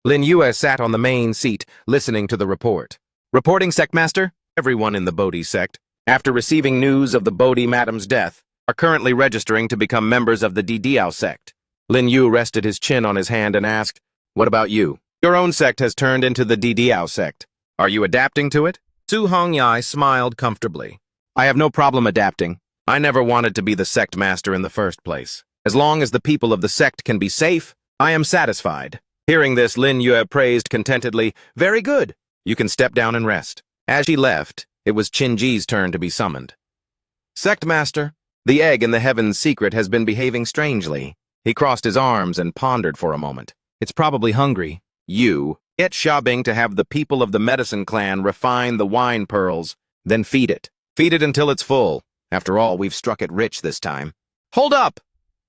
Lin Yue sat on the main seat, listening to the report. Reporting, Sectmaster? Everyone in the Bodhi sect, after receiving news of the Bodhi Madam's death, are currently registering to become members of the Didiao sect. Lin Yu rested his chin on his hand and asked, "What about you? Your own sect has turned into the Didiao sect. Are you adapting to it?" Su Hongyai smiled comfortably. "I have no problem adapting. I never wanted to be the sect master in the first place. As long as the people of the sect can be safe, I am satisfied." Hearing this, Lin Yue praised contentedly, "Very good. You can step down and rest." As she left, it was Qinji's turn to be summoned. "Sect master, the egg in the heaven's secret has been behaving strangely." He crossed his arms and pondered for a moment. "It's probably hungry. Get Xiaobing to have the people of the medicine clan refine the wine pearls, then feed it. Feed it until it's full. After all, we've struck it rich this time." "Hold up!"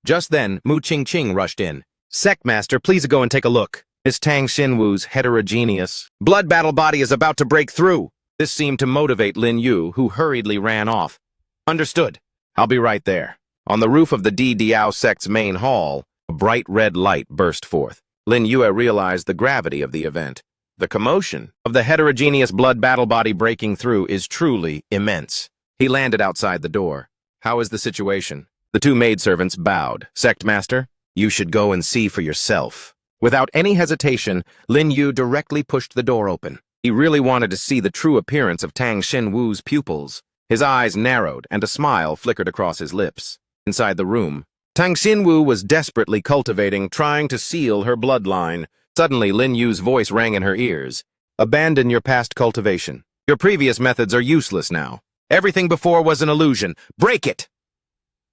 Just then, Mu Qingqing rushed in. "Sectmaster, please go and take a look. Miss Tang Xinwu's heterogeneous blood battle body is about to break through." This seemed to motivate Lin Yu, who hurriedly ran off. "Understood. I'll be right there." On the roof of the Didiao sect's main hall, a bright red light burst forth. Lin Yue realized the gravity of the event. The commotion of the heterogeneous blood battle body breaking through is truly immense. He landed outside the door. "How is the situation?" The two maidservants bowed. "Sectmaster, you should go and see for yourself." Without any hesitation, Lin Yu directly pushed the door open. He really wanted to see the true appearance of Tang Xinwu's pupils. His eyes narrowed, and a smile flickered across his lips. Inside the room, Tang Xinwu was desperately cultivating, trying to seal her bloodline. Suddenly, Lin Yu's voice rang in her ears. "Abandon your past cultivation. Your previous methods are useless now. Everything before was an illusion. Break it!"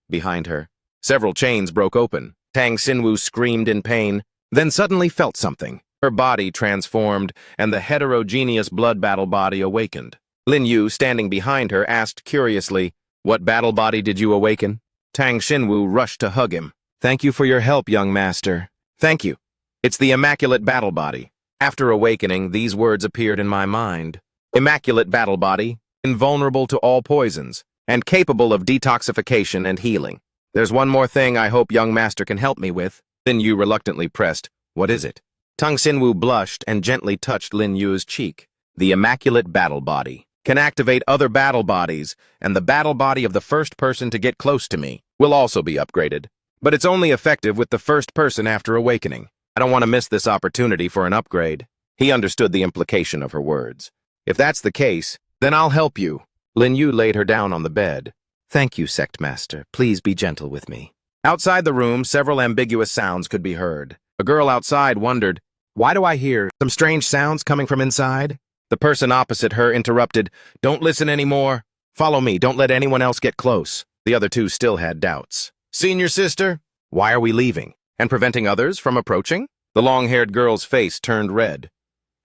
Behind her, several chains broke open. Tang Xinwu screamed in pain, then suddenly felt something. Her body transformed, and the heterogeneous blood battle body awakened. Lin Yu, standing behind her, asked curiously, "What battle body did you awaken?" Tang Xinwu rushed to hug him. "Thank you for your help, young master." "Thank you. It's the immaculate battle body." After awakening, these words appeared in my mind. "Immaculate battle body, invulnerable to all poisons, and capable of detoxification and healing. There's one more thing I hope young master can help me with." Lin Yu reluctantly pressed, "What is it?" Tang Xinwu blushed and gently touched Lin Yu's cheek. "The immaculate battle body can activate other battle bodies, and the battle body of the first person to get close to me will also be upgraded. But it's only effective with the first person after awakening. I don't want to miss this opportunity for an upgrade." He understood the implication of her words. "If that's the case, then I'll help you." Lin Yu laid her down on the bed. "Thank you, Sectmaster. Please be gentle with me." Outside the room, several ambiguous sounds could be heard. A girl outside wondered, "Why do I hear some strange sounds coming from inside?" The person opposite her interrupted, "Don't listen anymore. Follow me. Don't let anyone else get close." The other two still had doubts. "Senior sister, why are we leaving? And preventing others from approaching?" The long-haired girl's face turned red.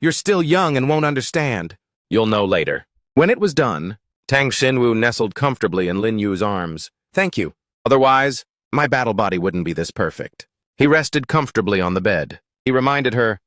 "You're still young and won't understand." "You'll know later." When it was done, Tang Xinwu nestled comfortably in Lin Yu's arms. "Thank you. Otherwise, my battle body wouldn't be this perfect." He rested comfortably on the bed. He reminded her,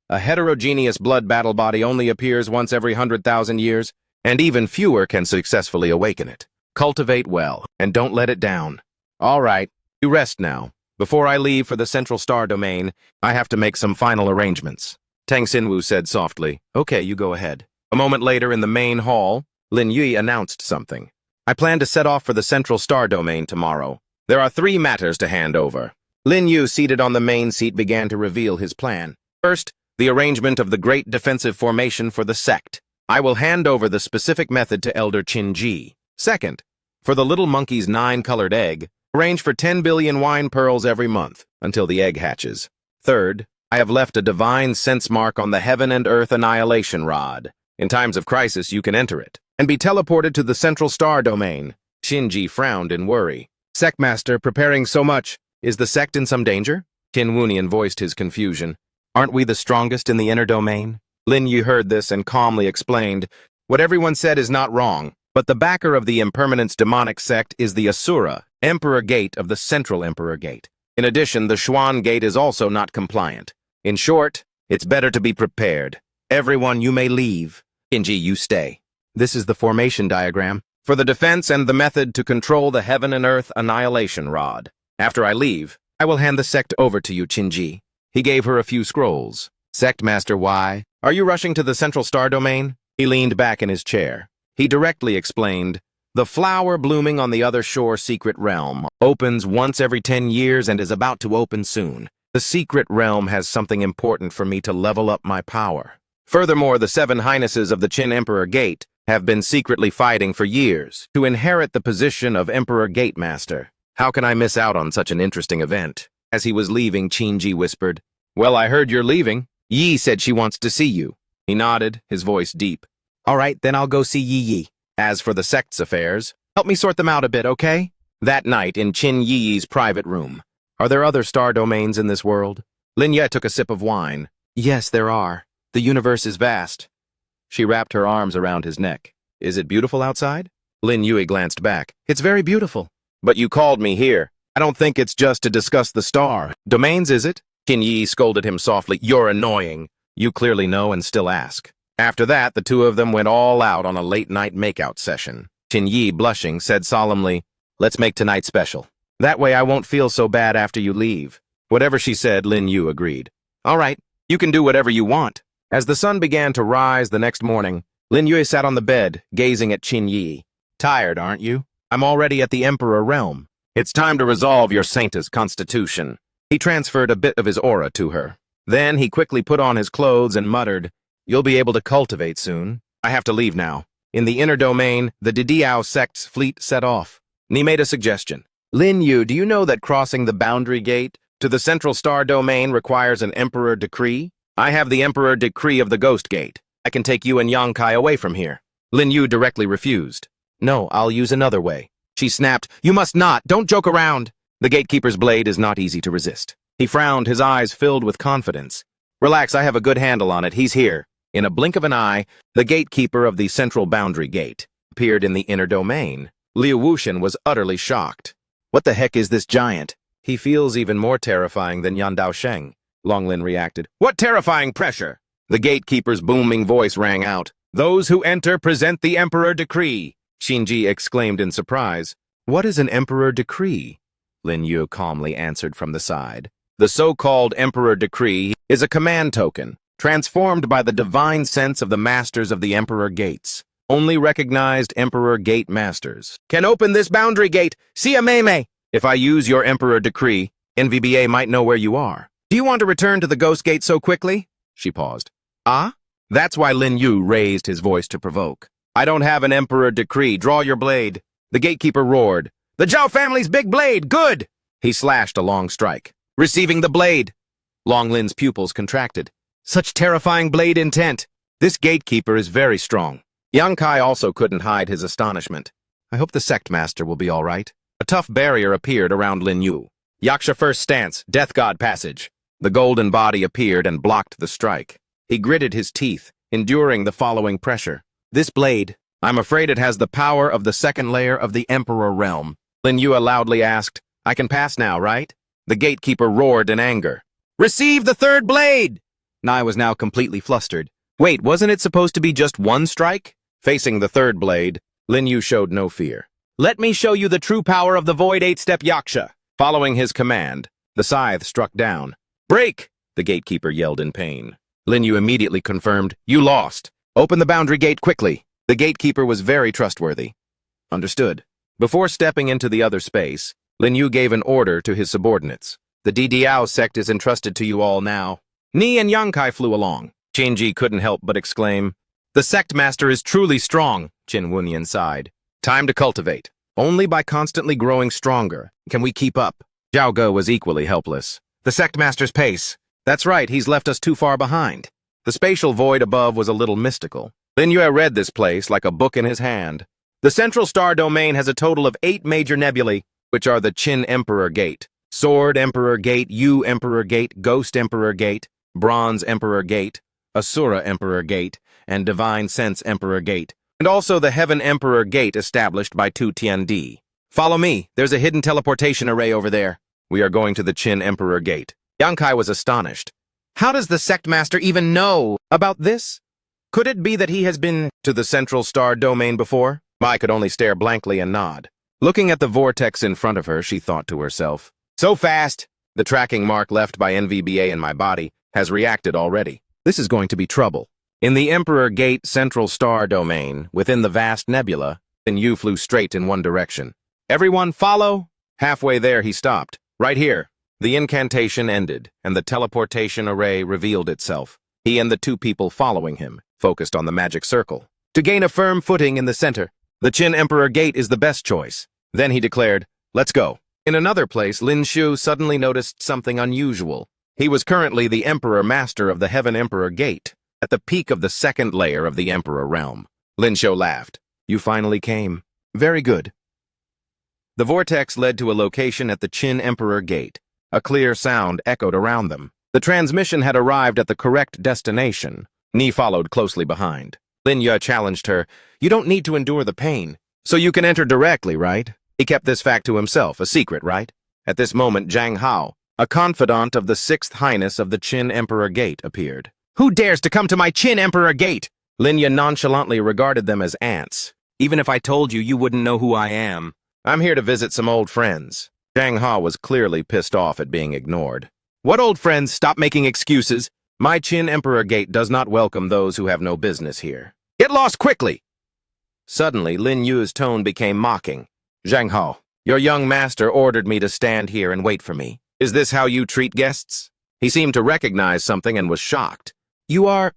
"A heterogeneous blood battle body only appears once every 100,000 years, and even fewer can successfully awaken it. Cultivate well, and don't let it down." "All right, you rest now. Before I leave for the Central Star Domain, I have to make some final arrangements." Tang Xinwu said softly, "Okay, you go ahead." A moment later, in the main hall, Lin Yu announced something. "I plan to set off for the Central Star Domain tomorrow. There are 3 matters to hand over." Lin Yu, seated on the main seat, began to reveal his plan. "First, the arrangement of the great defensive formation for the sect. I will hand over the specific method to Elder Qinji. Second, for the little monkey's 9-colored egg, arrange for 10 billion wine pearls every month until the egg hatches. Third, I have left a divine sense mark on the heaven and earth annihilation rod. In times of crisis, you can enter it and be teleported to the Central Star Domain." Qinji frowned in worry. "Sectmaster, preparing so much. Is the sect in some danger?" Qin Wunian voiced his confusion. "Aren't we the strongest in the inner domain?" Lin Yu heard this and calmly explained, "What everyone said is not wrong, but the backer of the Impermanence demonic sect is the Asura, Emperor Gate of the Central Emperor Gate. In addition, the Xuan Gate is also not compliant. In short, it's better to be prepared. Everyone, you may leave. Qinji, you stay. This is the formation diagram for the defense and the method to control the heaven and earth annihilation rod. After I leave, I will hand the sect over to you, Qinji." He gave her a few scrolls. Sect Master, why? Are you rushing to the Central Star Domain? He leaned back in his chair. He directly explained, the flower blooming on the other shore secret realm opens once every 10 years and is about to open soon. The secret realm has something important for me to level up my power. Furthermore, the 7 highnesses of the Qin Emperor Gate have been secretly fighting for years to inherit the position of Emperor Gate Master. How can I miss out on such an interesting event? As he was leaving, Qinji whispered, well, I heard you're leaving. Yi said she wants to see you. He nodded, his voice deep. All right, then I'll go see Yi. As for the sect's affairs, help me sort them out a bit, okay? That night in Qin Yi's private room. Are there other star domains in this world? Lin Ye took a sip of wine. Yes, there are. The universe is vast. She wrapped her arms around his neck. Is it beautiful outside? Lin Yue glanced back. It's very beautiful. But you called me here. I don't think it's just to discuss the star domains, is it? Qin Yi scolded him softly. You're annoying. You clearly know and still ask. After that, the two of them went all out on a late-night makeout session. Qin Yi, blushing, said solemnly, let's make tonight special. That way I won't feel so bad after you leave. Whatever she said, Lin Yu agreed. All right, you can do whatever you want. As the sun began to rise the next morning, Lin Yue sat on the bed, gazing at Qin Yi. Tired, aren't you? I'm already at the Emperor realm. It's time to resolve your saint's constitution. He transferred a bit of his aura to her. Then he quickly put on his clothes and muttered, you'll be able to cultivate soon. I have to leave now. In the inner domain, the Didiao sect's fleet set off. Ni made a suggestion. Lin Yu, do you know that crossing the boundary gate to the Central Star Domain requires an Emperor decree? I have the Emperor decree of the Ghost Gate. I can take you and Yang Kai away from here. Lin Yu directly refused. No, I'll use another way. She snapped, you must not, don't joke around. The gatekeeper's blade is not easy to resist. He frowned, his eyes filled with confidence. Relax, I have a good handle on it, he's here. In a blink of an eye, the gatekeeper of the Central Boundary Gate appeared in the inner domain. Liu Wuxian was utterly shocked. What the heck is this giant? He feels even more terrifying than Yan Daosheng. Longlin reacted. What terrifying pressure! The gatekeeper's booming voice rang out. Those who enter present the Emperor Decree. Xinji exclaimed in surprise. What is an Emperor Decree? Lin Yu calmly answered from the side. The so-called Emperor Decree is a command token, transformed by the divine sense of the Masters of the Emperor Gates. Only recognized Emperor Gate Masters can open this boundary gate. See a meme. If I use your Emperor Decree, NVBA might know where you are. Do you want to return to the Ghost Gate so quickly? She paused. Ah? That's why Lin Yu raised his voice to provoke. I don't have an Emperor Decree. Draw your blade. The gatekeeper roared. The Zhao family's big blade! Good! He slashed a long strike. Receiving the blade. Long Lin's pupils contracted. Such terrifying blade intent. This gatekeeper is very strong. Yang Kai also couldn't hide his astonishment. I hope the sect master will be all right. A tough barrier appeared around Lin Yu. Yaksha first stance, Death God passage. The golden body appeared and blocked the strike. He gritted his teeth, enduring the following pressure. This blade, I'm afraid it has the power of the second layer of the Emperor realm. Lin Yu loudly asked, I can pass now, right? The gatekeeper roared in anger. Receive the third blade! Nai was now completely flustered. Wait, wasn't it supposed to be just one strike? Facing the third blade, Lin Yu showed no fear. Let me show you the true power of the Void 8-step Yaksha. Following his command, the scythe struck down. Break! The gatekeeper yelled in pain. Lin Yu immediately confirmed, you lost. Open the boundary gate quickly. The gatekeeper was very trustworthy. Understood. Before stepping into the other space, Lin Yu gave an order to his subordinates. The Didiao sect is entrusted to you all now. Ni and Yang Kai flew along. Qinji couldn't help but exclaim, the sect master is truly strong, Qin Wunyan sighed. Time to cultivate. Only by constantly growing stronger can we keep up. Zhao Ge was equally helpless. The sect master's pace. That's right, he's left us too far behind. The spatial void above was a little mystical. Lin Yue read this place like a book in his hand. The Central Star Domain has a total of 8 major nebulae, which are the Qin Emperor Gate, Sword Emperor Gate, Yu Emperor Gate, Ghost Emperor Gate, Bronze Emperor Gate, Asura Emperor Gate, and Divine Sense Emperor Gate, and also the Heaven Emperor Gate established by Tu Tiandi. Follow me, there's a hidden teleportation array over there. We are going to the Qin Emperor Gate. Yang Kai was astonished. How does the sect master even know about this? Could it be that he has been to the Central Star Domain before? Mai could only stare blankly and nod. Looking at the vortex in front of her, she thought to herself, so fast! The tracking mark left by NVBA in my body has reacted already. This is going to be trouble. In the Emperor Gate Central Star Domain, within the vast nebula, Lin Yu flew straight in one direction. Everyone follow? Halfway there, he stopped. Right here. The incantation ended, and the teleportation array revealed itself. He and the two people following him focused on the magic circle. To gain a firm footing in the center, the Qin Emperor Gate is the best choice. Then he declared, let's go. In another place, Lin Shu suddenly noticed something unusual. He was currently the Emperor Master of the Heaven Emperor Gate, at the peak of the second layer of the Emperor realm. Lin Shu laughed. You finally came. Very good. The vortex led to a location at the Qin Emperor Gate. A clear sound echoed around them. The transmission had arrived at the correct destination. Ni followed closely behind. Lin Yu challenged her. You don't need to endure the pain. So you can enter directly, right? He kept this fact to himself, a secret, right? At this moment, Zhang Hao, a confidant of the Sixth Highness of the Qin Emperor Gate, appeared. Who dares to come to my Qin Emperor Gate? Lin Yu nonchalantly regarded them as ants. Even if I told you, you wouldn't know who I am. I'm here to visit some old friends. Zhang Hao was clearly pissed off at being ignored. What old friends? Stop making excuses. My Qin Emperor Gate does not welcome those who have no business here. Get lost quickly! Suddenly, Lin Yu's tone became mocking. Zhang Hao, your young master ordered me to stand here and wait for me. Is this how you treat guests? He seemed to recognize something and was shocked. You are...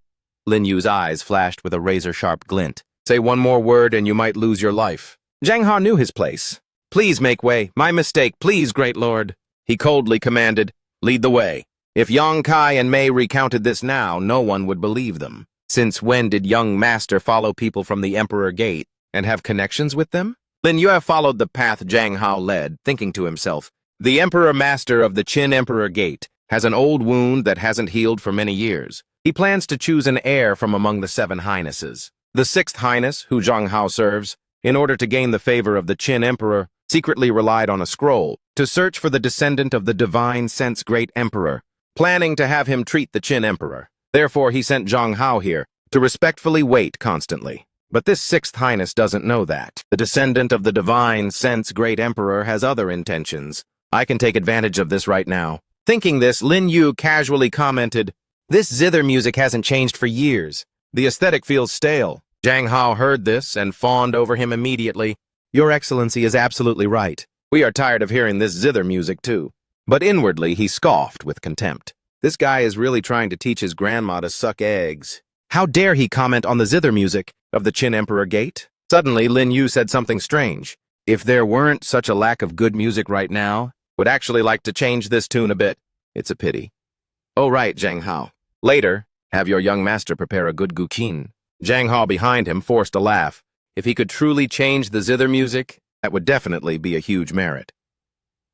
Lin Yu's eyes flashed with a razor-sharp glint. Say one more word and you might lose your life. Zhang Hao knew his place. Please make way. My mistake. Please, great lord. He coldly commanded, lead the way. If Yang Kai and Mei recounted this now, no one would believe them. Since when did young master follow people from the Emperor Gate and have connections with them? Lin Yu followed the path Zhang Hao led, thinking to himself, the Emperor Master of the Qin Emperor Gate has an old wound that hasn't healed for many years. He plans to choose an heir from among the seven highnesses. The Sixth Highness, who Zhang Hao serves, in order to gain the favor of the Qin Emperor, secretly relied on a scroll to search for the descendant of the Divine Sense Great Emperor, planning to have him treat the Qin Emperor. Therefore, he sent Zhang Hao here to respectfully wait constantly. But this Sixth Highness doesn't know that. The descendant of the Divine Sense Great Emperor has other intentions. I can take advantage of this right now. Thinking this, Lin Yu casually commented, this zither music hasn't changed for years. The aesthetic feels stale. Zhang Hao heard this and fawned over him immediately. Your Excellency is absolutely right. We are tired of hearing this zither music too. But inwardly, he scoffed with contempt. This guy is really trying to teach his grandma to suck eggs. How dare he comment on the zither music of the Qin Emperor Gate? Suddenly, Lin Yu said something strange. If there weren't such a lack of good music right now, would actually like to change this tune a bit. It's a pity. Oh right, Zhang Hao. Later, have your young master prepare a good guqin. Zhang Hao behind him forced a laugh. If he could truly change the zither music, that would definitely be a huge merit.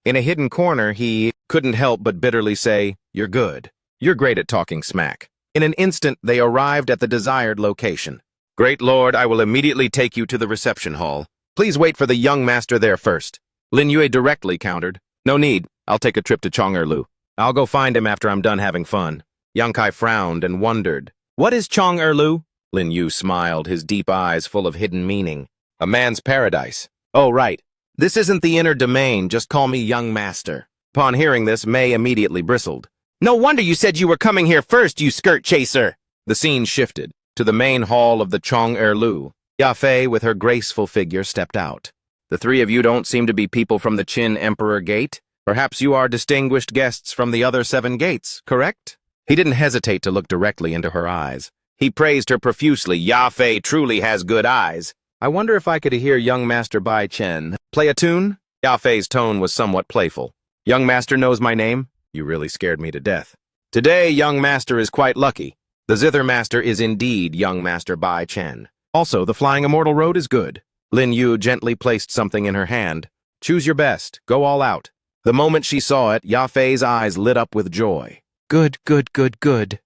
In a hidden corner, he couldn't help but bitterly say, you're good. You're great at talking smack. In an instant, they arrived at the desired location. Great lord, I will immediately take you to the reception hall. Please wait for the young master there first. Lin Yue directly countered. No need. I'll take a trip to Chang'erlu. I'll go find him after I'm done having fun. Yang Kai frowned and wondered. What is Chang'erlu? Lin Yu smiled, his deep eyes full of hidden meaning. A man's paradise. Oh, right. This isn't the inner domain, just call me young master. Upon hearing this, Mei immediately bristled. No wonder you said you were coming here first, you skirt chaser. The scene shifted to the main hall of the Chang'erlu. Ya Fei, with her graceful figure, stepped out. The three of you don't seem to be people from the Qin Emperor Gate. Perhaps you are distinguished guests from the other 7 gates, correct? He didn't hesitate to look directly into her eyes. He praised her profusely. Ya Fei truly has good eyes. I wonder if I could hear young Master Bai Chen play a tune? Ya Fei's tone was somewhat playful. Young Master knows my name? You really scared me to death. Today, young Master is quite lucky. The Zither Master is indeed young Master Bai Chen. Also, the Flying Immortal Road is good. Lin Yu gently placed something in her hand. Choose your best. Go all out. The moment she saw it, Ya Fei's eyes lit up with joy. Good, good, good, good,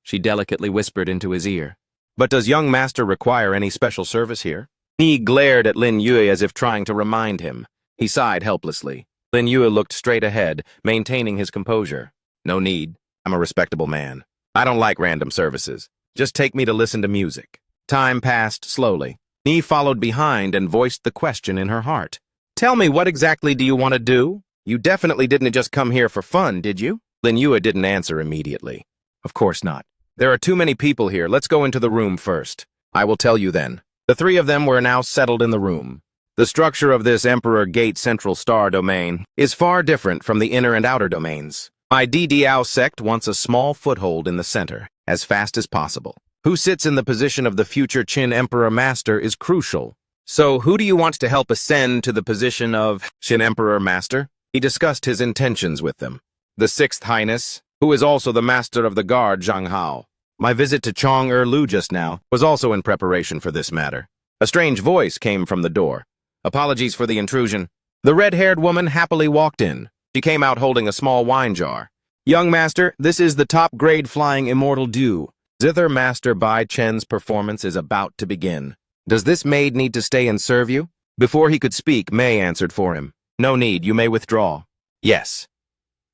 she delicately whispered into his ear. But does young master require any special service here? He glared at Lin Yue as if trying to remind him. He sighed helplessly. Lin Yue looked straight ahead, maintaining his composure. No need. I'm a respectable man. I don't like random services. Just take me to listen to music. Time passed slowly. Ni followed behind and voiced the question in her heart. Tell me, what exactly do you want to do? You definitely didn't just come here for fun, did you? Lin Yue didn't answer immediately. Of course not. There are too many people here. Let's go into the room first. I will tell you then. The three of them were now settled in the room. The structure of this Emperor Gate Central Star domain is far different from the inner and outer domains. My DDAO sect wants a small foothold in the center, as fast as possible. Who sits in the position of the future Qin Emperor Master is crucial. So who do you want to help ascend to the position of Qin Emperor Master? He discussed his intentions with them. The Sixth Highness, who is also the Master of the Guard, Zhang Hao. My visit to Chong-Er-Lu just now was also in preparation for this matter. A strange voice came from the door. Apologies for the intrusion. The red-haired woman happily walked in. She came out holding a small wine jar. Young Master, this is the top-grade flying immortal dew. Zither Master Bai Chen's performance is about to begin. Does this maid need to stay and serve you? Before he could speak, Mei answered for him. No need, you may withdraw. Yes.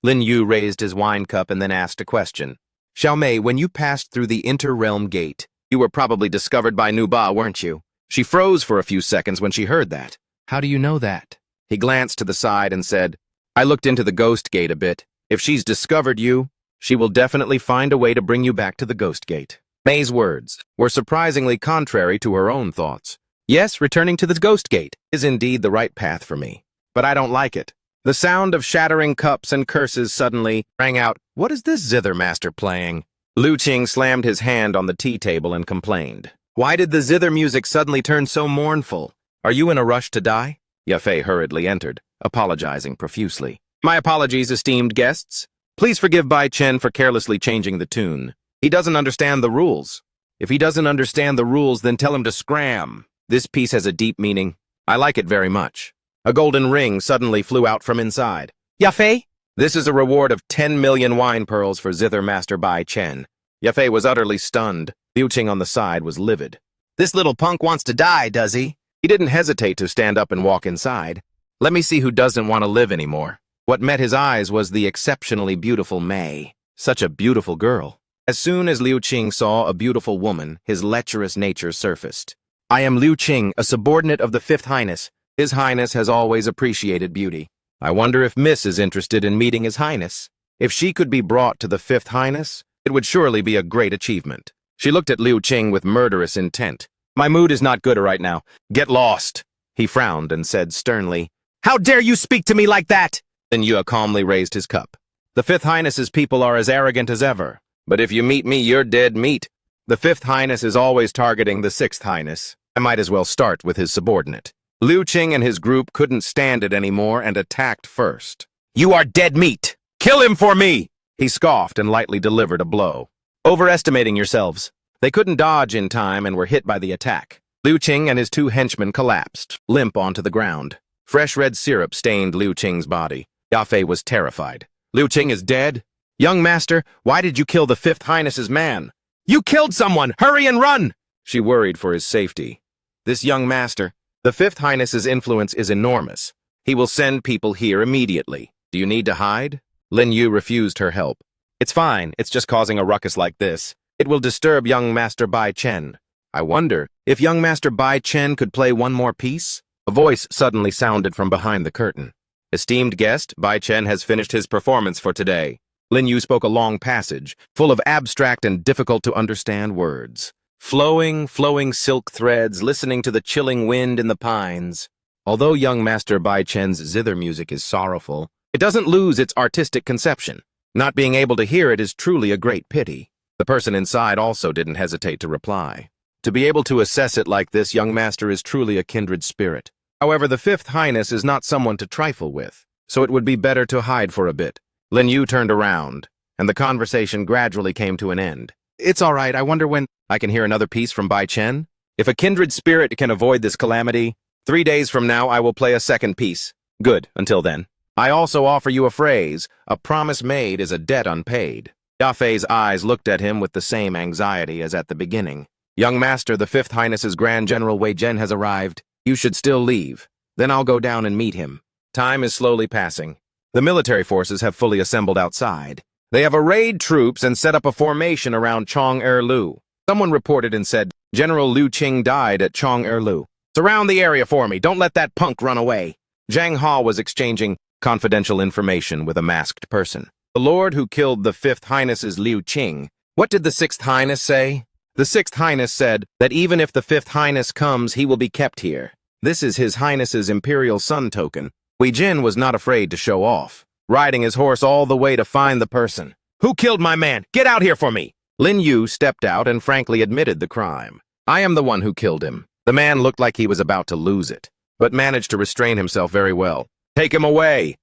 Lin Yu raised his wine cup and then asked a question. Xiao Mei, when you passed through the inter-realm gate, you were probably discovered by Nu Ba, weren't you? She froze for a few seconds when she heard that. How do you know that? He glanced to the side and said, I looked into the ghost gate a bit. If she's discovered you, she will definitely find a way to bring you back to the ghost gate. Mei's words were surprisingly contrary to her own thoughts. Yes, returning to the ghost gate is indeed the right path for me, but I don't like it. The sound of shattering cups and curses suddenly rang out. What is this Zither Master playing? Liu Qing slammed his hand on the tea table and complained. Why did the zither music suddenly turn so mournful? Are you in a rush to die? Yafei hurriedly entered, apologizing profusely. My apologies, esteemed guests. Please forgive Bai Chen for carelessly changing the tune. He doesn't understand the rules. If he doesn't understand the rules, then tell him to scram. This piece has a deep meaning. I like it very much. A golden ring suddenly flew out from inside. Yafei? This is a reward of 10 million wine pearls for Zither Master Bai Chen. Yafei was utterly stunned. Liu Qing on the side was livid. This little punk wants to die, does he? He didn't hesitate to stand up and walk inside. Let me see who doesn't want to live anymore. What met his eyes was the exceptionally beautiful Mei. Such a beautiful girl. As soon as Liu Qing saw a beautiful woman, his lecherous nature surfaced. I am Liu Qing, a subordinate of the Fifth Highness. His Highness has always appreciated beauty. I wonder if Miss is interested in meeting His Highness. If she could be brought to the Fifth Highness, it would surely be a great achievement. She looked at Liu Qing with murderous intent. My mood is not good right now. Get lost. He frowned and said sternly, How dare you speak to me like that? Then Yue calmly raised his cup. The Fifth Highness's people are as arrogant as ever. But if you meet me, you're dead meat. The Fifth Highness is always targeting the Sixth Highness. I might as well start with his subordinate. Liu Qing and his group couldn't stand it anymore and attacked first. You are dead meat! Kill him for me! He scoffed and lightly delivered a blow. Overestimating yourselves. They couldn't dodge in time and were hit by the attack. Liu Qing and his two henchmen collapsed, limp onto the ground. Fresh red syrup stained Liu Qing's body. Yafei was terrified. Liu Qing is dead? Young master, why did you kill the Fifth Highness's man? You killed someone! Hurry and run! She worried for his safety. This young master, the Fifth Highness's influence is enormous. He will send people here immediately. Do you need to hide? Lin Yu refused her help. It's fine, it's just causing a ruckus like this. It will disturb young Master Bai Chen. I wonder if young Master Bai Chen could play one more piece? A voice suddenly sounded from behind the curtain. Esteemed guest, Bai Chen has finished his performance for today. Lin Yu spoke a long passage, full of abstract and difficult-to-understand words. Flowing silk threads, listening to the chilling wind in the pines. Although young Master Bai Chen's zither music is sorrowful, it doesn't lose its artistic conception. Not being able to hear it is truly a great pity. The person inside also didn't hesitate to reply. To be able to assess it like this, young master is truly a kindred spirit. However, the Fifth Highness is not someone to trifle with, so it would be better to hide for a bit. Lin Yu turned around, and the conversation gradually came to an end. It's all right, I wonder when I can hear another piece from Bai Chen. If a kindred spirit can avoid this calamity, 3 days from now I will play a second piece. Good, until then. I also offer you a phrase, a promise made is a debt unpaid. Yafei's eyes looked at him with the same anxiety as at the beginning. Young master, the Fifth Highness's Grand General Wei Zhen has arrived. You should still leave. Then I'll go down and meet him. Time is slowly passing. The military forces have fully assembled outside. They have arrayed troops and set up a formation around Chong-Er-Lu. Someone reported and said, General Liu Qing died at Chong-Er-Lu. Surround the area for me. Don't let that punk run away. Zhang Hao was exchanging confidential information with a masked person. The lord who killed the Fifth Highness's Liu Qing What did the Sixth Highness say? The Sixth Highness said that even if the Fifth Highness comes, he will be kept here. This is His Highness's Imperial Sun token. Wei Jin was not afraid to show off, riding his horse all the way to find the person. Who killed my man? Get out here for me! Lin Yu stepped out and frankly admitted the crime. I am the one who killed him. The man looked like he was about to lose it, but managed to restrain himself very well. Take him away!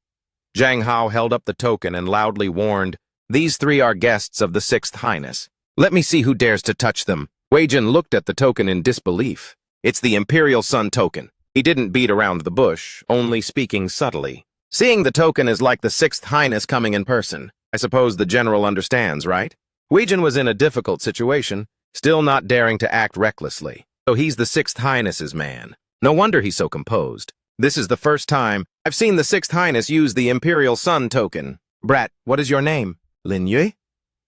Zhang Hao held up the token and loudly warned, these three are guests of the Sixth Highness. Let me see who dares to touch them. Wei Jin looked at the token in disbelief. It's the Imperial Sun token. He didn't beat around the bush, only speaking subtly. Seeing the token is like the Sixth Highness coming in person. I suppose the general understands, right? Wei Jin was in a difficult situation, still not daring to act recklessly. So he's the Sixth Highness's man. No wonder he's so composed. This is the first time I've seen the Sixth Highness use the Imperial Sun token. Brat, what is your name? Lin Yue?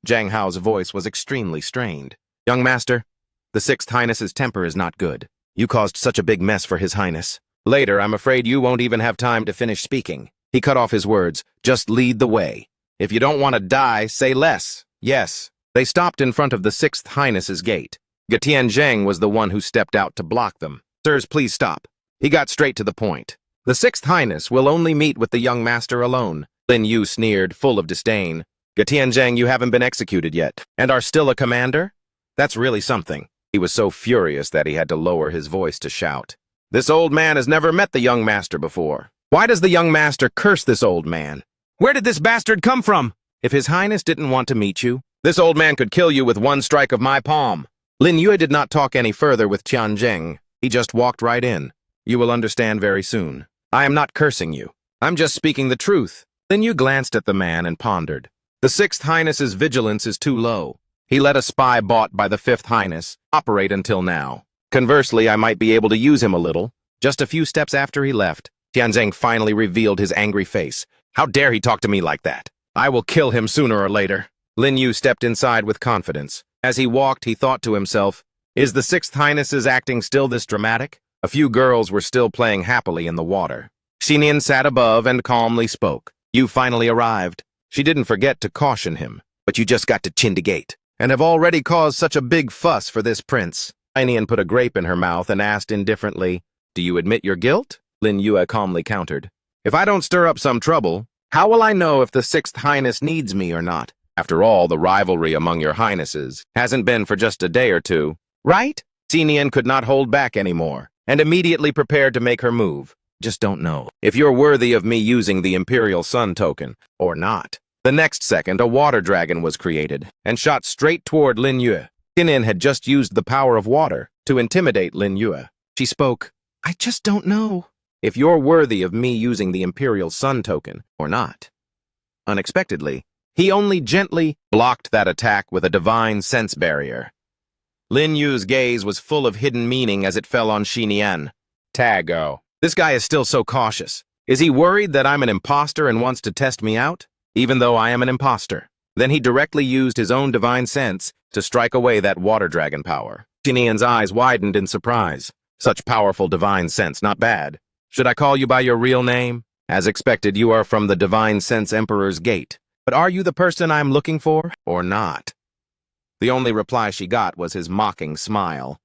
Zhang Hao's voice was extremely strained. Young master, the Sixth Highness's temper is not good. You caused such a big mess for His Highness. Later, I'm afraid you won't even have time to finish speaking. He cut off his words. Just lead the way. If you don't want to die, say less. Yes. They stopped in front of the Sixth Highness's gate. Gatian Zheng was the one who stepped out to block them. Sirs, please stop. He got straight to the point. The Sixth Highness will only meet with the young master alone. Lin Yu sneered, full of disdain. Gatian Zheng, you haven't been executed yet, and are still a commander? That's really something. He was so furious that he had to lower his voice to shout. This old man has never met the young master before. Why does the young master curse this old man? Where did this bastard come from? If His Highness didn't want to meet you, this old man could kill you with one strike of my palm. Lin Yue did not talk any further with Tian Zheng. He just walked right in. You will understand very soon. I am not cursing you. I'm just speaking the truth. Lin Yue glanced at the man and pondered. The Sixth Highness's vigilance is too low. He let a spy bought by the Fifth Highness operate until now. Conversely, I might be able to use him a little. Just a few steps after he left, Tianzeng finally revealed his angry face. How dare he talk to me like that? I will kill him sooner or later. Lin Yu stepped inside with confidence. As he walked, he thought to himself, is the Sixth Highness's acting still this dramatic? A few girls were still playing happily in the water. Xinian sat above and calmly spoke. You finally arrived. She didn't forget to caution him, but you just got to Chindigate, and have already caused such a big fuss for this prince. Xinian put a grape in her mouth and asked indifferently, do you admit your guilt? Lin Yue calmly countered. If I don't stir up some trouble, how will I know if the Sixth Highness needs me or not? After all, the rivalry among your highnesses hasn't been for just a day or two, right? Xinian could not hold back anymore, and immediately prepared to make her move. Just don't know if you're worthy of me using the Imperial Sun token or not. The next second, a water dragon was created and shot straight toward Lin Yue. Xinian had just used the power of water to intimidate Lin Yue. She spoke, I just don't know if you're worthy of me using the Imperial Sun token or not. Unexpectedly, he only gently blocked that attack with a divine sense barrier. Lin Yu's gaze was full of hidden meaning as it fell on Xinian. Tago. This guy is still so cautious. Is he worried that I'm an imposter and wants to test me out? Even though I am an imposter. Then he directly used his own divine sense to strike away that water dragon power. Xinian's eyes widened in surprise. Such powerful divine sense, not bad. Should I call you by your real name? As expected, you are from the Divine Sense Emperor's Gate. But are you the person I'm looking for, or not? The only reply she got was his mocking smile.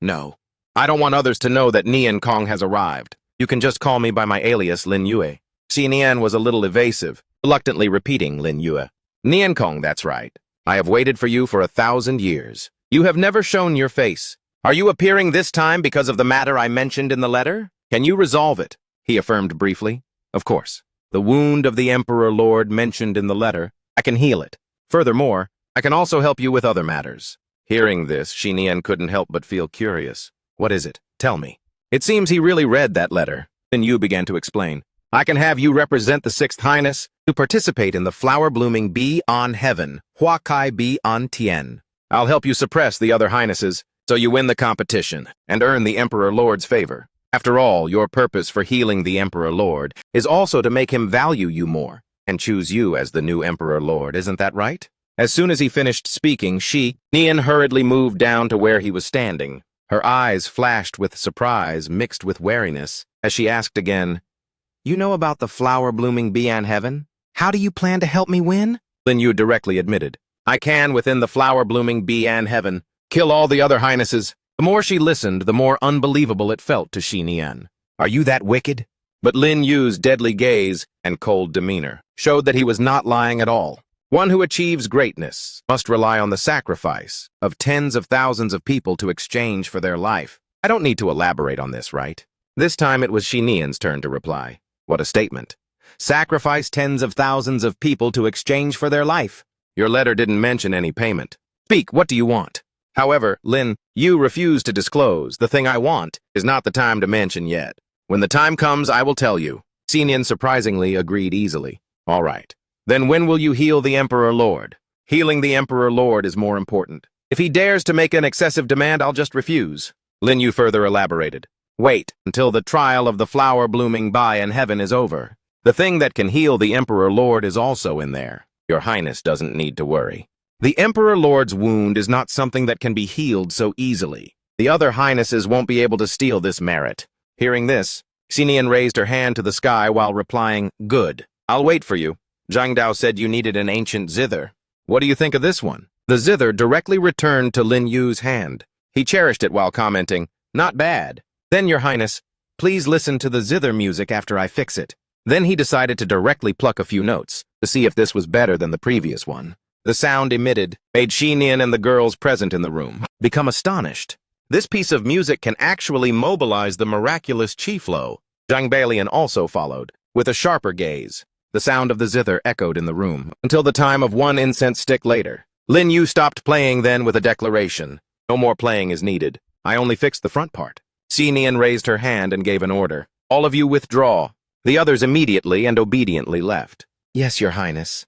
No. I don't want others to know that Nian Kong has arrived. You can just call me by my alias, Lin Yue. Xinian was a little evasive, reluctantly repeating Lin Yue. Nian Kong, that's right. I have waited for you for 1,000 years. You have never shown your face. Are you appearing this time because of the matter I mentioned in the letter? Can you resolve it? He affirmed briefly. Of course. The wound of the Emperor Lord mentioned in the letter, I can heal it. Furthermore, I can also help you with other matters. Hearing this, Xinian couldn't help but feel curious. What is it? Tell me. It seems he really read that letter. Then Yu began to explain. I can have you represent the Sixth Highness to participate in the flower-blooming Bee on Heaven, Hua Kai Bee on Tien. I'll help you suppress the other highnesses, so you win the competition and earn the Emperor Lord's favor. After all, your purpose for healing the Emperor Lord is also to make him value you more and choose you as the new Emperor Lord, isn't that right? As soon as he finished speaking, Nian hurriedly moved down to where he was standing. Her eyes flashed with surprise mixed with wariness as she asked again, You know about the flower-blooming Bee on Heaven? How do you plan to help me win? Lin Yu directly admitted, I can, within the flower-blooming bee and heaven, kill all the other highnesses. The more she listened, the more unbelievable it felt to Shi Nian. Are you that wicked? But Lin Yu's deadly gaze and cold demeanor showed that he was not lying at all. One who achieves greatness must rely on the sacrifice of tens of thousands of people to exchange for their life. I don't need to elaborate on this, right? This time it was Shi Nian's turn to reply. What a statement. Sacrifice tens of thousands of people to exchange for their life. Your letter didn't mention any payment. Speak, what do you want? However, Lin, you refuse to disclose. The thing I want is not the time to mention yet. When the time comes, I will tell you. Shi Nian surprisingly agreed easily. All right. Then when will you heal the Emperor Lord? Healing the Emperor Lord is more important. If he dares to make an excessive demand, I'll just refuse. Lin Yu further elaborated. Wait until the trial of the flower-blooming bee in heaven is over. The thing that can heal the Emperor Lord is also in there. Your Highness doesn't need to worry. The Emperor Lord's wound is not something that can be healed so easily. The other Highnesses won't be able to steal this merit. Hearing this, Shi Nian raised her hand to the sky while replying, Good. I'll wait for you. Zhang Dao said you needed an ancient zither. What do you think of this one? The zither directly returned to Lin Yu's hand. He cherished it while commenting, Not bad. Then, Your Highness, please listen to the zither music after I fix it. Then he decided to directly pluck a few notes to see if this was better than the previous one. The sound emitted made Shi Nian and the girls present in the room become astonished. This piece of music can actually mobilize the miraculous chi flow. Zhang Bailian also followed, with a sharper gaze. The sound of the zither echoed in the room until the time of one incense stick later. Lin Yu stopped playing then with a declaration. No more playing is needed. I only fixed the front part. Shi Nian raised her hand and gave an order. All of you withdraw. The others immediately and obediently left. Yes, Your Highness.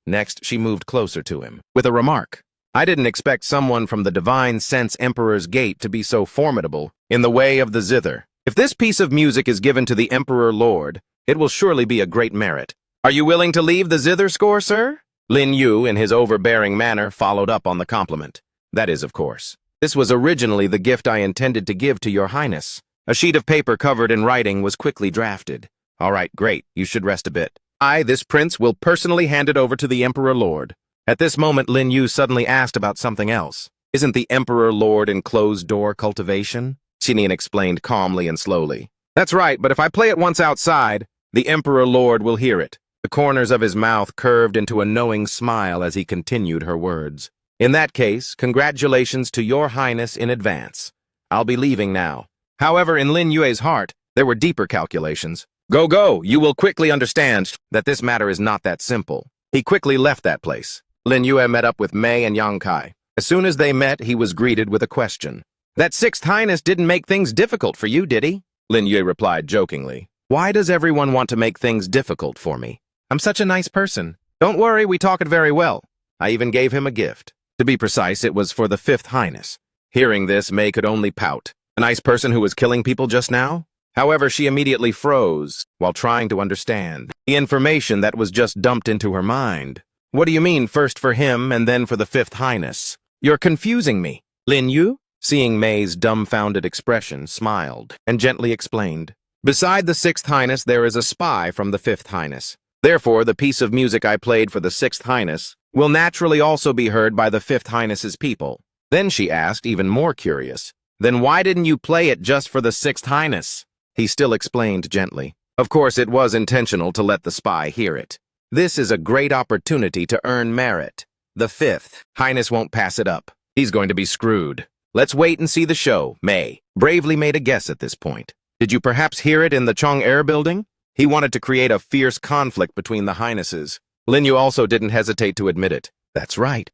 Next, she moved closer to him, with a remark. I didn't expect someone from the Divine Sense Emperor's Gate to be so formidable in the way of the zither. If this piece of music is given to the Emperor Lord, it will surely be a great merit. Are you willing to leave the zither score, sir? Lin Yu, in his overbearing manner, followed up on the compliment. That is, of course. This was originally the gift I intended to give to Your Highness. A sheet of paper covered in writing was quickly drafted. All right, great. You should rest a bit. I, this prince, will personally hand it over to the Emperor Lord. At this moment, Lin Yu suddenly asked about something else. Isn't the Emperor Lord in closed-door cultivation? Shi Nian explained calmly and slowly. That's right, but if I play it once outside, the Emperor Lord will hear it. The corners of his mouth curved into a knowing smile as he continued her words. In that case, congratulations to Your Highness in advance. I'll be leaving now. However, in Lin Yue's heart, there were deeper calculations. Go, you will quickly understand that this matter is not that simple. He quickly left that place. Lin Yue met up with Mei and Yang Kai. As soon as they met, he was greeted with a question. That Sixth Highness didn't make things difficult for you, did he? Lin Yue replied jokingly. Why does everyone want to make things difficult for me? I'm such a nice person. Don't worry, we talk it very well. I even gave him a gift. To be precise, it was for the Fifth Highness. Hearing this, Mei could only pout. A nice person who was killing people just now? However, she immediately froze while trying to understand the information that was just dumped into her mind. What do you mean, first for him and then for the Fifth Highness? You're confusing me. Lin Yu, seeing Mei's dumbfounded expression, smiled and gently explained. Beside the Sixth Highness, there is a spy from the Fifth Highness. Therefore, the piece of music I played for the Sixth Highness will naturally also be heard by the Fifth Highness's people. Then she asked, even more curious, then why didn't you play it just for the Sixth Highness? He still explained gently. Of course, it was intentional to let the spy hear it. This is a great opportunity to earn merit. The Fifth Highness won't pass it up. He's going to be screwed. Let's wait and see the show. Mei bravely made a guess at this point. Did you perhaps hear it in the Chong-Er building? He wanted to create a fierce conflict between the Highnesses. Lin Yu also didn't hesitate to admit it. That's right.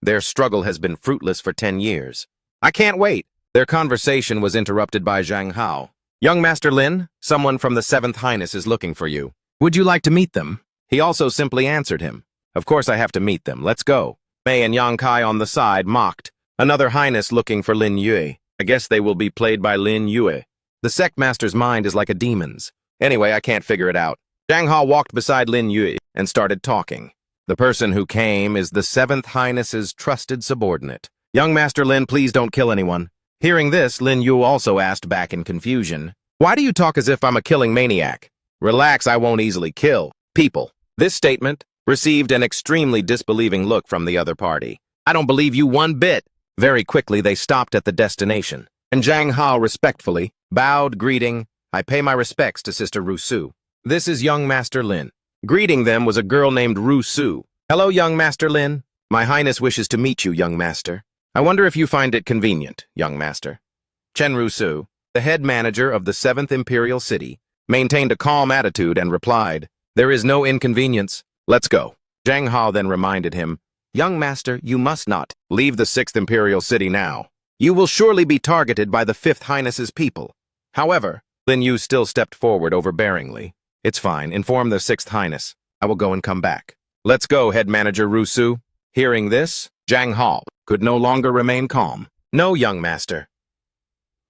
Their struggle has been fruitless for 10 years. I can't wait. Their conversation was interrupted by Zhang Hao. Young Master Lin, someone from the Seventh Highness is looking for you. Would you like to meet them? He also simply answered him. Of course I have to meet them. Let's go. Mei and Yang Kai on the side mocked. Another Highness looking for Lin Yue. I guess they will be played by Lin Yue. The sect master's mind is like a demon's. Anyway, I can't figure it out. Zhang Hao walked beside Lin Yue and started talking. The person who came is the Seventh Highness's trusted subordinate. Young Master Lin, please don't kill anyone. Hearing this, Lin Yu also asked back in confusion, why do you talk as if I'm a killing maniac? Relax, I won't easily kill people. This statement received an extremely disbelieving look from the other party. I don't believe you one bit. Very quickly, they stopped at the destination, and Zhang Hao respectfully bowed, greeting, I pay my respects to Sister Rusu. This is young Master Lin. Greeting them was a girl named Rusu. Hello, young Master Lin. My Highness wishes to meet you, young master. I wonder if you find it convenient, young master. Chen Rusu, the head manager of the 7th Imperial City, maintained a calm attitude and replied, There is no inconvenience. Let's go. Zhang Hao then reminded him, Young master, you must not leave the 6th Imperial City now. You will surely be targeted by the 5th Highness's people. However, Lin Yu still stepped forward overbearingly. It's fine, inform the 6th Highness. I will go and come back. Let's go, head manager Rusu. Hearing this, Zhang Hao could no longer remain calm. No, young master.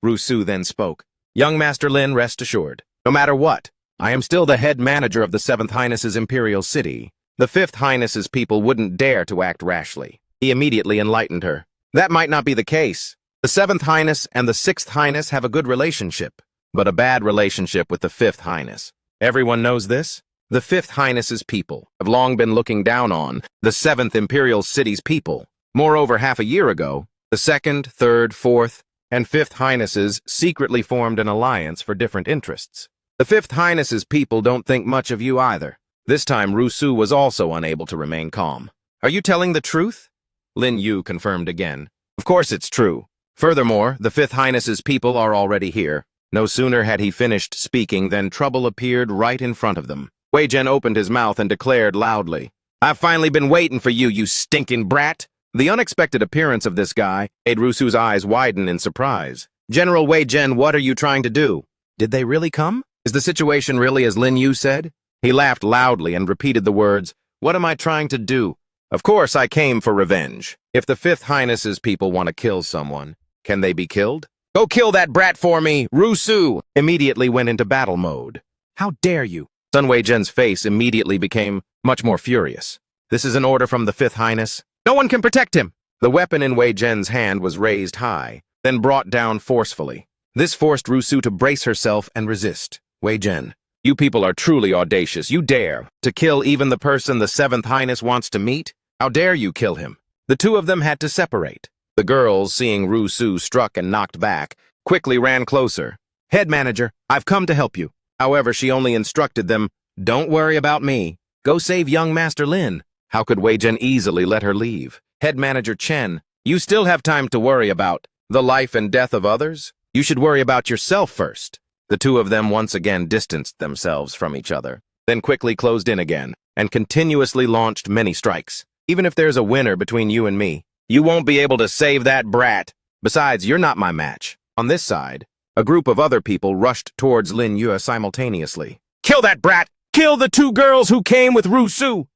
Rusu then spoke. Young Master Lin, rest assured. No matter what, I am still the head manager of the 7th Highness's Imperial City. The 5th Highness's people wouldn't dare to act rashly. He immediately enlightened her. That might not be the case. The 7th Highness and the 6th Highness have a good relationship, but a bad relationship with the 5th Highness. Everyone knows this? The 5th Highness's people have long been looking down on the 7th Imperial City's people. Moreover, half a year ago, the 2nd, 3rd, 4th, and 5th Highnesses secretly formed an alliance for different interests. The 5th Highness's people don't think much of you either. This time, Rusu was also unable to remain calm. Are you telling the truth? Lin Yu confirmed again. Of course it's true. Furthermore, the 5th Highness's people are already here. No sooner had he finished speaking than trouble appeared right in front of them. Wei Zhen opened his mouth and declared loudly, I've finally been waiting for you, you stinking brat! The unexpected appearance of this guy made Rusu's eyes widen in surprise. General Wei Zhen, what are you trying to do? Did they really come? Is the situation really as Lin Yu said? He laughed loudly and repeated the words, What am I trying to do? Of course I came for revenge. If the 5th Highness's people want to kill someone, can they be killed? Go kill that brat for me! Rusu immediately went into battle mode. How dare you? Sun Wei Zhen's face immediately became much more furious. This is an order from the 5th Highness. No one can protect him! The weapon in Wei Zhen's hand was raised high, then brought down forcefully. This forced Rusu to brace herself and resist. Wei Zhen, you people are truly audacious. You dare to kill even the person the 7th Highness wants to meet? How dare you kill him? The two of them had to separate. The girls, seeing Rusu struck and knocked back, quickly ran closer. Head manager, I've come to help you. However, she only instructed them, Don't worry about me. Go save young Master Lin. How could Wei Zhen easily let her leave? Head manager Chen, you still have time to worry about the life and death of others? You should worry about yourself first. The two of them once again distanced themselves from each other, then quickly closed in again, and continuously launched many strikes. Even if there's a winner between you and me, you won't be able to save that brat. Besides, you're not my match. On this side, a group of other people rushed towards Lin Yu simultaneously. Kill that brat! Kill the two girls who came with Rusu!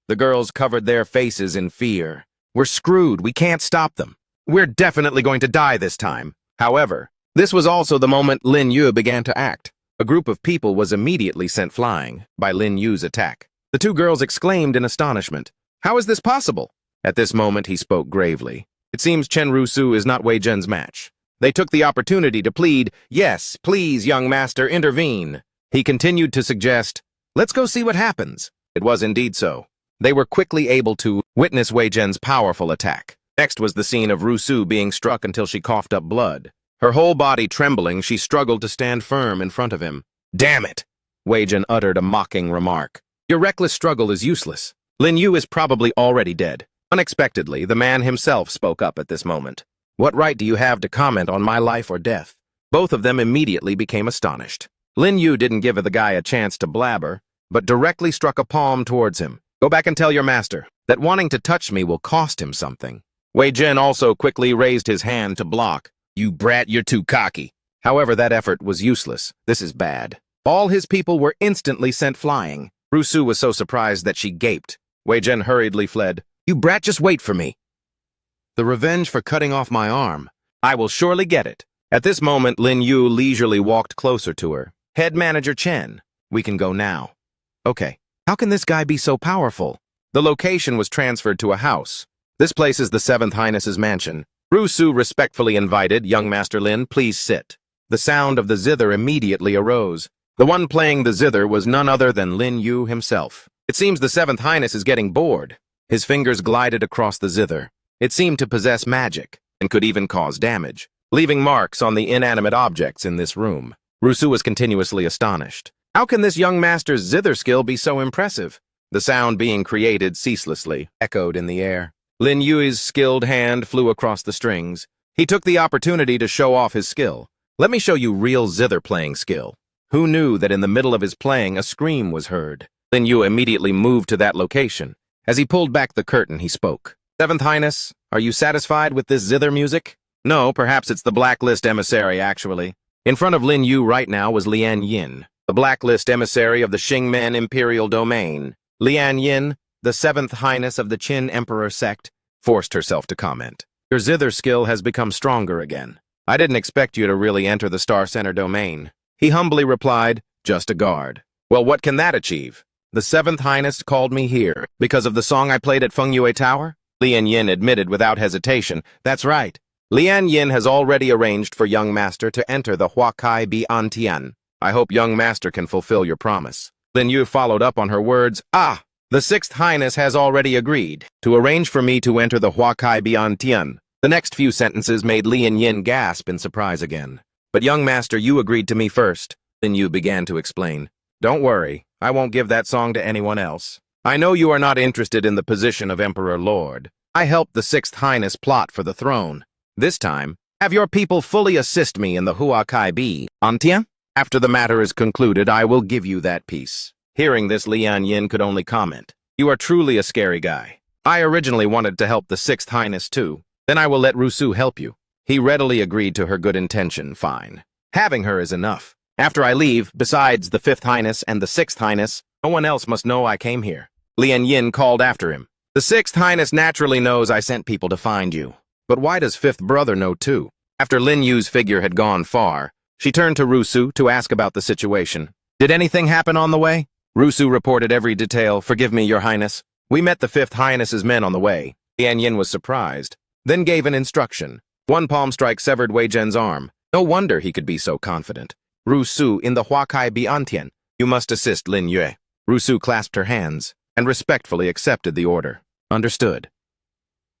The girls covered their faces in fear. We're screwed. We can't stop them. We're definitely going to die this time. However, this was also the moment Lin Yu began to act. A group of people was immediately sent flying by Lin Yu's attack. The two girls exclaimed in astonishment. How is this possible? At this moment, he spoke gravely. It seems Chen Rusu is not Wei Zhen's match. They took the opportunity to plead, Yes, please, young master, intervene. He continued to suggest, Let's go see what happens. It was indeed so. They were quickly able to witness Wei Zhen's powerful attack. Next was the scene of Rusu being struck until she coughed up blood. Her whole body trembling, she struggled to stand firm in front of him. Damn it! Wei Zhen uttered a mocking remark. Your reckless struggle is useless. Lin Yu is probably already dead. Unexpectedly, the man himself spoke up at this moment. What right do you have to comment on my life or death? Both of them immediately became astonished. Lin Yu didn't give the guy a chance to blabber, but directly struck a palm towards him. Go back and tell your master that wanting to touch me will cost him something. Wei Zhen also quickly raised his hand to block. You brat, you're too cocky. However, that effort was useless. This is bad. All his people were instantly sent flying. Rusu was so surprised that she gaped. Wei Zhen hurriedly fled. You brat, just wait for me. The revenge for cutting off my arm. I will surely get it. At this moment, Lin Yu leisurely walked closer to her. Head manager Chen, we can go now. Okay, how can this guy be so powerful? The location was transferred to a house. This place is the 7th Highness's mansion. Rusu respectfully invited, Young Master Lin, please sit. The sound of the zither immediately arose. The one playing the zither was none other than Lin Yu himself. It seems the Seventh Highness is getting bored. His fingers glided across the zither. It seemed to possess magic, and could even cause damage, leaving marks on the inanimate objects in this room. Rusu was continuously astonished. How can this young master's zither skill be so impressive? The sound being created ceaselessly echoed in the air. Lin Yui's skilled hand flew across the strings. He took the opportunity to show off his skill. Let me show you real zither playing skill. Who knew that in the middle of his playing a scream was heard? Lin Yu immediately moved to that location. As he pulled back the curtain, he spoke. Seventh Highness, are you satisfied with this zither music? No, perhaps it's the blacklist emissary, actually. In front of Lin Yu right now was Lian Yin, the blacklist emissary of the Xingmen Imperial Domain. Lian Yin, the Seventh Highness of the Qin Emperor sect, forced herself to comment. Your zither skill has become stronger again. I didn't expect you to really enter the Star Center domain. He humbly replied, just a guard. Well, what can that achieve? The Seventh Highness called me here because of the song I played at Fengyue Tower? Lian Yin admitted without hesitation. That's right. Lian Yin has already arranged for young master to enter the KuBI ManHwa. I hope young master can fulfill your promise. Lin Yu followed up on her words. The Sixth Highness has already agreed to arrange for me to enter the KuBI ManHwa. The next few sentences made Lian Yin gasp in surprise again. But young master, you agreed to me first. Lin Yu began to explain. Don't worry, I won't give that song to anyone else. I know you are not interested in the position of Emperor Lord. I helped the Sixth Highness plot for the throne. This time, have your people fully assist me in the KuBI ManHwa. After the matter is concluded, I will give you that piece. Hearing this, Lian Yin could only comment. You are truly a scary guy. I originally wanted to help the Sixth Highness too. Then I will let Rusu help you. He readily agreed to her good intention. Fine. Having her is enough. After I leave, besides the Fifth Highness and the Sixth Highness, no one else must know I came here. Lian Yin called after him. The Sixth Highness naturally knows I sent people to find you. But why does Fifth Brother know too? After Lin Yu's figure had gone far, she turned to Rusu to ask about the situation. Did anything happen on the way? Rusu reported every detail. Forgive me, Your Highness. We met the Fifth Highness's men on the way. Lian Yin was surprised, then gave an instruction. One palm strike severed Wei Zhen's arm. No wonder he could be so confident. Rusu, in the KuBI ManHwa, you must assist Lin Yue. Rusu clasped her hands and respectfully accepted the order. Understood.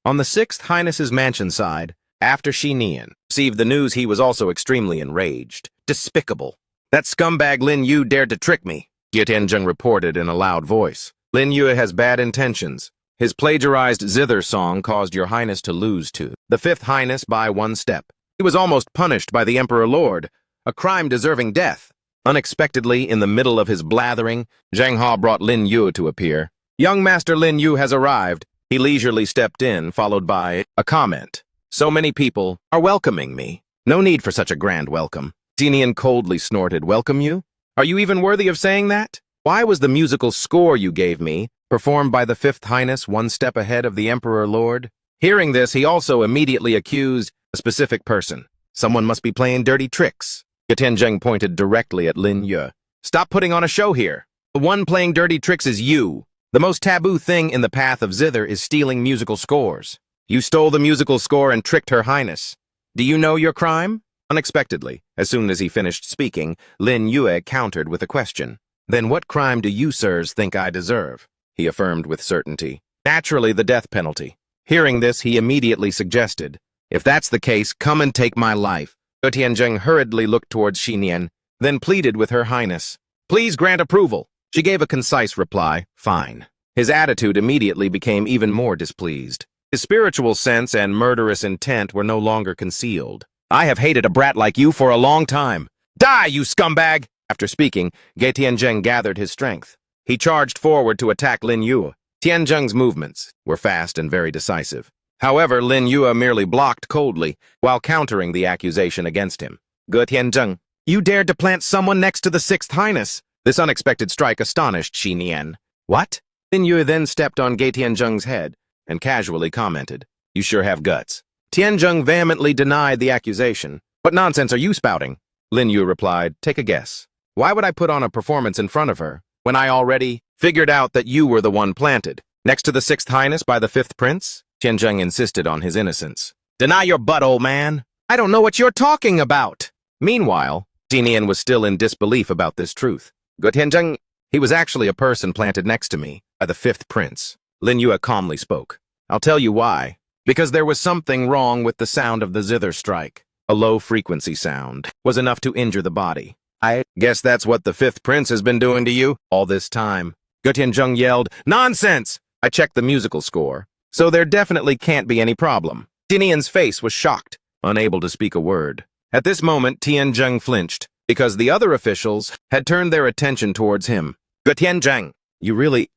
On the Sixth Highness's mansion side, after Shi Nian received the news, he was also extremely enraged. Despicable. That scumbag Lin Yu dared to trick me, Jie Tianzheng reported in a loud voice. Lin Yu has bad intentions. His plagiarized zither song caused Your Highness to lose to the Fifth Highness by one step. He was almost punished by the Emperor Lord, a crime deserving death. Unexpectedly, in the middle of his blathering, Zhang He brought Lin Yu to appear. Young Master Lin Yu has arrived. He leisurely stepped in, followed by a comment. So many people are welcoming me. No need for such a grand welcome. Xinian coldly snorted. Welcome you? Are you even worthy of saying that? Why was the musical score you gave me, performed by the Fifth Highness, one step ahead of the Emperor Lord? Hearing this, he also immediately accused a specific person. Someone must be playing dirty tricks. Jie Tianzheng pointed directly at Lin Yu. Stop putting on a show here. The one playing dirty tricks is you. The most taboo thing in the path of zither is stealing musical scores. You stole the musical score and tricked Her Highness. Do you know your crime? Unexpectedly, as soon as he finished speaking, Lin Yue countered with a question. Then what crime do you, sirs, think I deserve? He affirmed with certainty. Naturally, the death penalty. Hearing this, he immediately suggested, if that's the case, come and take my life. Jie Tianzheng hurriedly looked towards Shi Nian, then pleaded with Her Highness. Please grant approval. She gave a concise reply, fine. His attitude immediately became even more displeased. His spiritual sense and murderous intent were no longer concealed. I have hated a brat like you for a long time. Die, you scumbag! After speaking, Jie Tianzheng gathered his strength. He charged forward to attack Lin Yu. Tianzheng's movements were fast and very decisive. However, Lin Yu merely blocked coldly while countering the accusation against him. Jie Tianzheng, you dared to plant someone next to the Sixth Highness. This unexpected strike astonished Shi Nian. What? Lin Yu then stepped on Jie Tianzheng's head and casually commented, you sure have guts. Tianzheng vehemently denied the accusation. What nonsense are you spouting? Lin Yu replied, take a guess. Why would I put on a performance in front of her when I already figured out that you were the one planted? Next to the Sixth Highness by the Fifth Prince? Tianzheng insisted on his innocence. Deny your butt, old man. I don't know what you're talking about. Meanwhile, Xinian was still in disbelief about this truth. Tianzheng, He was actually a person planted next to me by the fifth prince. Lin Yue calmly spoke. I'll tell you why. Because there was something wrong with the sound of the zither strike. A low-frequency sound was enough to injure the body. I guess that's what the fifth prince has been doing to you all this time. Ge Tianzheng yelled, Nonsense! I checked the musical score, so there definitely can't be any problem. Tinian's face was shocked, unable to speak a word. At this moment, Tianzheng flinched, because the other officials had turned their attention towards him. Ge Tianzheng, you really...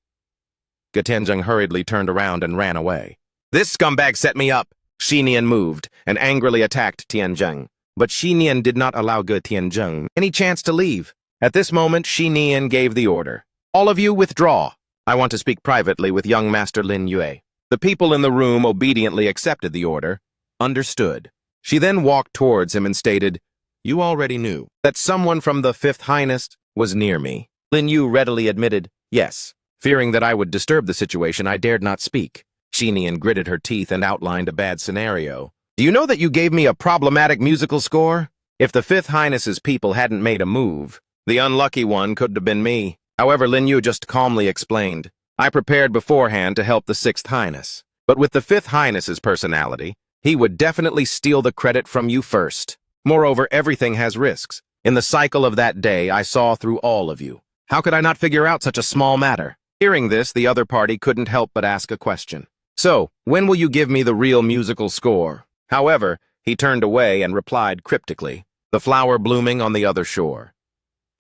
Ge Tianzheng hurriedly turned around and ran away. This scumbag set me up. Shi Nian moved and angrily attacked Tianzheng. But Shi Nian did not allow Ge Tianzheng any chance to leave. At this moment, Shi Nian gave the order. All of you withdraw. I want to speak privately with young Master Lin Yue. The people in the room obediently accepted the order. Understood. She then walked towards him and stated, You already knew that someone from the Fifth Highness was near me. Lin Yu readily admitted, yes. Fearing that I would disturb the situation, I dared not speak. Shi Nian gritted her teeth and outlined a bad scenario. Do you know that you gave me a problematic musical score? If the Fifth Highness's people hadn't made a move, the unlucky one could have been me. However, Lin Yu just calmly explained, I prepared beforehand to help the Sixth Highness. But with the Fifth Highness's personality, he would definitely steal the credit from you first. Moreover, everything has risks. In the cycle of that day, I saw through all of you. How could I not figure out such a small matter? Hearing this, the other party couldn't help but ask a question. So, when will you give me the real musical score? However, he turned away and replied cryptically, the flower blooming on the other shore.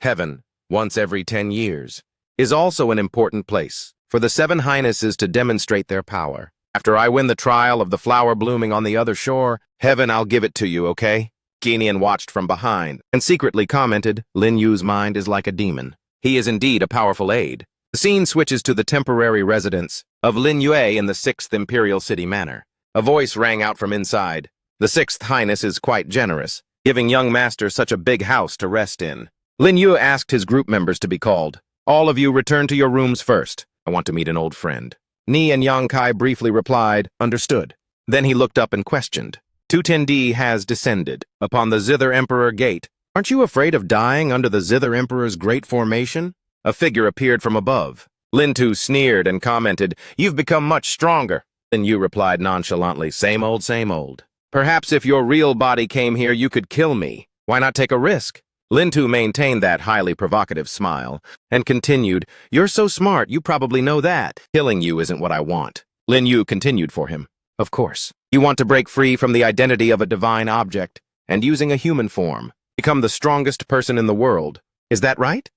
Heaven, once every 10 years, is also an important place for the Seven Highnesses to demonstrate their power. After I win the trial of the flower blooming on the other shore, heaven, I'll give it to you, okay? Genian watched from behind and secretly commented, Lin Yu's mind is like a demon. He is indeed a powerful aide. The scene switches to the temporary residence of Lin Yue in the 6th Imperial City Manor. A voice rang out from inside. The Sixth Highness is quite generous, giving young master such a big house to rest in. Lin Yue asked his group members to be called. All of you return to your rooms first. I want to meet an old friend. Ni and Yang Kai briefly replied, understood. Then he looked up and questioned. Tu Tendi has descended upon the Zither Emperor Gate. Aren't you afraid of dying under the Zither Emperor's great formation? A figure appeared from above. Lin Tu sneered and commented, You've become much stronger. Lin Yu replied nonchalantly, Same old, same old. Perhaps if your real body came here, you could kill me. Why not take a risk? Lin Tu maintained that highly provocative smile and continued, You're so smart, you probably know that. Killing you isn't what I want. Lin Yu continued for him. Of course. You want to break free from the identity of a divine object and using a human form, become the strongest person in the world. Is that right?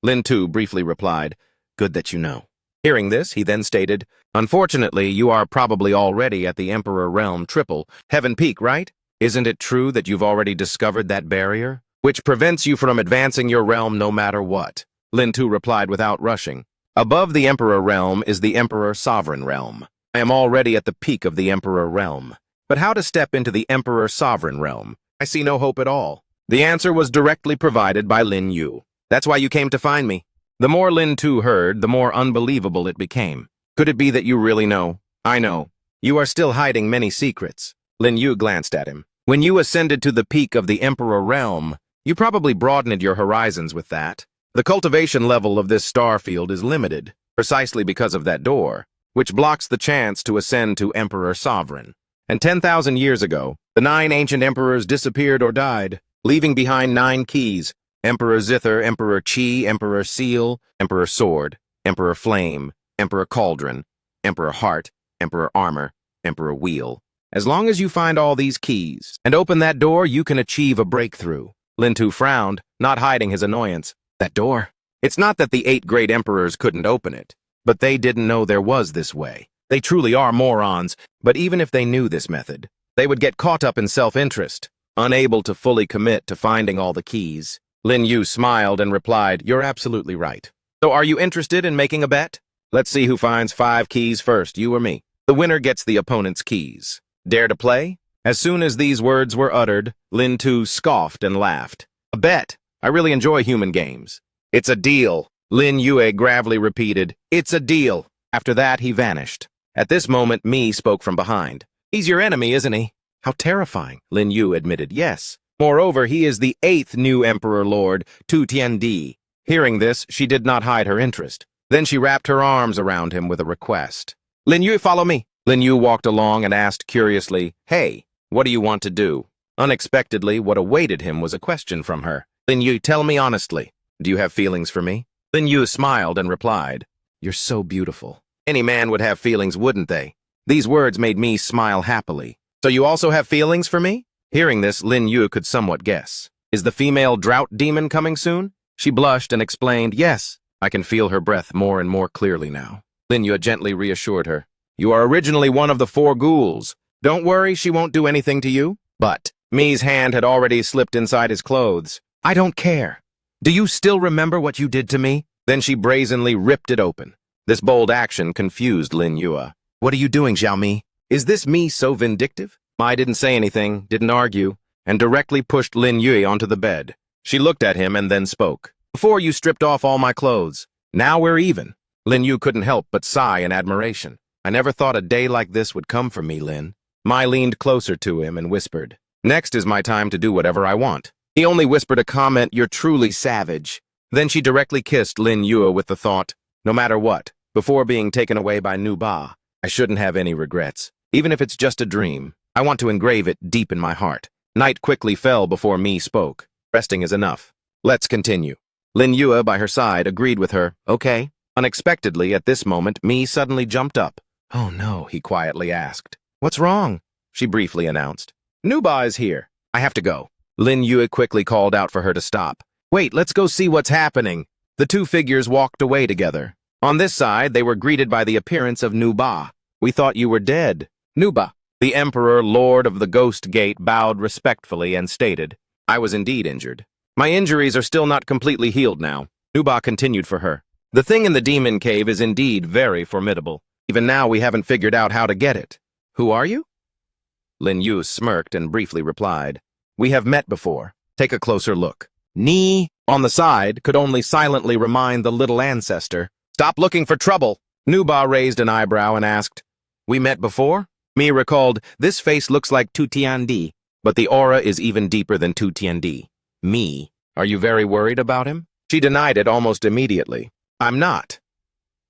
Lin Tu briefly replied, Good that you know. Hearing this, he then stated, Unfortunately, you are probably already at the Emperor Realm Triple, Heaven Peak, right? Isn't it true that you've already discovered that barrier, which prevents you from advancing your realm no matter what? Lin Tu replied without rushing, Above the Emperor Realm is the Emperor Sovereign Realm. I am already at the peak of the Emperor Realm. But how to step into the Emperor Sovereign Realm? I see no hope at all. The answer was directly provided by Lin Yu. That's why you came to find me. The more Lin Tu heard, the more unbelievable it became. Could it be that you really know? I know. You are still hiding many secrets. Lin Yu glanced at him. When you ascended to the peak of the Emperor Realm, you probably broadened your horizons with that. The cultivation level of this star field is limited, precisely because of that door, which blocks the chance to ascend to Emperor Sovereign. And 10,000 years ago, the 9 ancient emperors disappeared or died, leaving behind 9 keys. Emperor Zither, Emperor Qi, Emperor Seal, Emperor Sword, Emperor Flame, Emperor Cauldron, Emperor Heart, Emperor Armor, Emperor Wheel. As long as you find all these keys and open that door, you can achieve a breakthrough. Lin Tu frowned, not hiding his annoyance. That door? It's not that the 8 great emperors couldn't open it, but they didn't know there was this way. They truly are morons, but even if they knew this method, they would get caught up in self-interest, unable to fully commit to finding all the keys. Lin Yu smiled and replied, You're absolutely right. So are you interested in making a bet? Let's see who finds 5 keys first, you or me. The winner gets the opponent's keys. Dare to play? As soon as these words were uttered, Lin Tu scoffed and laughed. A bet? I really enjoy human games. It's a deal. Lin Yue gravely repeated, It's a deal. After that, he vanished. At this moment, Mi spoke from behind. He's your enemy, isn't he? How terrifying, Lin Yu admitted. Yes. Moreover, he is the 8th new Emperor Lord, Tu Tiandi. Hearing this, she did not hide her interest. Then she wrapped her arms around him with a request. Lin Yu, follow me. Lin Yu walked along and asked curiously, Hey, what do you want to do? Unexpectedly, what awaited him was a question from her. Lin Yu, tell me honestly, do you have feelings for me? Lin Yu smiled and replied, You're so beautiful. Any man would have feelings, wouldn't they? These words made me smile happily. So you also have feelings for me? Hearing this, Lin Yu could somewhat guess. Is the female drought demon coming soon? She blushed and explained, Yes. I can feel her breath more and more clearly now. Lin Yu gently reassured her. You are originally one of the 4 ghouls. Don't worry, she won't do anything to you. But Mi's hand had already slipped inside his clothes. I don't care. Do you still remember what you did to me? Then she brazenly ripped it open. This bold action confused Lin Yu. What are you doing, Xiao Mi? Is this Mi so vindictive? Mai didn't say anything, didn't argue, and directly pushed Lin Yu onto the bed. She looked at him and then spoke. Before you stripped off all my clothes. Now we're even. Lin Yu couldn't help but sigh in admiration. I never thought a day like this would come for me, Lin. Mai leaned closer to him and whispered, Next is my time to do whatever I want. He only whispered a comment, You're truly savage. Then she directly kissed Lin Yu with the thought, No matter what, before being taken away by Nuba, I shouldn't have any regrets. Even if it's just a dream, I want to engrave it deep in my heart. Night quickly fell before Mi spoke. Resting is enough. Let's continue. Lin Yu, by her side, agreed with her. Okay. Unexpectedly, at this moment, Mi suddenly jumped up. Oh no, he quietly asked. What's wrong? She briefly announced. Nuba is here. I have to go. Lin Yu quickly called out for her to stop. Wait, let's go see what's happening. The 2 figures walked away together. On this side, they were greeted by the appearance of Nuba. We thought you were dead. Nuba, the Emperor, Lord of the Ghost Gate, bowed respectfully and stated, I was indeed injured. My injuries are still not completely healed now. Nuba continued for her. The thing in the demon cave is indeed very formidable. Even now we haven't figured out how to get it. Who are you? Lin Yu smirked and briefly replied, We have met before. Take a closer look. Ni, on the side, could only silently remind the little ancestor. Stop looking for trouble. Nuba raised an eyebrow and asked, We met before? Mi recalled, This face looks like Tu Tiandi, but the aura is even deeper than Tu Tiandi. Mi, are you very worried about him? She denied it almost immediately. I'm not.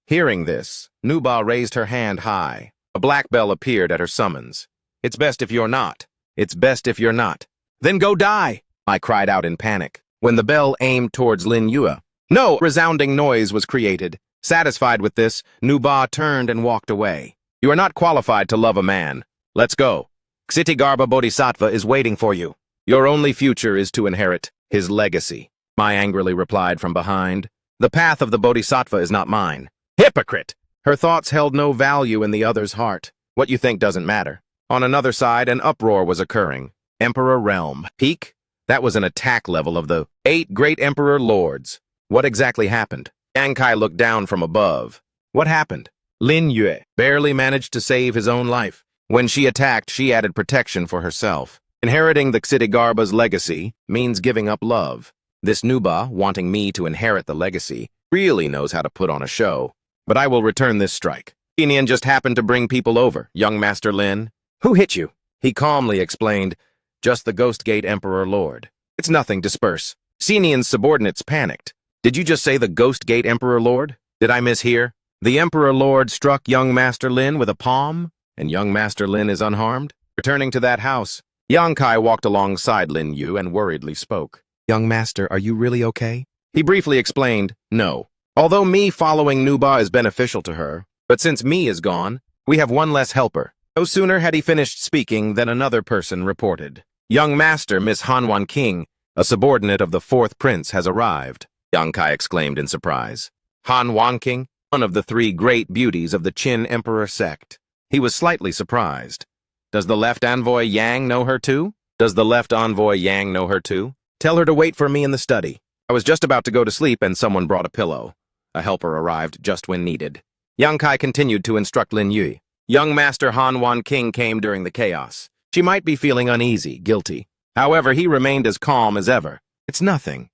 Hearing this, Nuba raised her hand high. A black bell appeared at her summons. It's best if you're not. It's best if you're not. Then go die, I cried out in panic. When the bell aimed towards Lin Yu, no resounding noise was created. Satisfied with this, Nuba turned and walked away. You are not qualified to love a man. Let's go. Ksitigarbha Bodhisattva is waiting for you. Your only future is to inherit his legacy. Mai angrily replied from behind. The path of the Bodhisattva is not mine. Hypocrite! Her thoughts held no value in the other's heart. What you think doesn't matter. On another side, an uproar was occurring. Emperor Realm. Peak? That was an attack level of the 8 great Emperor Lords. What exactly happened? Yang Kai looked down from above. What happened? Lin Yu barely managed to save his own life. When she attacked, she added protection for herself. Inheriting the Ksitigarbha's legacy means giving up love. This Nuba, wanting me to inherit the legacy, really knows how to put on a show. But I will return this strike. Inian just happened to bring people over, young Master Lin. Who hit you? He calmly explained, Just the Ghost Gate Emperor Lord. It's nothing, disperse. Xenian's subordinates panicked. Did you just say the Ghost Gate Emperor Lord? Did I mishear? The Emperor Lord struck young Master Lin with a palm, and young Master Lin is unharmed? Returning to that house, Yang Kai walked alongside Lin Yu and worriedly spoke. Young Master, are you really okay? He briefly explained, no. Although me following Nuba is beneficial to her, but since me is gone, we have one less helper. No sooner had he finished speaking than another person reported. Young Master Miss Hanwan King, a subordinate of the 4th Prince, has arrived. Yang Kai exclaimed in surprise. Hanwan King, one of the 3 great beauties of the Qin Emperor sect. He was slightly surprised. Does the left envoy Yang know her too? Does the left envoy Yang know her too? Tell her to wait for me in the study. I was just about to go to sleep and someone brought a pillow. A helper arrived just when needed. Yang Kai continued to instruct Lin Yu. Young Master Hanwan King came during the chaos. She might be feeling uneasy, guilty. However, he remained as calm as ever. It's nothing.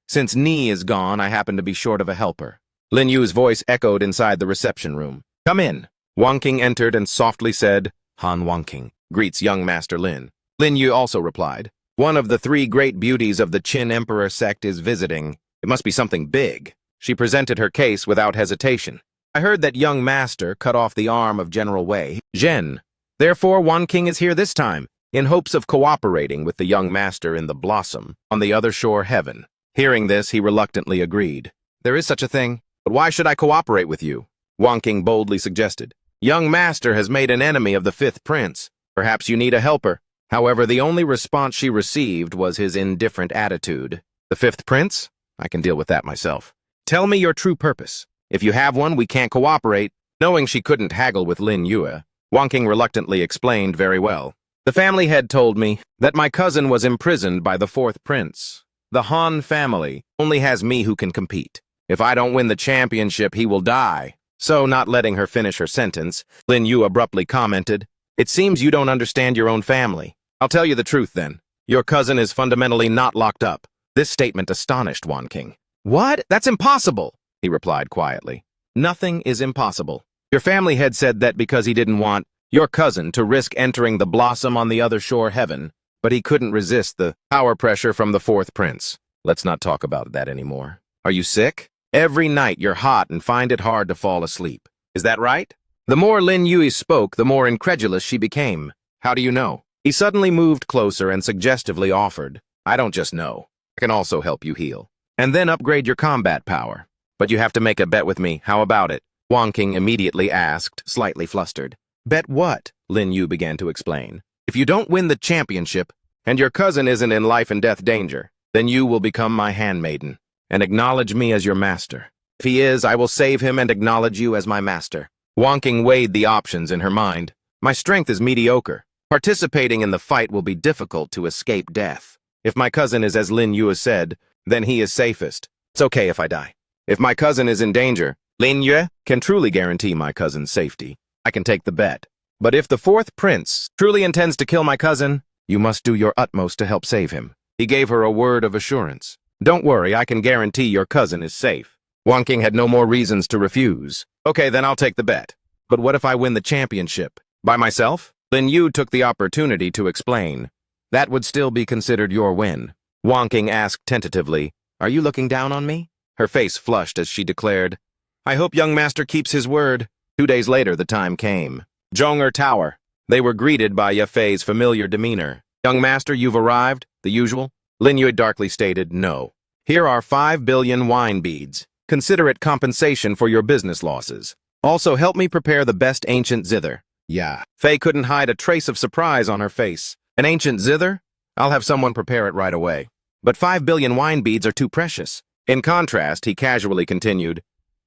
Since Ni is gone, I happen to be short of a helper. Lin Yu's voice echoed inside the reception room. Come in. Wang King entered and softly said, Han Wang King greets young Master Lin. Lin Yu also replied, one of the 3 great beauties of the Qin Emperor sect is visiting. It It must be something big. She presented her case without hesitation. I heard that young master cut off the arm of General Wei, Zhen. Therefore, Wan King is here this time, in hopes of cooperating with the young master in the Blossom on the other shore heaven. Hearing this, he reluctantly agreed. There is such a thing, but why should I cooperate with you? Wan King boldly suggested. Young master has made an enemy of the fifth prince. Perhaps you need a helper. However, the only response she received was his indifferent attitude. The fifth prince? I can deal with that myself. Tell me your true purpose. If you have one, we can't cooperate. Knowing she couldn't haggle with Lin Yue, Wan King reluctantly explained very well. The family head told me that my cousin was imprisoned by the fourth prince. The Han family only has me who can compete. If I don't win the championship, he will die. So, not letting her finish her sentence, Lin Yue abruptly commented, It seems you don't understand your own family. I'll tell you the truth then. Your cousin is fundamentally not locked up. This statement astonished Wan King. What? That's impossible, he replied quietly. Nothing is impossible. Your family head said that because he didn't want your cousin to risk entering the Blossom on the other shore heaven, but he couldn't resist the power pressure from the fourth prince. Let's not talk about that anymore. Are you sick? Every night you're hot and find it hard to fall asleep. Is that right? The more Lin Yue spoke, the more incredulous she became. How do you know? He suddenly moved closer and suggestively offered, I don't just know. I can also help you heal. And then upgrade your combat power. But you have to make a bet with me. How about it? Wan King immediately asked, slightly flustered. Bet what? Lin Yue began to explain. If you don't win the championship, and your cousin isn't in life and death danger, then you will become my handmaiden, and acknowledge me as your master. If he is, I will save him and acknowledge you as my master. Wan King weighed the options in her mind. My strength is mediocre. Participating in the fight will be difficult to escape death. If my cousin is as Lin Yue said, then he is safest. It's okay if I die. If my cousin is in danger, Lin Yue can truly guarantee my cousin's safety. I can take the bet. But if the fourth prince truly intends to kill my cousin, you must do your utmost to help save him. He gave her a word of assurance. Don't worry, I can guarantee your cousin is safe. Wan King had no more reasons to refuse. Okay, then I'll take the bet. But what if I win the championship? By myself? Lin Yue took the opportunity to explain. That would still be considered your win. Wan King asked tentatively, Are you looking down on me? Her face flushed as she declared, I hope young master keeps his word. 2 days later, the time came. Zhong'er Tower. They were greeted by Yafei's familiar demeanor. Young master, you've arrived? The usual? Lin Yue darkly stated, No. Here are 5 billion wine beads. Consider it compensation for your business losses. Also, help me prepare the best ancient zither. Yeah. Fei couldn't hide a trace of surprise on her face. An ancient zither? I'll have someone prepare it right away. But 5 billion wine beads are too precious. In contrast, he casually continued,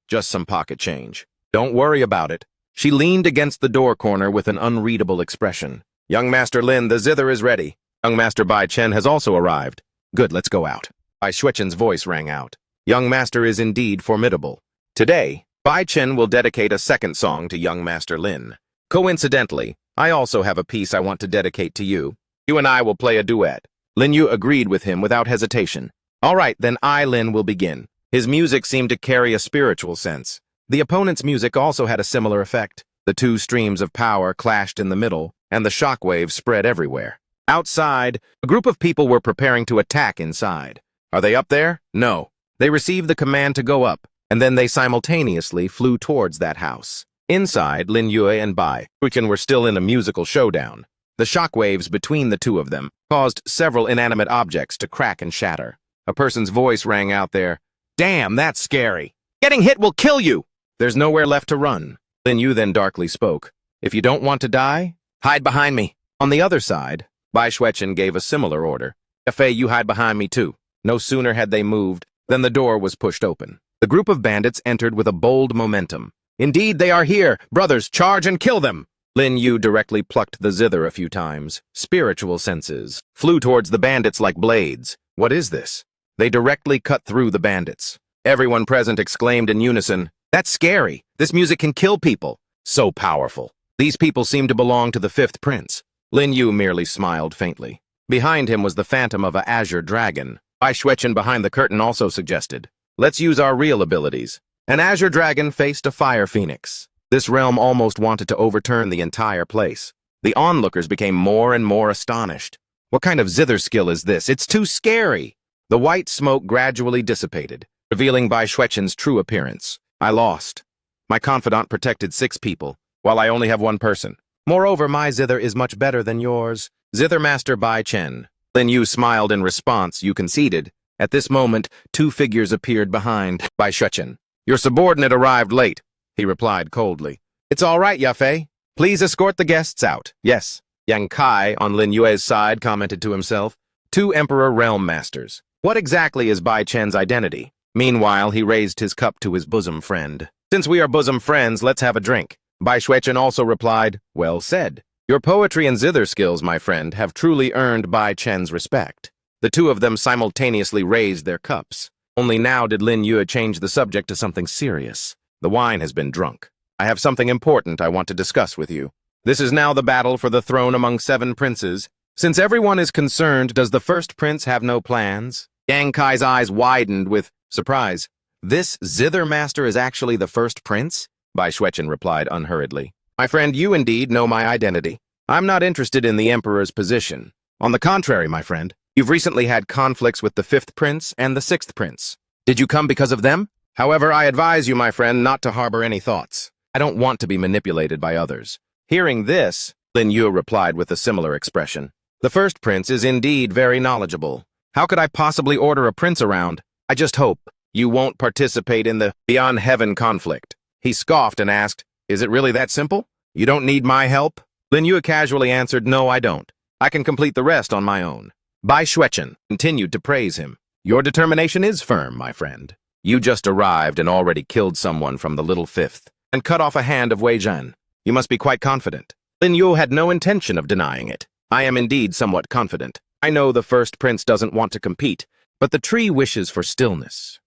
Just some pocket change. Don't worry about it. She leaned against the door corner with an unreadable expression. Young Master Lin, the zither is ready. Young Master Bai Chen has also arrived. Good, let's go out. Bai Xuechen's voice rang out. Young Master is indeed formidable. Today, Bai Chen will dedicate a second song to Young Master Lin. Coincidentally, I also have a piece I want to dedicate to you. You and I will play a duet. Lin Yue agreed with him without hesitation. All right, then Lin will begin. His music seemed to carry a spiritual sense. The opponent's music also had a similar effect. The two streams of power clashed in the middle, and the shockwaves spread everywhere. Outside, a group of people were preparing to attack inside. Are they up there? No. They received the command to go up, and then they simultaneously flew towards that house. Inside, Lin Yue and Bai Xuechen were still in a musical showdown. The shockwaves between the two of them caused several inanimate objects to crack and shatter. A person's voice rang out there. Damn, that's scary. Getting hit will kill you. There's nowhere left to run. Lin Yue then darkly spoke. If you don't want to die, hide behind me. On the other side, Bai Xuechen gave a similar order. Yafei, you hide behind me too. No sooner had they moved than the door was pushed open. The group of bandits entered with a bold momentum. Indeed, they are here. Brothers, charge and kill them. Lin Yue directly plucked the zither a few times. Spiritual senses flew towards the bandits like blades. What is this? They directly cut through the bandits. Everyone present exclaimed in unison, That's scary. This music can kill people. So powerful. These people seem to belong to the fifth prince. Lin Yue merely smiled faintly. Behind him was the phantom of an azure dragon. Bai Xuechen behind the curtain also suggested, Let's use our real abilities. An azure dragon faced a fire phoenix. This realm almost wanted to overturn the entire place. The onlookers became more and more astonished. What kind of zither skill is this? It's too scary. The white smoke gradually dissipated, revealing Bai Xuechen's true appearance. I lost. My confidant protected 6 people, while I only have 1 person. Moreover, my zither is much better than yours. Zither Master Bai Chen. Lin Yu smiled in response. You conceded. At this moment, 2 figures appeared behind Bai Xuechen. Your subordinate arrived late, he replied coldly. It's all right, Yafei. Please escort the guests out. Yes. Yang Kai, on Lin Yue's side, commented to himself. 2 Emperor Realm Masters. What exactly is Bai Chen's identity? Meanwhile, he raised his cup to his bosom friend. Since we are bosom friends, let's have a drink. Bai Xuechen also replied, Well said. Your poetry and zither skills, my friend, have truly earned Bai Chen's respect. The 2 of them simultaneously raised their cups. Only now did Lin Yu change the subject to something serious. The wine has been drunk. I have something important I want to discuss with you. This is now the battle for the throne among 7 princes. Since everyone is concerned, does the first prince have no plans? Yang Kai's eyes widened with surprise. This zither master is actually the first prince? Bai Xuechen replied unhurriedly. My friend, you indeed know my identity. I'm not interested in the emperor's position. On the contrary, my friend, you've recently had conflicts with the 5th prince and the 6th prince. Did you come because of them? However, I advise you, my friend, not to harbor any thoughts. I don't want to be manipulated by others. Hearing this, Lin Yu replied with a similar expression. The first prince is indeed very knowledgeable. How could I possibly order a prince around? I just hope you won't participate in the beyond heaven conflict. He scoffed and asked, Is it really that simple? You don't need my help? Lin Yu casually answered, No, I don't. I can complete the rest on my own. Bai Xuechen continued to praise him. Your determination is firm, my friend. You just arrived and already killed someone from the little 5th and cut off a hand of Wei Zhan. You must be quite confident. Lin Yu had no intention of denying it. I am indeed somewhat confident. I know the first prince doesn't want to compete, but the tree wishes for stillness.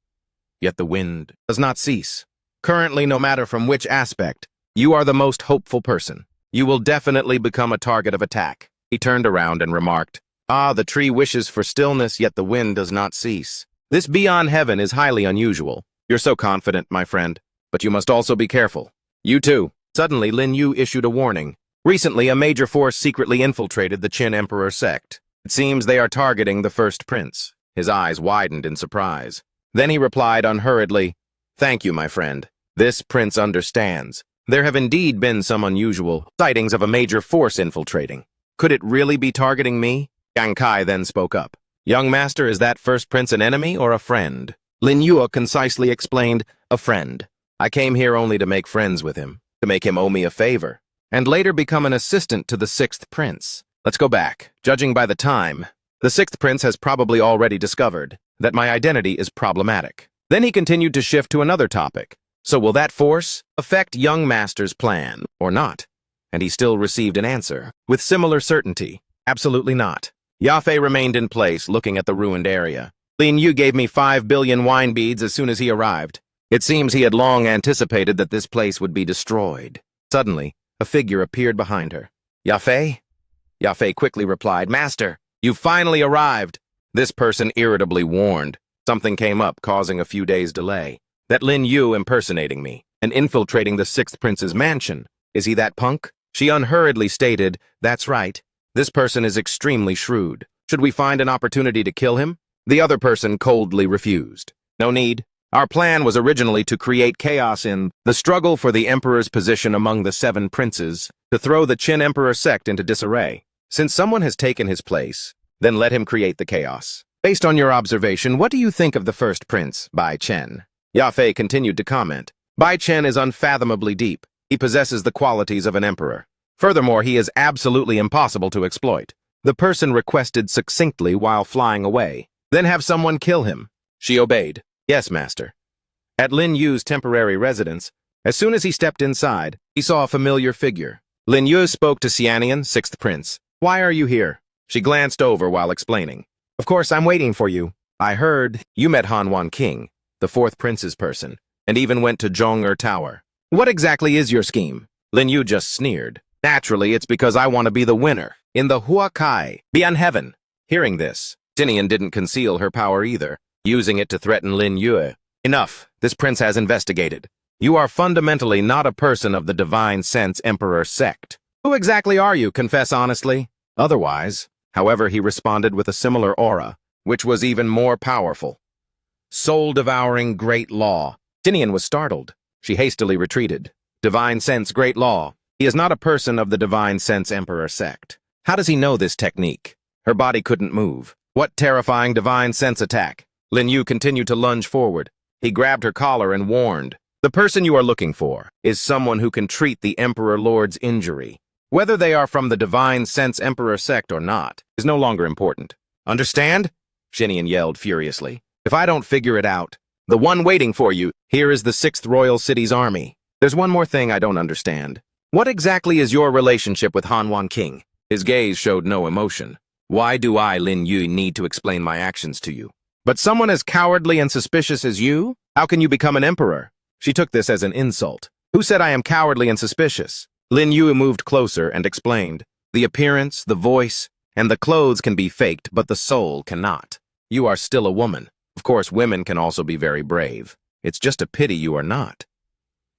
Yet the wind does not cease. Currently, no matter from which aspect, you are the most hopeful person. You will definitely become a target of attack. He turned around and remarked, the tree wishes for stillness, yet the wind does not cease. This beyond heaven is highly unusual. You're so confident, my friend, but you must also be careful. You too. Suddenly, Lin Yu issued a warning. Recently, a major force secretly infiltrated the Qin Emperor sect. It seems they are targeting the first prince. His eyes widened in surprise. Then he replied unhurriedly, Thank you, my friend. This prince understands. There have indeed been some unusual sightings of a major force infiltrating. Could it really be targeting me? Yang Kai then spoke up. Young master, is that first prince an enemy or a friend? Lin Yu concisely explained, A friend. I came here only to make friends with him, to make him owe me a favor, and later become an assistant to the 6th prince. Let's go back. Judging by the time, the 6th prince has probably already discovered that my identity is problematic. Then he continued to shift to another topic. So will that force affect young master's plan, or not? And he still received an answer, with similar certainty. Absolutely not. Yafei remained in place, looking at the ruined area. Lin Yu gave me 5 billion wine beads as soon as he arrived. It seems he had long anticipated that this place would be destroyed. Suddenly, a figure appeared behind her. Yafei? Yafei quickly replied, Master, you've finally arrived. This person irritably warned. Something came up, causing a few days' delay. That Lin Yu impersonating me and infiltrating the 6th prince's mansion. Is he that punk? She unhurriedly stated, That's right. This person is extremely shrewd. Should we find an opportunity to kill him? The other person coldly refused. No need. Our plan was originally to create chaos in the struggle for the emperor's position among the 7 princes, to throw the Qin Emperor sect into disarray. Since someone has taken his place, then let him create the chaos. Based on your observation, what do you think of the first prince, Bai Chen? Yafei continued to comment. Bai Chen is unfathomably deep. He possesses the qualities of an emperor. Furthermore, he is absolutely impossible to exploit. The person requested succinctly while flying away. Then have someone kill him. She obeyed. Yes, master. At Lin Yu's temporary residence, as soon as he stepped inside, he saw a familiar figure. Lin Yu spoke to Xianian, 6th prince. Why are you here? She glanced over while explaining. Of course, I'm waiting for you. I heard you met Han King, the 4th prince's person, and even went to Zhong'er Tower. What exactly is your scheme? Lin Yu just sneered. Naturally, it's because I want to be the winner in the Huakai, beyond heaven. Hearing this, Tinian didn't conceal her power either, using it to threaten Lin Yu. Enough, this prince has investigated. You are fundamentally not a person of the divine sense emperor sect. Who exactly are you, confess honestly? Otherwise, however, he responded with a similar aura, which was even more powerful. Soul-devouring great law. Tinian was startled. She hastily retreated. Divine sense great law. He is not a person of the divine sense emperor sect. How does he know this technique? Her body couldn't move. What terrifying divine sense attack? Lin Yu continued to lunge forward. He grabbed her collar and warned, "The person you are looking for is someone who can treat the Emperor Lord's injury. Whether they are from the divine sense emperor sect or not is no longer important. Understand?" Xinian yelled furiously. "If I don't figure it out, the one waiting for you here is the 6th Royal City's army. There's one more thing I don't understand. What exactly is your relationship with Han King?" His gaze showed no emotion. "Why do I, Lin Yu, need to explain my actions to you? But someone as cowardly and suspicious as you? How can you become an emperor?" She took this as an insult. "Who said I am cowardly and suspicious?" Lin Yu moved closer and explained, "The appearance, the voice, and the clothes can be faked, but the soul cannot. You are still a woman. Of course, women can also be very brave. It's just a pity you are not."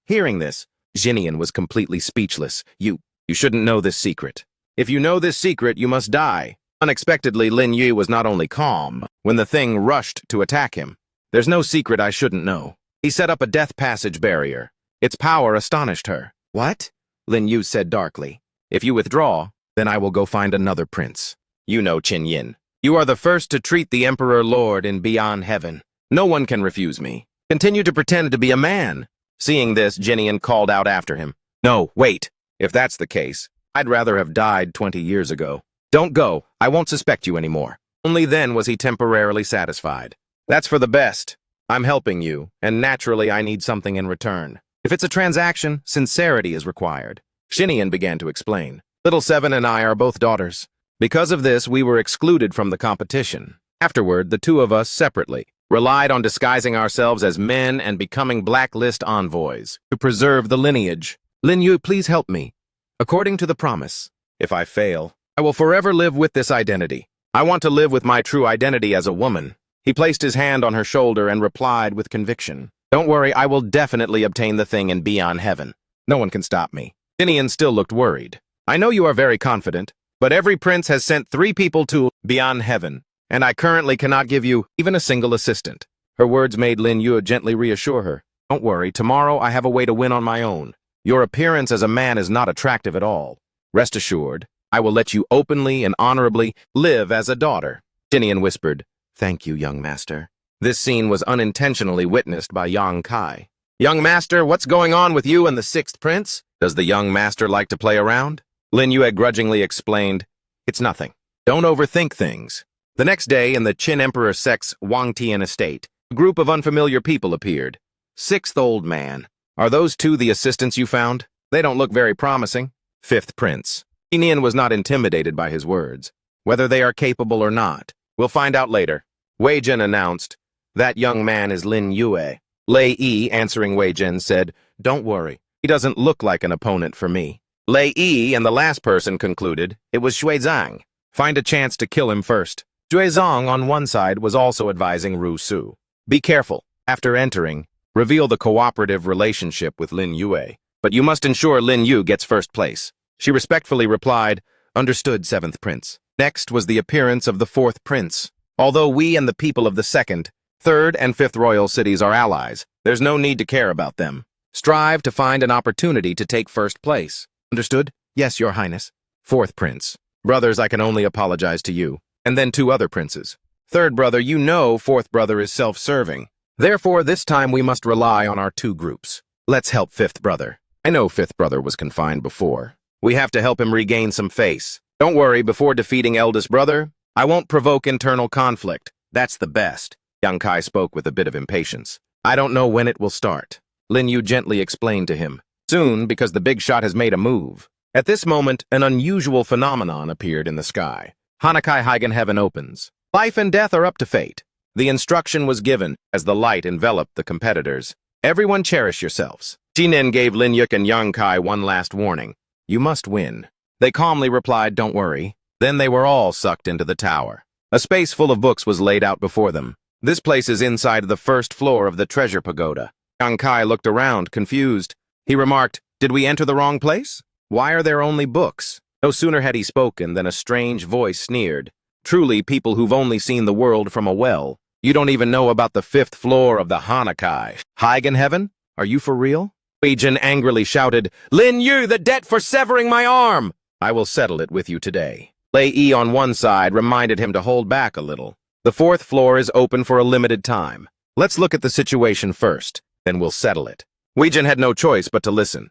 Hearing this, Xinian was completely speechless. You shouldn't know this secret. If you know this secret, you must die." Unexpectedly, Lin Yu was not only calm when the thing rushed to attack him. "There's no secret I shouldn't know." He set up a death passage barrier. Its power astonished her. "What?" Lin Yu said darkly. "If you withdraw, then I will go find another prince. You know, Qin Yin. You are the first to treat the Emperor Lord in Beyond Heaven. No one can refuse me. Continue to pretend to be a man." Seeing this, Xinian called out after him, "No, wait. If that's the case, I'd rather have died 20 years ago. Don't go. I won't suspect you anymore." Only then was he temporarily satisfied. "That's for the best. I'm helping you, and naturally I need something in return. If it's a transaction, sincerity is required." Xinian began to explain. "Little Seven and I are both daughters. Because of this, we were excluded from the competition. Afterward, the two of us, separately, relied on disguising ourselves as men and becoming blacklist envoys to preserve the lineage. Lin Yu, please help me. According to the promise, if I fail, I will forever live with this identity. I want to live with my true identity as a woman." He placed his hand on her shoulder and replied with conviction, "Don't worry, I will definitely obtain the thing in Beyond Heaven. No one can stop me." Xinian still looked worried. "I know you are very confident, but every prince has sent 3 people to Beyond Heaven, and I currently cannot give you even a single assistant." Her words made Lin Yu gently reassure her. "Don't worry, tomorrow I have a way to win on my own. Your appearance as a man is not attractive at all. Rest assured, I will let you openly and honorably live as a daughter." Xinian whispered, "Thank you, young master." This scene was unintentionally witnessed by Yang Kai. "Young master, what's going on with you and the 6th prince? Does the young master like to play around?" Lin Yu grudgingly explained, "It's nothing. Don't overthink things." The next day, in the Qin Emperor sect's Wangtian estate, a group of unfamiliar people appeared. 6th old man. "Are those 2 the assistants you found? They don't look very promising." 5th prince. Xinian was not intimidated by his words. "Whether they are capable or not, we'll find out later." Wei Jin announced, "That young man is Lin Yue." Lei Yi, answering Wei Jin, said, "Don't worry. He doesn't look like an opponent for me." Lei Yi and the last person concluded it was Shui Zhang. Find a chance to kill him first. Shui Zhang on one side was also advising Ru Su. "Be careful. After entering, reveal the cooperative relationship with Lin Yue. But you must ensure Lin Yu gets first place." She respectfully replied, "Understood, 7th prince." Next was the appearance of the 4th prince. "Although we and the people of the 2nd, 3rd, and 5th royal cities are allies, there's no need to care about them. Strive to find an opportunity to take first place. Understood?" "Yes, your highness." 4th prince. "Brothers, I can only apologize to you." And then 2 other princes. 3rd brother, you know 4th brother is self-serving. Therefore, this time we must rely on our 2 groups. Let's help 5th brother. I know 5th brother was confined before. We have to help him regain some face. Don't worry, before defeating eldest brother, I won't provoke internal conflict. That's the best." Yang Kai spoke with a bit of impatience. "I don't know when it will start." Lin Yu gently explained to him. "Soon, because the big shot has made a move." At this moment, an unusual phenomenon appeared in the sky. Hanakai Heigen Heaven opens. Life and death are up to fate. The instruction was given as the light enveloped the competitors. "Everyone cherish yourselves." Jinin gave Lin Yuk and Yang Kai one last warning. "You must win." They calmly replied, "Don't worry." Then they were all sucked into the tower. A space full of books was laid out before them. This place is inside the 1st floor of the treasure pagoda. Yang Kai looked around, confused. He remarked, "Did we enter the wrong place? Why are there only books?" No sooner had he spoken than a strange voice sneered. "Truly, people who've only seen the world from a well. You don't even know about the 5th floor of the Hanakai. Hagen heaven? Are you for real? Wei Jin angrily shouted, Lin Yu, the debt for severing my arm! I will settle it with you today. Lei Yi on one side reminded him to hold back a little. The 4th floor is open for a limited time. Let's look at the situation first, then we'll settle it. Wei Jin had no choice but to listen.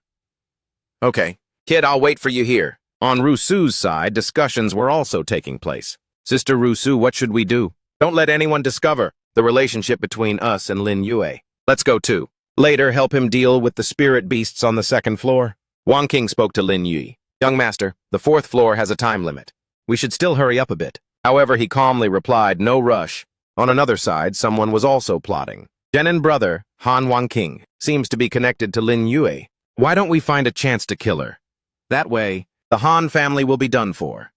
Okay, kid, I'll wait for you here. On Rusu's side, discussions were also taking place. Sister Rusu, what should we do? Don't let anyone discover the relationship between us and Lin Yue. Let's go too. Later, help him deal with the spirit beasts on the 2nd floor. Wang King spoke to Lin Yue. Young master, the 4th floor has a time limit. We should still hurry up a bit. However, he calmly replied, no rush. On another side, someone was also plotting. Jenin brother, Han Wang King, seems to be connected to Lin Yue. Why don't we find a chance to kill her? That way, the Han family will be done for.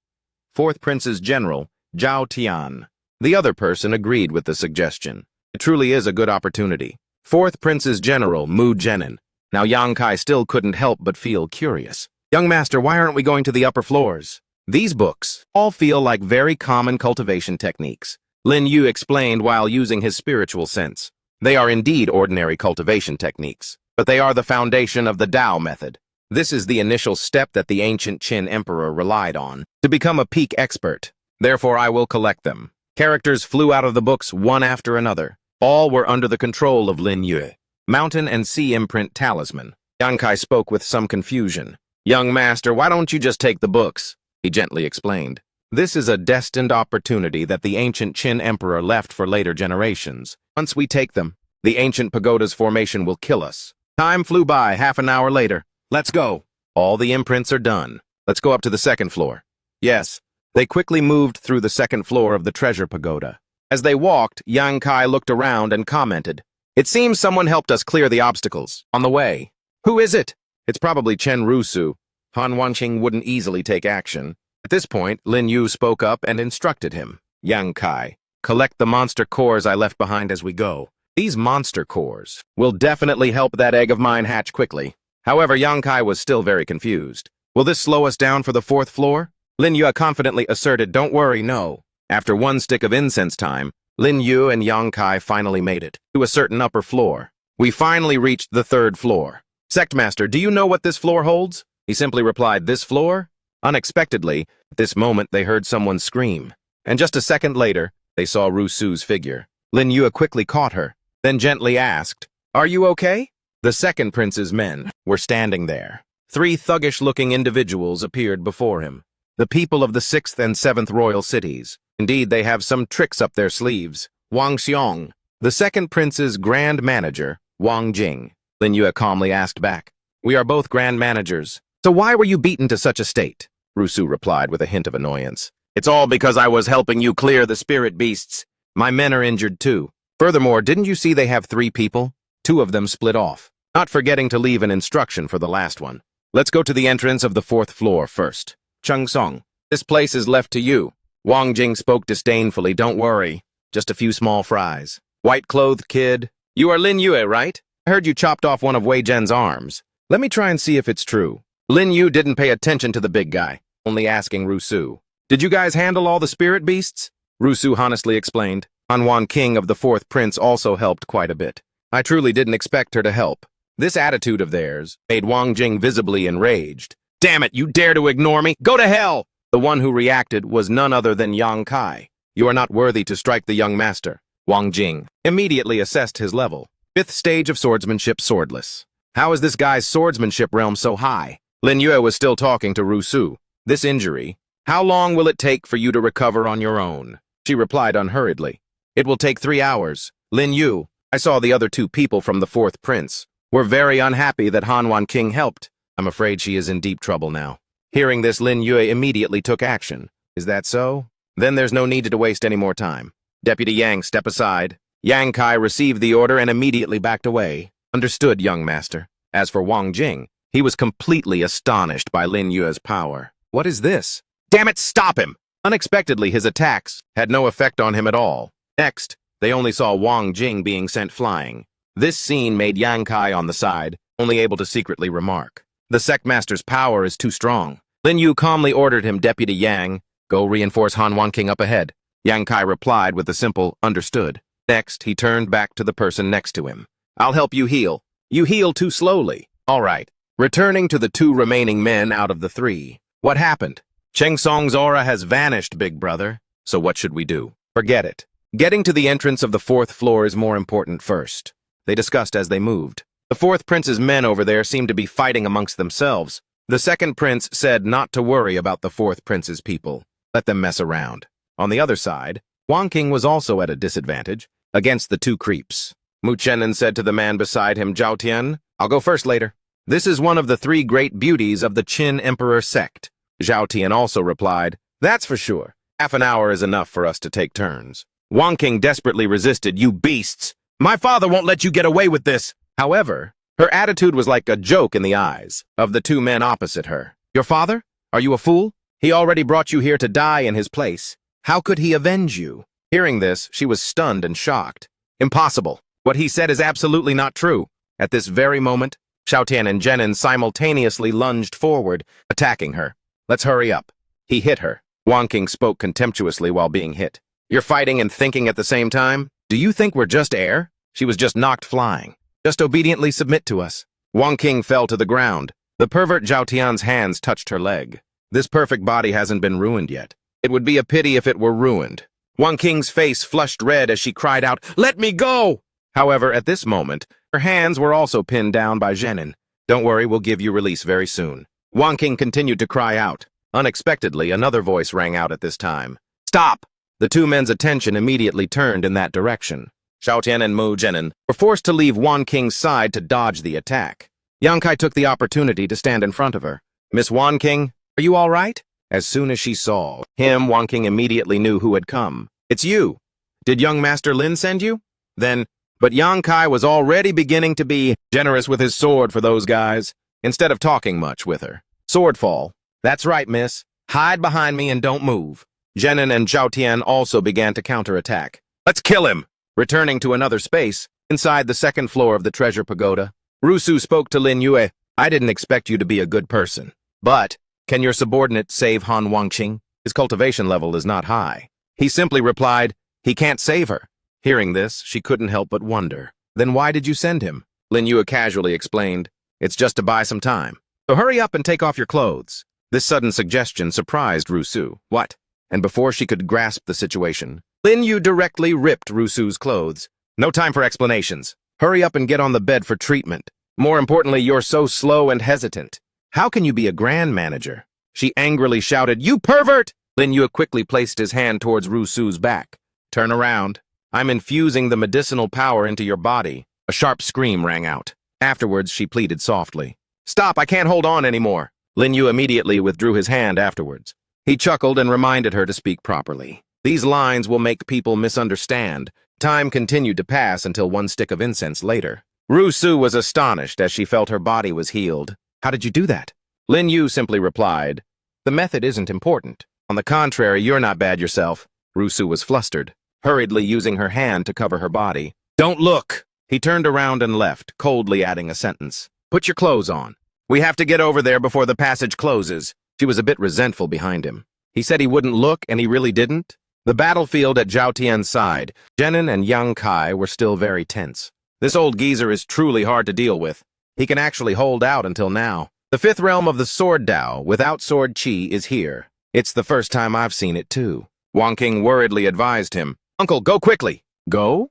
4th Prince's general, Zhao Tian. The other person agreed with the suggestion. It truly is a good opportunity. 4th Prince's general, Mu Jenin. Now Yang Kai still couldn't help but feel curious. Young master, why aren't we going to the upper floors? These books all feel like very common cultivation techniques. Lin Yu explained while using his spiritual sense. They are indeed ordinary cultivation techniques, but they are the foundation of the Tao method. This is the initial step that the ancient Qin emperor relied on to become a peak expert. Therefore, I will collect them. Characters flew out of the books one after another. All were under the control of Lin Yue. Mountain and Sea Imprint Talisman. Yang Kai spoke with some confusion. Young master, why don't you just take the books? He gently explained. This is a destined opportunity that the ancient Qin emperor left for later generations. Once we take them, the ancient pagoda's formation will kill us. Time flew by half an hour later. Let's go. All the imprints are done. Let's go up to the 2nd floor. Yes. They quickly moved through the 2nd floor of the treasure pagoda. As they walked, Yang Kai looked around and commented, It seems someone helped us clear the obstacles on the way. Who is it? It's probably Chen Rusu. Han Wanqing wouldn't easily take action. At this point, Lin Yu spoke up and instructed him. Yang Kai, collect the monster cores I left behind as we go. These monster cores will definitely help that egg of mine hatch quickly. However, Yang Kai was still very confused. Will this slow us down for the 4th floor? Lin Yu confidently asserted, don't worry, no. After one stick of incense time, Lin Yu and Yang Kai finally made it to a certain upper floor. We finally reached the 3rd floor. Sectmaster, do you know what this floor holds? He simply replied, this floor? Unexpectedly, at this moment they heard someone scream. And just a second later, they saw Rusu's figure. Lin Yu quickly caught her, then gently asked, Are you okay? The 2nd Prince's men were standing there. 3 thuggish-looking individuals appeared before him. The people of the 6th and 7th royal cities. Indeed, they have some tricks up their sleeves. Wang Xiong, the 2nd Prince's grand manager, Wang Jing. Lin Yu calmly asked back, We are both grand managers. So why were you beaten to such a state? Rusu replied with a hint of annoyance. It's all because I was helping you clear the spirit beasts. My men are injured too. Furthermore, didn't you see they have 3 people? 2 of them split off, not forgetting to leave an instruction for the last one. Let's go to the entrance of the 4th floor first. Chung Song, this place is left to you. Wang Jing spoke disdainfully. Don't worry, just a few small fries. White-clothed kid, you are Lin Yue, right? I heard you chopped off one of Wei Zhen's arms. Let me try and see if it's true. Lin Yu didn't pay attention to the big guy, only asking Rusu. Did you guys handle all the spirit beasts? Rusu honestly explained. Han Wan King of the 4th Prince also helped quite a bit. I truly didn't expect her to help. This attitude of theirs made Wang Jing visibly enraged. Damn it, you dare to ignore me? Go to hell! The one who reacted was none other than Yang Kai. You are not worthy to strike the young master. Wang Jing immediately assessed his level. 5th stage of swordsmanship, swordless. How is this guy's swordsmanship realm so high? Lin Yue was still talking to Rusu. This injury, how long will it take for you to recover on your own? She replied unhurriedly. It will take 3 hours. Lin Yu, I saw the other 2 people from the 4th Prince. Were very unhappy that Han Wan King helped. I'm afraid she is in deep trouble now. Hearing this, Lin Yue immediately took action. Is that so? Then there's no need to waste any more time. Deputy Yang, step aside. Yang Kai received the order and immediately backed away. Understood, young master. As for Wang Jing, he was completely astonished by Lin Yue's power. What is this? Damn it, stop him! Unexpectedly, his attacks had no effect on him at all. Next, they only saw Wang Jing being sent flying. This scene made Yang Kai on the side, only able to secretly remark. The Sectmaster's power is too strong. Lin Yu calmly ordered him, Deputy Yang, go reinforce Han Wan King up ahead. Yang Kai replied with a simple, understood. Next, he turned back to the person next to him. I'll help you heal. You heal too slowly. All right. Returning to the 2 remaining men out of the 3. What happened? Cheng Song's aura has vanished, big brother. So what should we do? Forget it. Getting to the entrance of the 4th floor is more important first. They discussed as they moved. The 4th prince's men over there seemed to be fighting amongst themselves. The 2nd prince said not to worry about the 4th prince's people. Let them mess around. On the other side, Wang King was also at a disadvantage against the 2 creeps. Mu Chenin said to the man beside him, Zhao Tian, I'll go first later. This is one of the 3 great beauties of the Qin Emperor sect. Zhao Tian also replied, That's for sure. Half an hour is enough for us to take turns. Wang King desperately resisted, You beasts! My father won't let you get away with this! However, her attitude was like a joke in the eyes of the 2 men opposite her. Your father? Are you a fool? He already brought you here to die in his place. How could he avenge you? Hearing this, she was stunned and shocked. Impossible. What he said is absolutely not true. At this very moment, Xiaotian and Jenin simultaneously lunged forward, attacking her. Let's hurry up. He hit her. Wang King spoke contemptuously while being hit. You're fighting and thinking at the same time? Do you think we're just air? She was just knocked flying. Just obediently submit to us. Wang King fell to the ground. The pervert Zhao Tian's hands touched her leg. This perfect body hasn't been ruined yet. It would be a pity if it were ruined. Wang King's face flushed red as she cried out, Let me go! However, at this moment, her hands were also pinned down by Jenin. Don't worry, we'll give you release very soon. Wang King continued to cry out. Unexpectedly, another voice rang out at this time. Stop! The 2 men's attention immediately turned in that direction. Xiaotian and Mu Jenin were forced to leave Wang King's side to dodge the attack. Yang Kai took the opportunity to stand in front of her. Miss Wang King, are you all right? As soon as she saw him, Wang King immediately knew who had come. It's you. Did young Master Lin send you? But Yang Kai was already beginning to be generous with his sword for those guys, instead of talking much with her. Swordfall. That's right, miss. Hide behind me and don't move. Jenin and Zhao Tian also began to counterattack. Let's kill him! Returning to another space, inside the 2nd floor of the treasure pagoda, Rusu spoke to Lin Yue. I didn't expect you to be a good person. But, can your subordinate save Han Wangqing? His cultivation level is not high. He simply replied, he can't save her. Hearing this, she couldn't help but wonder. Then why did you send him? Lin Yue casually explained, it's just to buy some time. So hurry up and take off your clothes. This sudden suggestion surprised Rusu. What? And before she could grasp the situation, Lin Yue directly ripped Rusu's clothes. No time for explanations. Hurry up and get on the bed for treatment. More importantly, you're so slow and hesitant. How can you be a grand manager? She angrily shouted, You pervert! Lin Yue quickly placed his hand towards Rusu's back. Turn around. I'm infusing the medicinal power into your body. A sharp scream rang out. Afterwards, she pleaded softly. Stop, I can't hold on anymore. Lin Yue immediately withdrew his hand afterwards. He chuckled and reminded her to speak properly. These lines will make people misunderstand. Time continued to pass until 1 stick of incense later. Rusu was astonished as she felt her body was healed. How did you do that? Lin Yue simply replied, The method isn't important. On the contrary, you're not bad yourself. Rusu was flustered, hurriedly using her hand to cover her body. Don't look! He turned around and left, coldly adding a sentence. Put your clothes on. We have to get over there before the passage closes. She was a bit resentful behind him. He said he wouldn't look, and he really didn't. The battlefield at Zhao Tian's side, Jenin and Yang Kai were still very tense. This old geezer is truly hard to deal with. He can actually hold out until now. The 5th realm of the Sword Dao, without Sword Qi, is here. It's the first time I've seen it, too. Wang King worriedly advised him. Uncle, go quickly. Go?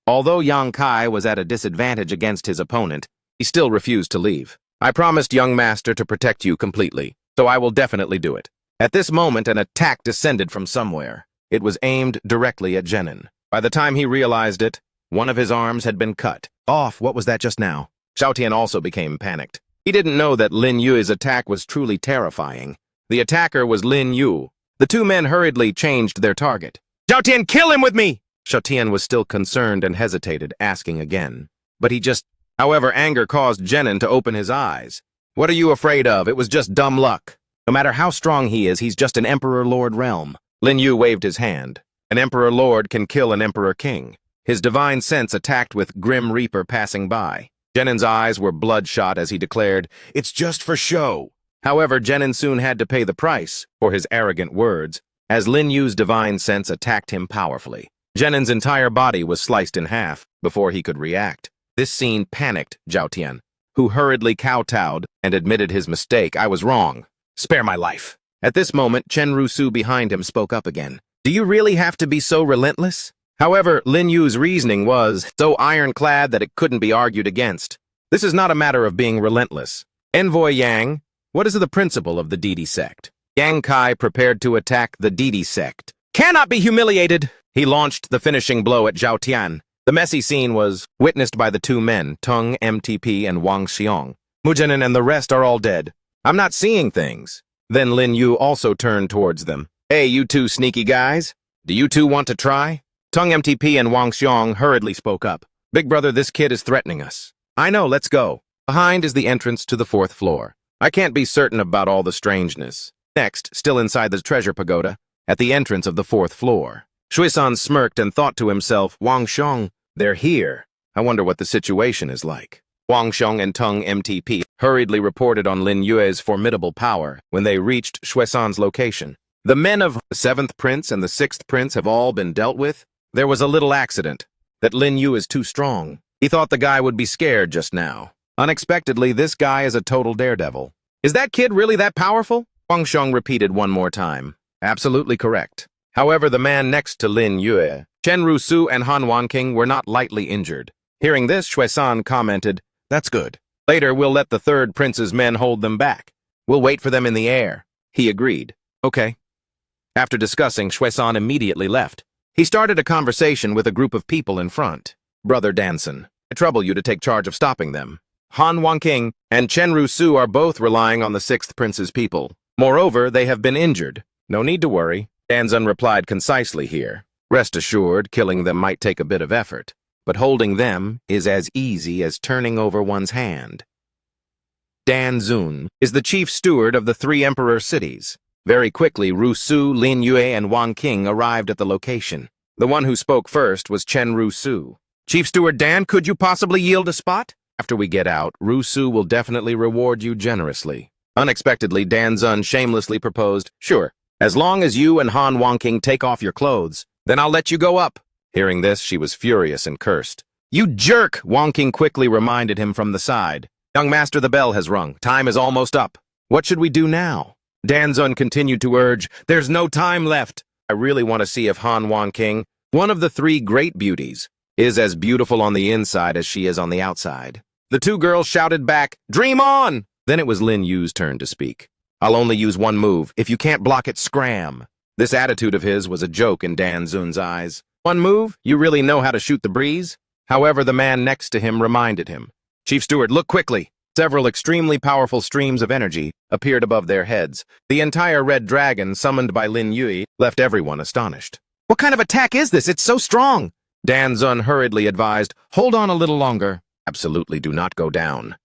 Although Yang Kai was at a disadvantage against his opponent, he still refused to leave. I promised young master to protect you completely, so I will definitely do it. At this moment, an attack descended from somewhere. It was aimed directly at Jenin. By the time he realized it, one of his arms had been cut off. What was that just now? Zhao Tian also became panicked. He didn't know that Lin Yue's attack was truly terrifying. The attacker was Lin Yue. The 2 men hurriedly changed their target. Zhao Tian, kill him with me! Zhao Tian was still concerned and hesitated, asking again. But However, anger caused Jenin to open his eyes. What are you afraid of? It was just dumb luck. No matter how strong he is, he's just an Emperor Lord realm. Lin Yue waved his hand. An Emperor Lord can kill an Emperor King. His divine sense attacked with Grim Reaper passing by. Jenin's eyes were bloodshot as he declared, It's just for show. However, Jenin soon had to pay the price for his arrogant words, as Lin Yue's divine sense attacked him powerfully. Jenin's entire body was sliced in half before he could react. This scene panicked Zhao Tian, who hurriedly kowtowed and admitted his mistake. I was wrong. Spare my life. At this moment, Chen Rusu behind him spoke up again. Do you really have to be so relentless? However, Lin Yu's reasoning was so ironclad that it couldn't be argued against. This is not a matter of being relentless. Envoy Yang, what is the principle of the Didi sect? Yang Kai prepared to attack the Didi sect. Cannot be humiliated! He launched the finishing blow at Zhao Tian. The messy scene was witnessed by the two men, Tung MTP and Wang Xiong. Mujinin and the rest are all dead. I'm not seeing things. Then Lin Yu also turned towards them. Hey, you two sneaky guys. Do you two want to try? Tung MTP and Wang Xiong hurriedly spoke up. Big brother, this kid is threatening us. I know, let's go. Behind is the entrance to the 4th floor. I can't be certain about all the strangeness. Next, still inside the treasure pagoda, at the entrance of the 4th floor. Shuisan smirked and thought to himself, Wang Xiong, they're here. I wonder what the situation is like. Wang Xiong and Tung MTP hurriedly reported on Lin Yue's formidable power when they reached Shuisan's location. The men of the 7th Prince and the 6th Prince have all been dealt with. There was a little accident, that Lin Yu is too strong. He thought the guy would be scared just now. Unexpectedly, this guy is a total daredevil. Is that kid really that powerful? Wang Xiong repeated one more time. Absolutely correct. However, the man next to Lin Yue, Chen Rusu and Han Wanqing were not lightly injured. Hearing this, Shuisan commented, that's good. Later, we'll let the 3rd Prince's men hold them back. We'll wait for them in the air. He agreed. Okay. After discussing, Shuisan immediately left. He started a conversation with a group of people in front. Brother Danson, I trouble you to take charge of stopping them. Han Wanqing and Chen Rusu are both relying on the 6th Prince's people. Moreover, they have been injured. No need to worry. Danzun replied concisely here. Rest assured, killing them might take a bit of effort, but holding them is as easy as turning over one's hand. Danzun is the chief steward of the 3 emperor cities. Very quickly, Rusu, Lin Yue, and Wang Qing arrived at the location. The one who spoke first was Chen Rusu. Chief Steward Dan, could you possibly yield a spot? After we get out, Rusu will definitely reward you generously. Unexpectedly, Danzun shamelessly proposed, sure, as long as you and Han Wanqing take off your clothes, then I'll let you go up. Hearing this, she was furious and cursed. You jerk! Wanqing quickly reminded him from the side. Young master, the bell has rung. Time is almost up. What should we do now? Danzun continued to urge, there's no time left. I really want to see if Han Wanqing, one of the 3 great beauties, is as beautiful on the inside as she is on the outside. The 2 girls shouted back, dream on! Then it was Lin Yu's turn to speak. I'll only use one move. If you can't block it, scram. This attitude of his was a joke in Danzun's eyes. One move? You really know how to shoot the breeze? However, the man next to him reminded him. Chief Steward, look quickly. Several extremely powerful streams of energy appeared above their heads. The entire red dragon summoned by Lin Yue left everyone astonished. What kind of attack is this? It's so strong! Danzun hurriedly advised, hold on a little longer. Absolutely do not go down.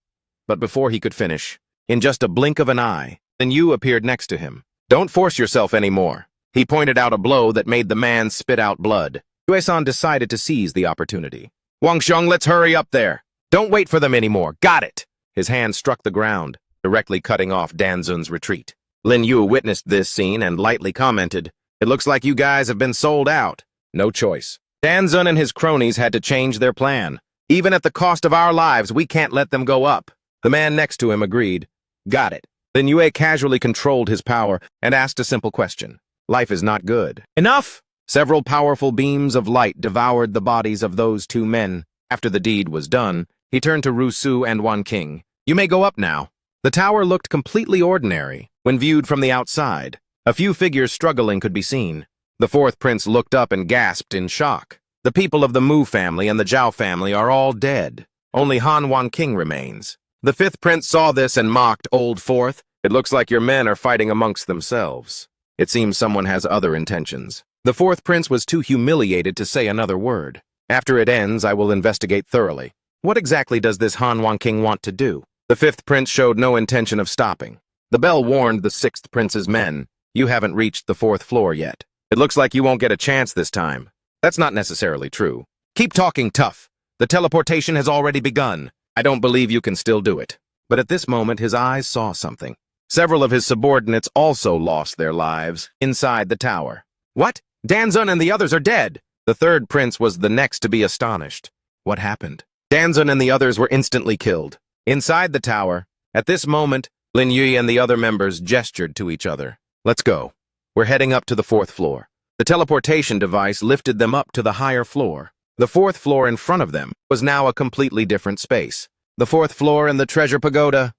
But before he could finish, in just a blink of an eye, Lin Yu appeared next to him. Don't force yourself anymore. He pointed out a blow that made the man spit out blood. Shuisan decided to seize the opportunity. Wang Xiong, let's hurry up there. Don't wait for them anymore. Got it! His hand struck the ground, directly cutting off Danzun's retreat. Lin Yu witnessed this scene and lightly commented, it looks like you guys have been sold out. No choice. Danzun and his cronies had to change their plan. Even at the cost of our lives, we can't let them go up. The man next to him agreed. Got it. Lin Yue casually controlled his power and asked a simple question. Life is not good. Enough! Several powerful beams of light devoured the bodies of those 2 men. After the deed was done, he turned to Rusu and Wanqing. You may go up now. The tower looked completely ordinary when viewed from the outside. A few figures struggling could be seen. The 4th Prince looked up and gasped in shock. The people of the Mu family and the Zhao family are all dead. Only Han Wanqing remains. The 5th Prince saw this and mocked, Old 4th. It looks like your men are fighting amongst themselves. It seems someone has other intentions. The 4th Prince was too humiliated to say another word. After it ends, I will investigate thoroughly. What exactly does this Han Wanqing want to do? The 5th Prince showed no intention of stopping. The bell warned the 6th Prince's men. You haven't reached the 4th floor yet. It looks like you won't get a chance this time. That's not necessarily true. Keep talking tough. The teleportation has already begun. I don't believe you can still do it. But at this moment, his eyes saw something. Several of his subordinates also lost their lives inside the tower. What? Danzun and the others are dead. The third prince was the next to be astonished. What happened? Danzun and the others were instantly killed. Inside the tower, at this moment, Lin Yue and the other members gestured to each other. Let's go. We're heading up to the 4th floor. The teleportation device lifted them up to the higher floor. The 4th floor in front of them was now a completely different space. The 4th floor and the treasure pagoda,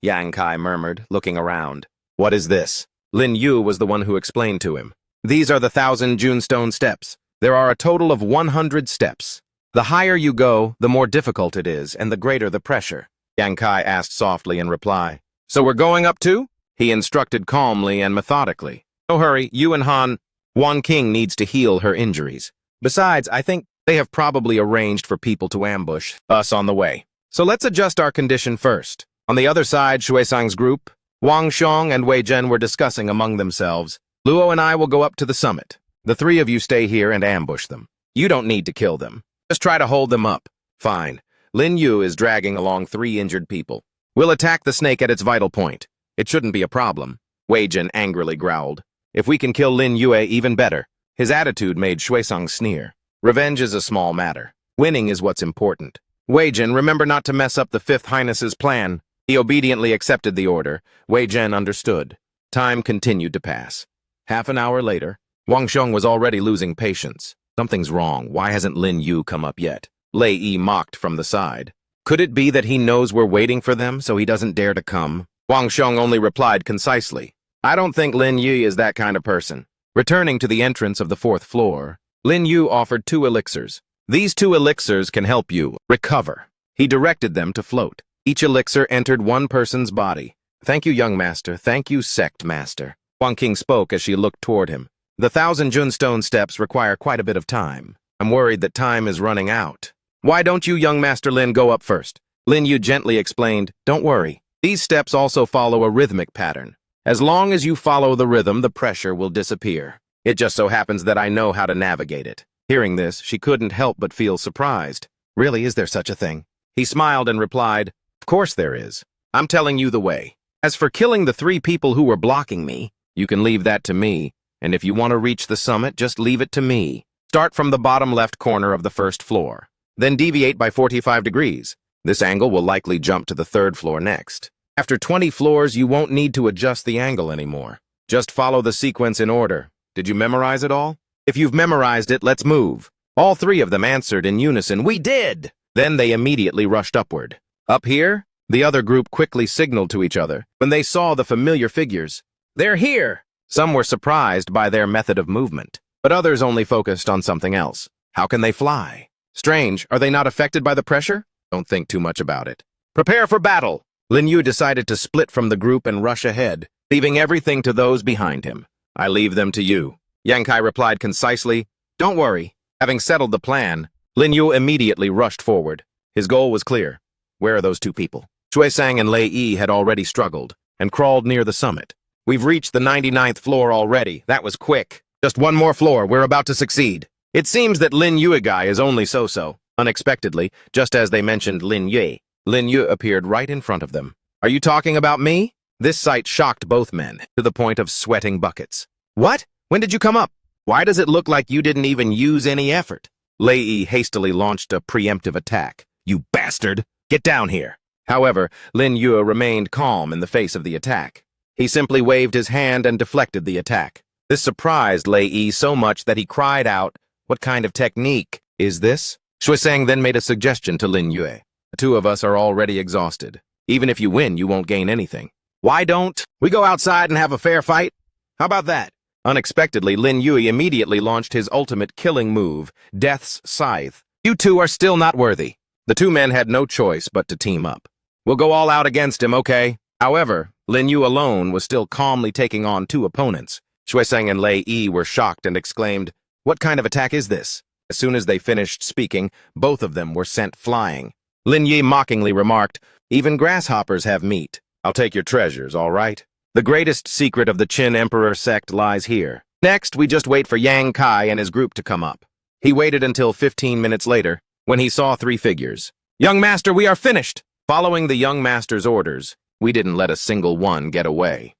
Yang Kai murmured, looking around. What is this? Lin Yu was the one who explained to him. These are the 1,000 Junestone steps. There are a total of 100 steps. The higher you go, the more difficult it is, and the greater the pressure. Yang Kai asked softly in reply. So we're going up too? He instructed calmly and methodically. No hurry, you and Wan King needs to heal her injuries. Besides, I think they have probably arranged for people to ambush us on the way. So let's adjust our condition first. On the other side, Xuesang's group, Wang Xiong and Wei Zhen were discussing among themselves. Luo and I will go up to the summit. The 3 of you stay here and ambush them. You don't need to kill them. Just try to hold them up. Fine. Lin Yu is dragging along 3 injured people. We'll attack the snake at its vital point. It shouldn't be a problem. Wei Zhen angrily growled. If we can kill Lin Yue, even better. His attitude made Xuesang sneer. Revenge is a small matter. Winning is what's important. Wei Zhen, remember not to mess up the 5th Highness's plan. He obediently accepted the order. Wei Zhen understood. Time continued to pass. Half an hour later, Wang Xiong was already losing patience. Something's wrong. Why hasn't Lin Yu come up yet? Lei Yi mocked from the side. Could it be that he knows we're waiting for them, so he doesn't dare to come? Wang Xiong only replied concisely. I don't think Lin Yu is that kind of person. Returning to the entrance of the 4th floor, Lin Yu offered 2 elixirs. These 2 elixirs can help you recover. He directed them to float. Each elixir entered one person's body. Thank you, young master. Thank you, sect master. Wang King spoke as she looked toward him. The 1,000 Junestone steps require quite a bit of time. I'm worried that time is running out. Why don't you, young Master Lin, go up first? Lin Yu gently explained, don't worry. These steps also follow a rhythmic pattern. As long as you follow the rhythm, the pressure will disappear. It just so happens that I know how to navigate it. Hearing this, she couldn't help but feel surprised. Really, is there such a thing? He smiled and replied, of course there is. I'm telling you the way. As for killing the 3 people who were blocking me, you can leave that to me. And if you want to reach the summit, just leave it to me. Start from the bottom left corner of the 1st floor. Then deviate by 45 degrees. This angle will likely jump to the 3rd floor next. After 20 floors, you won't need to adjust the angle anymore. Just follow the sequence in order. Did you memorize it all? If you've memorized it, let's move. All 3 of them answered in unison, we did! Then they immediately rushed upward. Up here, the other group quickly signaled to each other when they saw the familiar figures. They're here! Some were surprised by their method of movement, but others only focused on something else. How can they fly? Strange, are they not affected by the pressure? Don't think too much about it. Prepare for battle! Lin Yu decided to split from the group and rush ahead, leaving everything to those behind him. I leave them to you. Yang Kai replied concisely, don't worry. Having settled the plan, Lin Yu immediately rushed forward. His goal was clear. Where are those 2 people? Xuesang and Lei Yi had already struggled and crawled near the summit. We've reached the 99th floor already. That was quick. Just 1 more floor. We're about to succeed. It seems that Lin Yuegai is only so-so. Unexpectedly, just as they mentioned Lin Yue, Lin Yu appeared right in front of them. Are you talking about me? This sight shocked both men, to the point of sweating buckets. What? When did you come up? Why does it look like you didn't even use any effort? Lei Yi hastily launched a preemptive attack. You bastard! Get down here! However, Lin Yu remained calm in the face of the attack. He simply waved his hand and deflected the attack. This surprised Lei Yi so much that he cried out, what kind of technique is this? Xuesang then made a suggestion to Lin Yue. The 2 of us are already exhausted. Even if you win, you won't gain anything. Why don't we go outside and have a fair fight? How about that? Unexpectedly, Lin Yue immediately launched his ultimate killing move, Death's Scythe. You 2 are still not worthy. The 2 men had no choice but to team up. We'll go all out against him, okay? However, Lin Yu alone was still calmly taking on 2 opponents. Xuesang and Lei Yi were shocked and exclaimed, what kind of attack is this? As soon as they finished speaking, both of them were sent flying. Lin Yi mockingly remarked, even grasshoppers have meat. I'll take your treasures, all right? The greatest secret of the Qin Emperor sect lies here. Next, we just wait for Yang Kai and his group to come up. He waited until 15 minutes later, when he saw 3 figures. Young master, we are finished! Following the young master's orders, we didn't let a single one get away.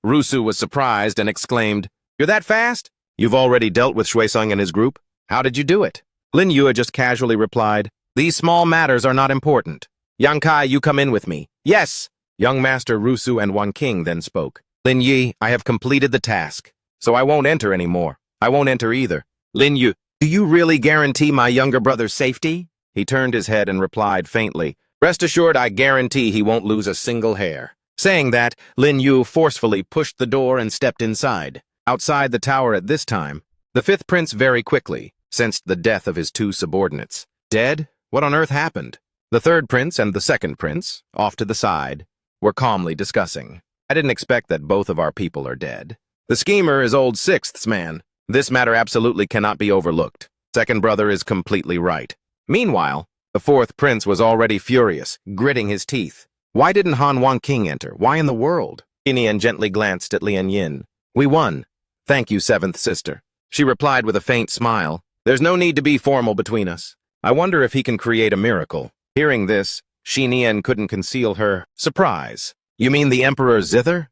Rusu was surprised and exclaimed, you're that fast? You've already dealt with Xuesang and his group? How did you do it? Lin Yue just casually replied, "These small matters are not important. Yang Kai, you come in with me." "Yes!" Young Master Rusu and Wan King then spoke. "Lin Yi, I have completed the task, so I won't enter anymore. I won't enter either." "Lin Yu, do you really guarantee my younger brother's safety?" He turned his head and replied faintly, "Rest assured, I guarantee he won't lose a single hair." Saying that, Lin Yu forcefully pushed the door and stepped inside. Outside the tower at this time, the fifth prince very quickly sensed the death of his two subordinates. Dead? What on earth happened? The third prince and the second prince, off to the side, were calmly discussing. "I didn't expect that both of our people are dead. The schemer is old Sixth's man. This matter absolutely cannot be overlooked. Second brother is completely right." Meanwhile, the fourth prince was already furious, gritting his teeth. Why didn't Han Wan King enter? Why in the world? Inian gently glanced at Lian Yin. "We won. Thank you, seventh sister." She replied with a faint smile. "There's no need to be formal between us. I wonder if he can create a miracle." Hearing this, Xinian couldn't conceal her surprise. "You mean the Emperor Zither?"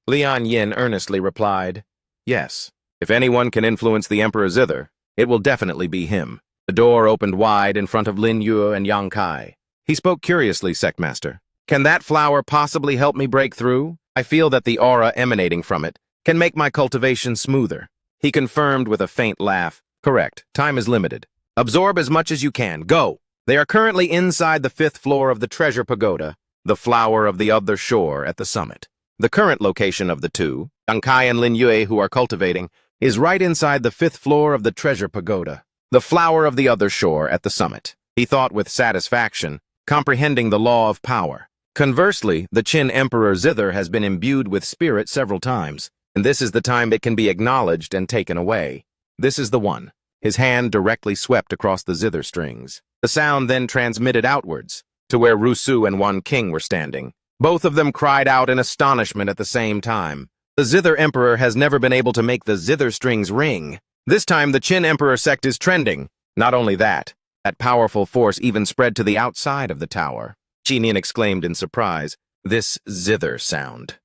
Lian Yin earnestly replied, "Yes. If anyone can influence the Emperor Zither, it will definitely be him." The door opened wide in front of Lin Yue and Yang Kai. He spoke curiously, Sectmaster. "Can that flower possibly help me break through? I feel that the aura emanating from it can make my cultivation smoother." He confirmed with a faint laugh. "Correct. Time is limited. Absorb as much as you can. Go." They are currently inside the 5th floor of the Treasure Pagoda, the flower of the other shore at the summit. The current location of the two, Yang Kai and Lin Yue, who are cultivating, is right inside the 5th floor of the Treasure Pagoda, the flower of the other shore at the summit. He thought with satisfaction, comprehending the law of power. Conversely, the Qin Emperor Zither has been imbued with spirit several times, and this is the time it can be acknowledged and taken away. This is the one. His hand directly swept across the zither strings. The sound then transmitted outwards, to where Rusu and Wan King were standing. Both of them cried out in astonishment at the same time. The Zither Emperor has never been able to make the zither strings ring. This time the Qin Emperor sect is trending. Not only that powerful force even spread to the outside of the tower. Xinian exclaimed in surprise, "This zither sound."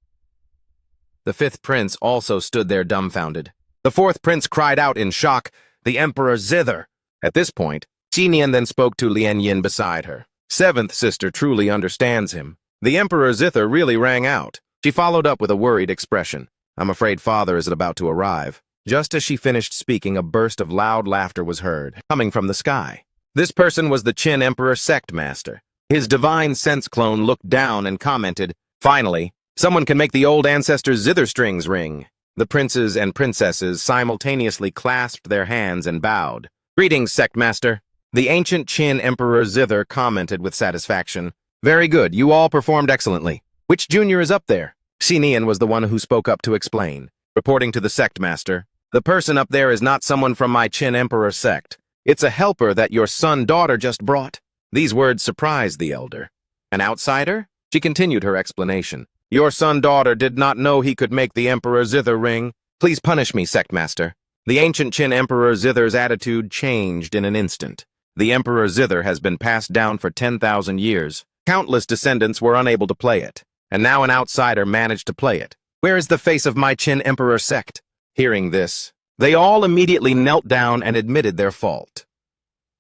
The 5th prince also stood there dumbfounded. The 4th prince cried out in shock, "The Emperor Zither!" At this point, Xinian then spoke to Lian Yin beside her. 7th sister truly understands him. The Emperor Zither really rang out. She followed up with a worried expression. "I'm afraid father is about to arrive." Just as she finished speaking, a burst of loud laughter was heard, coming from the sky. This person was the Qin Emperor Sect Master. His divine sense clone looked down and commented, "Finally, someone can make the old ancestor's zither strings ring." The princes and princesses simultaneously clasped their hands and bowed. "Greetings, Sect Master." The ancient Qin Emperor Zither commented with satisfaction. "Very good, you all performed excellently. Which junior is up there?" Xinian was the one who spoke up to explain. Reporting to the Sect Master, "The person up there is not someone from my Qin Emperor sect. It's a helper that your son-daughter just brought." These words surprised the elder. "An outsider?" She continued her explanation. "Your son-daughter did not know he could make the Emperor Zither ring. Please punish me, Sect Master." The ancient Qin Emperor Zither's attitude changed in an instant. The Emperor Zither has been passed down for 10,000 years. Countless descendants were unable to play it, and now an outsider managed to play it. Where is the face of my Qin Emperor sect? Hearing this, they all immediately knelt down and admitted their fault.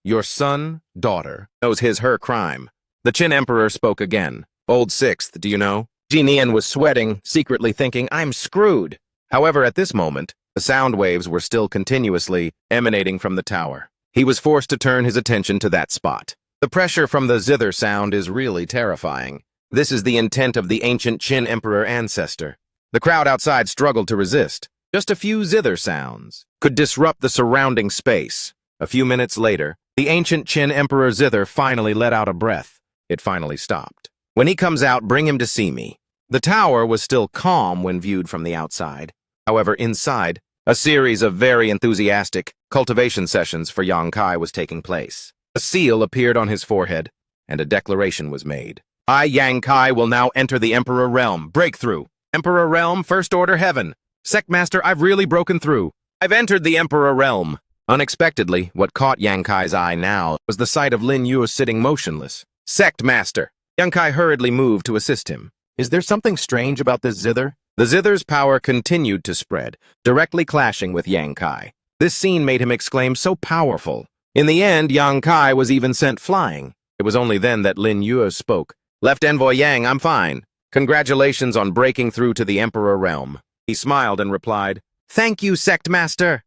Your son, daughter, knows her crime. The Qin Emperor spoke again. Old Sixth, do you know? Xinian was sweating, secretly thinking, I'm screwed. However, at this moment, the sound waves were still continuously emanating from the tower. He was forced to turn his attention to that spot. The pressure from the zither sound is really terrifying. This is the intent of the ancient Qin Emperor ancestor. The crowd outside struggled to resist. Just a few zither sounds could disrupt the surrounding space. A few minutes later, the ancient Qin Emperor Zither finally let out a breath. It finally stopped. When he comes out, bring him to see me. The tower was still calm when viewed from the outside. However, inside, a series of very enthusiastic cultivation sessions for Yang Kai was taking place. A seal appeared on his forehead, and a declaration was made. I, Yang Kai, will now enter the Emperor Realm. Breakthrough. Emperor Realm, First Order Heaven. Sectmaster, I've really broken through. I've entered the Emperor Realm. Unexpectedly, what caught Yang Kai's eye now was the sight of Lin Yu sitting motionless. Sectmaster. Yang Kai hurriedly moved to assist him. Is there something strange about this zither? The zither's power continued to spread, directly clashing with Yang Kai. This scene made him exclaim, so powerful. In the end, Yang Kai was even sent flying. It was only then that Lin Yue spoke. Left Envoy Yang, I'm fine. Congratulations on breaking through to the Emperor realm. He smiled and replied, Thank you, Sect Master.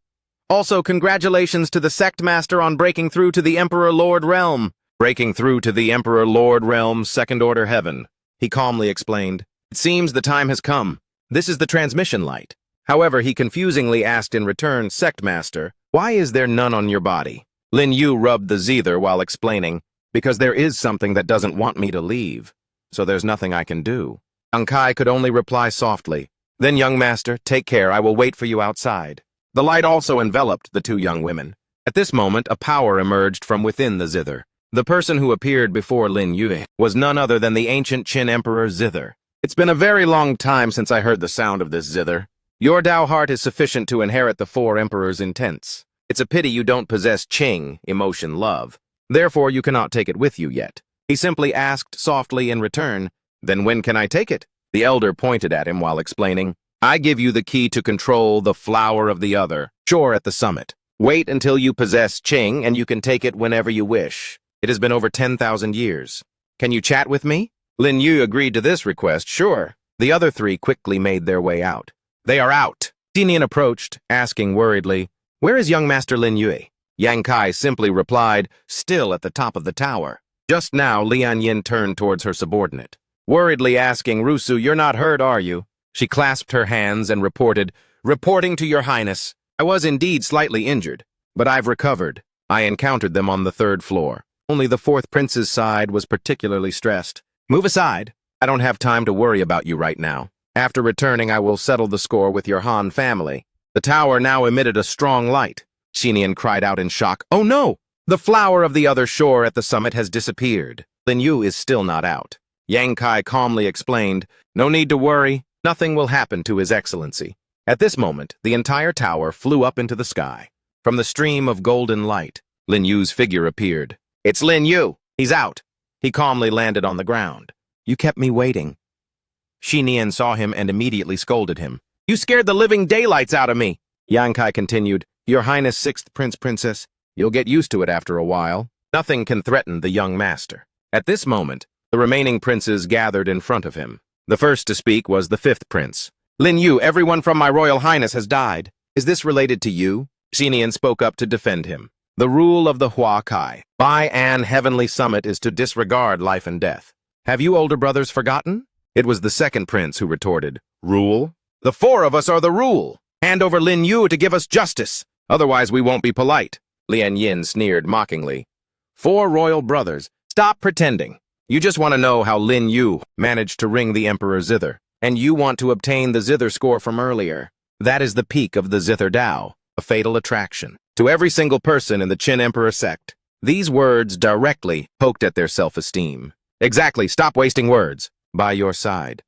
Also, congratulations to the Sect Master on breaking through to the Emperor Lord realm. Breaking through to the Emperor Lord realm, second order heaven. He calmly explained, It seems the time has come. This is the transmission light. However, he confusingly asked in return, Sect Master, why is there none on your body? Lin Yu rubbed the zither while explaining, because there is something that doesn't want me to leave, so there's nothing I can do. Yang Kai could only reply softly, Then, young master, take care, I will wait for you outside. The light also enveloped the two young women. At this moment, a power emerged from within the zither. The person who appeared before Lin Yu was none other than the ancient Qin Emperor Zither. It's been a very long time since I heard the sound of this zither. Your Tao heart is sufficient to inherit the four emperors' intents. It's a pity you don't possess Qing, emotion, love. Therefore, you cannot take it with you yet. He simply asked softly in return, Then when can I take it? The elder pointed at him while explaining, I give you the key to control the flower of the other, sure at the summit. Wait until you possess Qing and you can take it whenever you wish. It has been over 10,000 years. Can you chat with me? Lin Yu agreed to this request, sure. The other three quickly made their way out. They are out. Xinian approached, asking worriedly, Where is young Master Lin Yue? Yang Kai simply replied, Still at the top of the tower. Just now, Lian Yin turned towards her subordinate, worriedly asking, Rusu, you're not hurt, are you? She clasped her hands and reported, Reporting to your highness. I was indeed slightly injured, but I've recovered. I encountered them on the 3rd floor. Only the 4th prince's side was particularly stressed. Move aside. I don't have time to worry about you right now. After returning, I will settle the score with your Han family. The tower now emitted a strong light. Xinian cried out in shock, Oh no! The flower of the other shore at the summit has disappeared. Lin Yu is still not out. Yang Kai calmly explained, No need to worry. Nothing will happen to His Excellency. At this moment, the entire tower flew up into the sky. From the stream of golden light, Lin Yu's figure appeared. It's Lin Yu. He's out. He calmly landed on the ground. You kept me waiting. Xinian saw him and immediately scolded him. You scared the living daylights out of me. Yang Kai continued, Your Highness 6th Princess, you'll get used to it after a while. Nothing can threaten the young master. At this moment, the remaining princes gathered in front of him. The first to speak was the 5th prince. Lin Yu, everyone from my royal highness has died. Is this related to you? Xinian spoke up to defend him. The rule of the Hua Kai by an heavenly summit is to disregard life and death. Have you older brothers forgotten? It was the 2nd prince who retorted, Rule? The 4 of us are the rule. Hand over Lin Yu to give us justice. Otherwise we won't be polite. Lian Yin sneered mockingly. 4 royal brothers. Stop pretending. You just want to know how Lin Yu managed to ring the Emperor Zither. And you want to obtain the zither score from earlier. That is the peak of the zither Tao, a fatal attraction. To every single person in the Qin Emperor sect, these words directly poked at their self-esteem. Exactly, stop wasting words. By your side.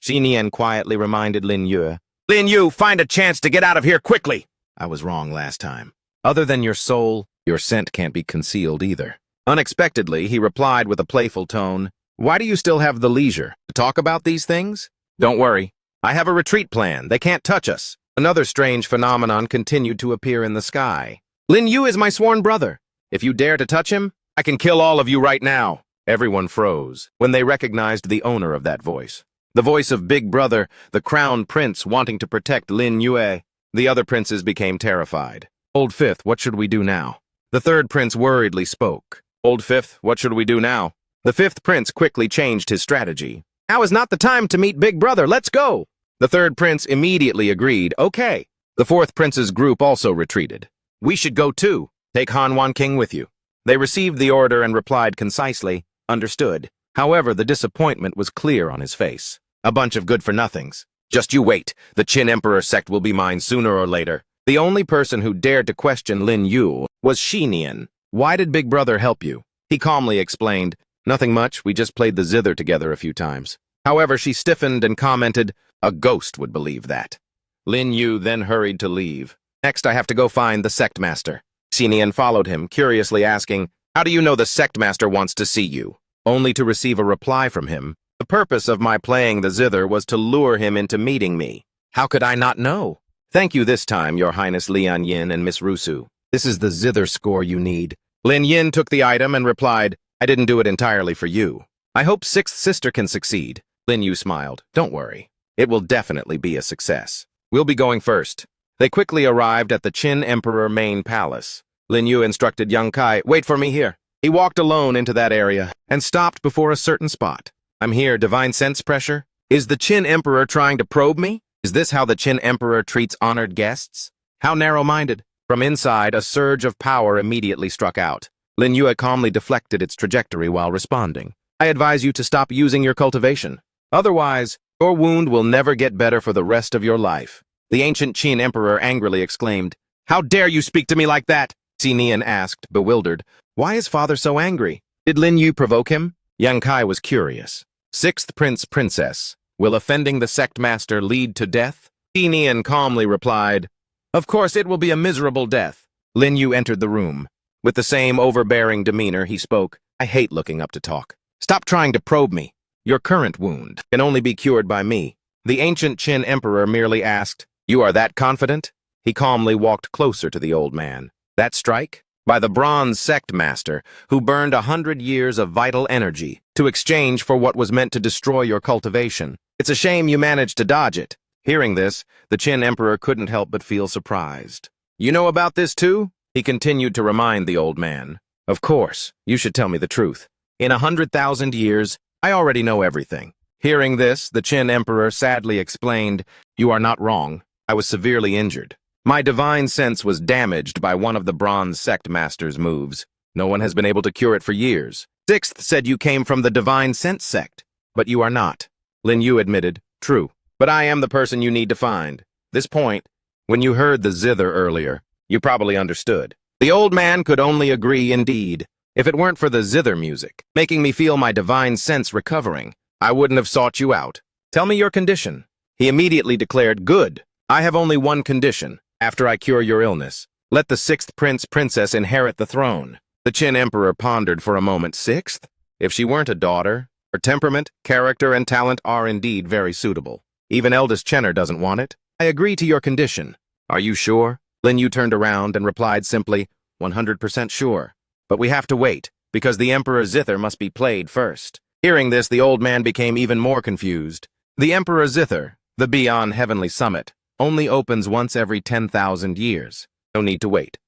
Xinian quietly reminded Lin Yu. Lin Yu, find a chance to get out of here quickly. I was wrong last time. Other than your soul, your scent can't be concealed either. Unexpectedly, he replied with a playful tone, Why do you still have the leisure to talk about these things? Don't worry. I have a retreat plan. They can't touch us. Another strange phenomenon continued to appear in the sky. Lin Yu is my sworn brother. If you dare to touch him, I can kill all of you right now. Everyone froze when they recognized the owner of that voice. The voice of Big Brother, the crown prince wanting to protect Lin Yue. The other princes became terrified. Old 5th, what should we do now? The 3rd prince worriedly spoke. Old 5th, what should we do now? The 5th prince quickly changed his strategy. Now is not the time to meet Big Brother, let's go! The 3rd prince immediately agreed, okay. The 4th prince's group also retreated. We should go too. Take Han Wan King with you. They received the order and replied concisely, understood. However, the disappointment was clear on his face. A bunch of good-for-nothings. Just you wait. The Qin Emperor sect will be mine sooner or later. The only person who dared to question Lin Yu was Xinian. Why did Big Brother help you? He calmly explained, Nothing much, we just played the zither together a few times. However, she stiffened and commented, A ghost would believe that. Lin Yu then hurried to leave. Next, I have to go find the sect master. Xinian followed him, curiously asking, How do you know the sect master wants to see you? Only to receive a reply from him. The purpose of my playing the zither was to lure him into meeting me. How could I not know? Thank you this time, Your Highness Lian Yin and Miss Rusu. This is the zither score you need. Lin Yin took the item and replied, I didn't do it entirely for you. I hope Sixth Sister can succeed. Lin Yu smiled. Don't worry. It will definitely be a success. We'll be going first. They quickly arrived at the Qin Emperor main palace. Lin Yu instructed young Kai, wait for me here. He walked alone into that area and stopped before a certain spot. I'm here, divine sense pressure? Is the Qin Emperor trying to probe me? Is this how the Qin Emperor treats honored guests? How narrow-minded. From inside, a surge of power immediately struck out. Lin Yu calmly deflected its trajectory while responding. I advise you to stop using your cultivation. Otherwise, your wound will never get better for the rest of your life. The ancient Qin Emperor angrily exclaimed, How dare you speak to me like that? Xinian asked, bewildered. Why is father so angry? Did Lin Yu provoke him? Yang Kai was curious. Sixth Princess, will offending the sect master lead to death? Xinian calmly replied, Of course it will be a miserable death. Lin Yu entered the room. With the same overbearing demeanor, he spoke, I hate looking up to talk. Stop trying to probe me. Your current wound can only be cured by me. The ancient Qin Emperor merely asked, You are that confident? He calmly walked closer to the old man. That strike? By the bronze sect master, who burned 100 years of vital energy to exchange for what was meant to destroy your cultivation. It's a shame you managed to dodge it. Hearing this, the Qin Emperor couldn't help but feel surprised. You know about this too? He continued to remind the old man. Of course, you should tell me the truth. In 100,000 years, I already know everything. Hearing this, the Qin Emperor sadly explained, You are not wrong. I was severely injured. My divine sense was damaged by one of the bronze sect master's moves. No one has been able to cure it for years. Sixth said you came from the divine sense sect, but you are not. Lin Yu admitted, True, but I am the person you need to find. This point, when you heard the zither earlier, you probably understood. The old man could only agree indeed. If it weren't for the zither music, making me feel my divine sense recovering, I wouldn't have sought you out. Tell me your condition. He immediately declared, Good. I have only one condition. After I cure your illness, let the sixth princess inherit the throne. The Qin Emperor pondered for a moment. Sixth? If she weren't a daughter, her temperament, character, and talent are indeed very suitable. Even eldest Chenner doesn't want it. I agree to your condition. Are you sure? Lin Yu turned around and replied simply, 100% sure. But we have to wait, because the Emperor's zither must be played first. Hearing this, the old man became even more confused. The Emperor's zither, the Beyond Heavenly Summit, only opens once every 10,000 years. No need to wait.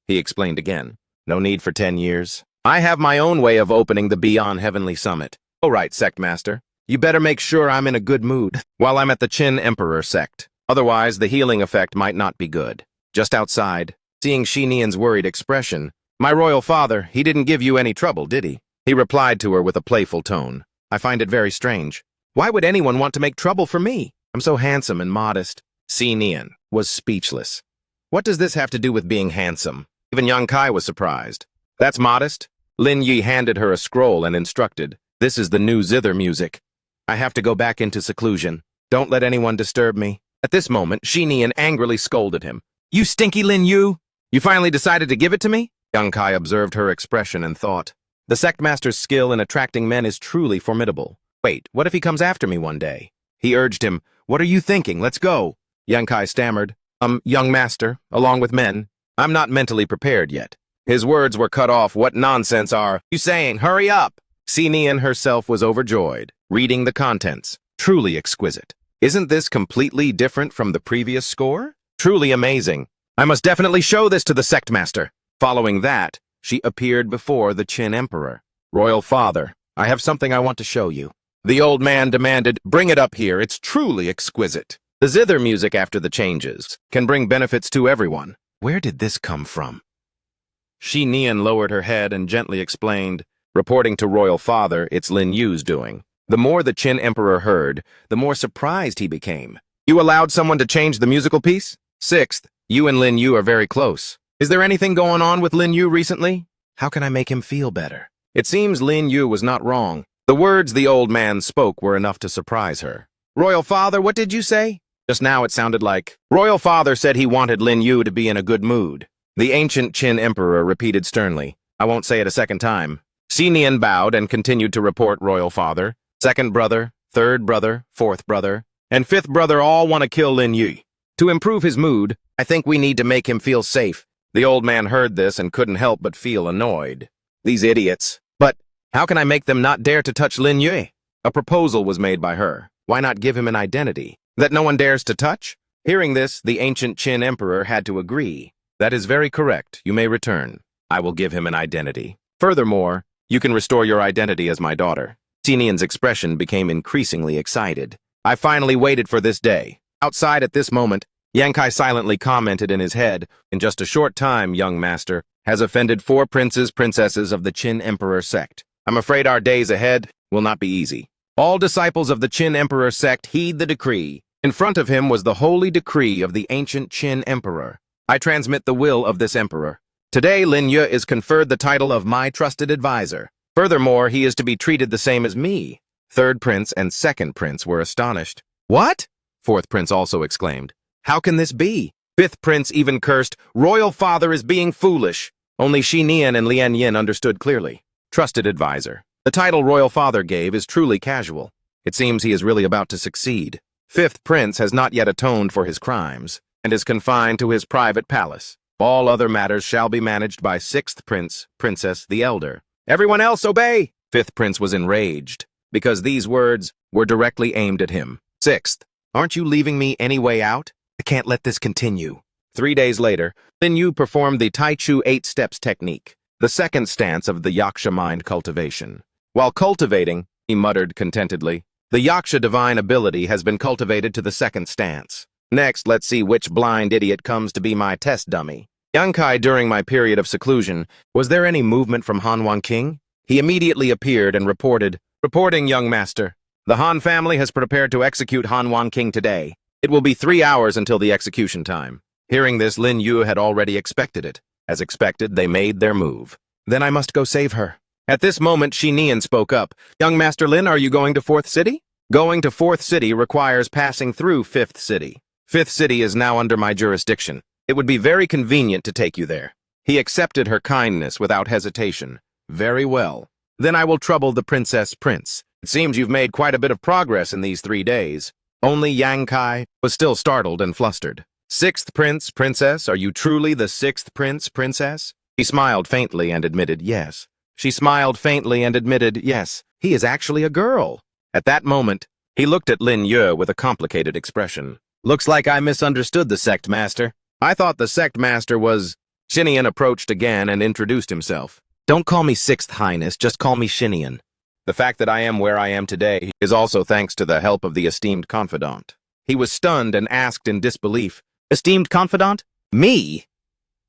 He explained again. No need for 10 years. I have my own way of opening the Beyond Heavenly Summit. All right, Sect Master. You better make sure I'm in a good mood while I'm at the Qin Emperor sect. Otherwise, the healing effect might not be good. Just outside, seeing Xinian's worried expression, My royal father, he didn't give you any trouble, did he? He replied to her with a playful tone. I find it very strange. Why would anyone want to make trouble for me? I'm so handsome and modest. Xinian was speechless. What does this have to do with being handsome? Even Yang Kai was surprised. That's modest? Lin Yi handed her a scroll and instructed. This is the new zither music. I have to go back into seclusion. Don't let anyone disturb me. At this moment, Xinian angrily scolded him. You stinky Lin Yu! You finally decided to give it to me? Yang Kai observed her expression and thought. The sect master's skill in attracting men is truly formidable. Wait, what if he comes after me one day? He urged him. What are you thinking? Let's go. Yang Kai stammered. Young master, along with men. I'm not mentally prepared yet. His words were cut off. What nonsense are you saying? Hurry up! Xinian herself was overjoyed, reading the contents. Truly exquisite. Isn't this completely different from the previous score? Truly amazing. I must definitely show this to the sect master. Following that, she appeared before the Qin Emperor. Royal Father, I have something I want to show you. The old man demanded, Bring it up here. It's truly exquisite. The zither music after the changes can bring benefits to everyone. Where did this come from? Xinian lowered her head and gently explained, reporting to Royal Father, it's Lin Yu's doing. The more the Qin Emperor heard, the more surprised he became. You allowed someone to change the musical piece? Sixth, you and Lin Yu are very close. Is there anything going on with Lin Yu recently? How can I make him feel better? It seems Lin Yu was not wrong. The words the old man spoke were enough to surprise her. Royal Father, what did you say? Just now it sounded like, Royal Father said he wanted Lin Yu to be in a good mood. The ancient Qin Emperor repeated sternly. I won't say it a second time. Xinian bowed and continued to report Royal Father. Second brother, third brother, fourth brother, and fifth brother all want to kill Lin Yu. To improve his mood, I think we need to make him feel safe. The old man heard this and couldn't help but feel annoyed. These idiots. But how can I make them not dare to touch Lin Yue? A proposal was made by her. Why not give him an identity that no one dares to touch? Hearing this, the ancient Qin emperor had to agree. That is very correct. You may return. I will give him an identity. Furthermore, you can restore your identity as my daughter. Xinian's expression became increasingly excited. I finally waited for this day. Outside at this moment, Yang Kai silently commented in his head, in just a short time, young master has offended 4 princesses of the Qin Emperor sect. I'm afraid our days ahead will not be easy. All disciples of the Qin Emperor sect heed the decree. In front of him was the holy decree of the ancient Qin Emperor. I transmit the will of this emperor. Today, Lin Yue is conferred the title of my trusted advisor. Furthermore, he is to be treated the same as me. 3rd prince and 2nd prince were astonished. What? 4th prince also exclaimed. How can this be? 5th prince even cursed, royal father is being foolish. Only Shi Nian and Lian Yin understood clearly. Trusted advisor. The title royal father gave is truly casual. It seems he is really about to succeed. 5th prince has not yet atoned for his crimes, and is confined to his private palace. All other matters shall be managed by 6th prince, princess the elder. Everyone else obey! 5th prince was enraged, because these words were directly aimed at him. 6th, aren't you leaving me any way out? I can't let this continue. 3 days later, Lin Yu performed the Tai Chu 8 steps technique, the 2nd stance of the Yaksha mind cultivation. While cultivating, he muttered contentedly, the Yaksha divine ability has been cultivated to the 2nd stance. Next, let's see which blind idiot comes to be my test dummy. Yang Kai, during my period of seclusion, was there any movement from Han Wan King? He immediately appeared and reported, Reporting, young master. The Han family has prepared to execute Han Wan King today. It will be 3 hours until the execution time. Hearing this, Lin Yu had already expected it. As expected, they made their move. Then I must go save her. At this moment, Shi Nian spoke up. Young Master Lin, are you going to 4th City? Going to 4th City requires passing through 5th City. 5th City is now under my jurisdiction. It would be very convenient to take you there. He accepted her kindness without hesitation. Very well. Then I will trouble the prince. It seems you've made quite a bit of progress in these 3 days. Only Yang Kai was still startled and flustered. 6th prince, princess, are you truly the 6th prince, princess? He smiled faintly and admitted yes. She smiled faintly and admitted yes. He is actually a girl. At that moment, he looked at Lin Yue with a complicated expression. Looks like I misunderstood the sect master. I thought the sect master was... Xinian approached again and introduced himself. Don't call me 6th Highness, just call me Xinian. The fact that I am where I am today is also thanks to the help of the esteemed confidant. He was stunned and asked in disbelief, Esteemed confidant? Me?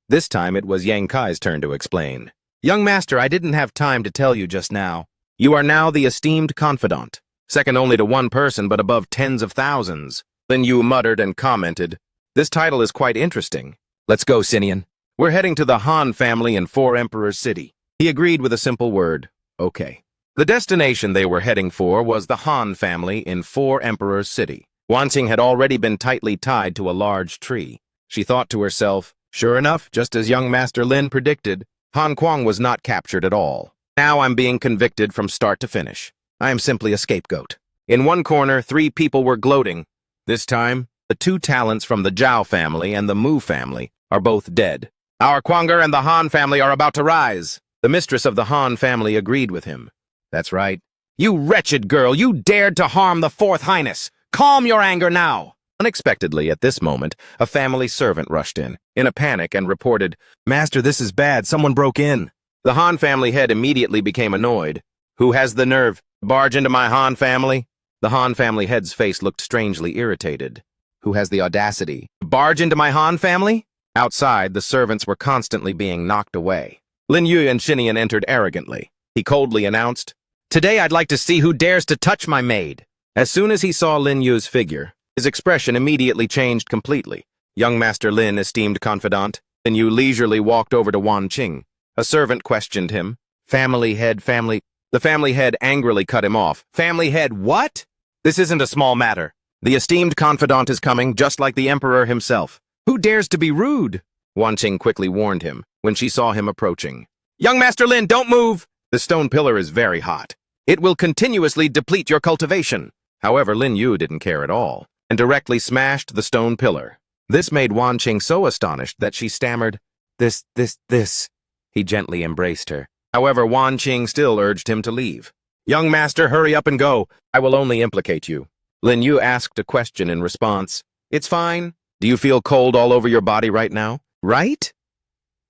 This time it was Yang Kai's turn to explain. Young master, I didn't have time to tell you just now. You are now the esteemed confidant, second only to one person but above tens of thousands. Lin Yu muttered and commented, This title is quite interesting. Let's go, Xinian. We're heading to the Han family in 4 Emperors City. He agreed with a simple word, okay. The destination they were heading for was the Han family in 4 Emperors City. Wanqing had already been tightly tied to a large tree. She thought to herself, sure enough, just as young Master Lin predicted, Han Kuang was not captured at all. Now I'm being convicted from start to finish. I am simply a scapegoat. In one corner, 3 people were gloating. This time, the 2 talents from the Zhao family and the Mu family are both dead. Our Kwanger and the Han family are about to rise. The mistress of the Han family agreed with him. That's right. You wretched girl, you dared to harm the 4th Highness. Calm your anger now. Unexpectedly, at this moment, a family servant rushed in a panic, and reported, Master, this is bad. Someone broke in. The Han family head immediately became annoyed. Who has the nerve to barge into my Han family? The Han family head's face looked strangely irritated. Who has the audacity to barge into my Han family? Outside, the servants were constantly being knocked away. Lin Yu and Xinian entered arrogantly. He coldly announced, Today I'd like to see who dares to touch my maid. As soon as he saw Lin Yu's figure, his expression immediately changed completely. Young Master Lin, esteemed confidant, Lin Yu leisurely walked over to Wanqing. A servant questioned him. Family head. The family head angrily cut him off. Family head, what? This isn't a small matter. The esteemed confidant is coming, just like the emperor himself. Who dares to be rude? Wanqing quickly warned him when she saw him approaching. Young Master Lin, don't move! The stone pillar is very hot. It will continuously deplete your cultivation. However, Lin Yu didn't care at all, and directly smashed the stone pillar. This made Wan Qing so astonished that she stammered, This. He gently embraced her. However, Wan Qing still urged him to leave. Young master, hurry up and go. I will only implicate you. Lin Yu asked a question in response. It's fine. Do you feel cold all over your body right now? Right?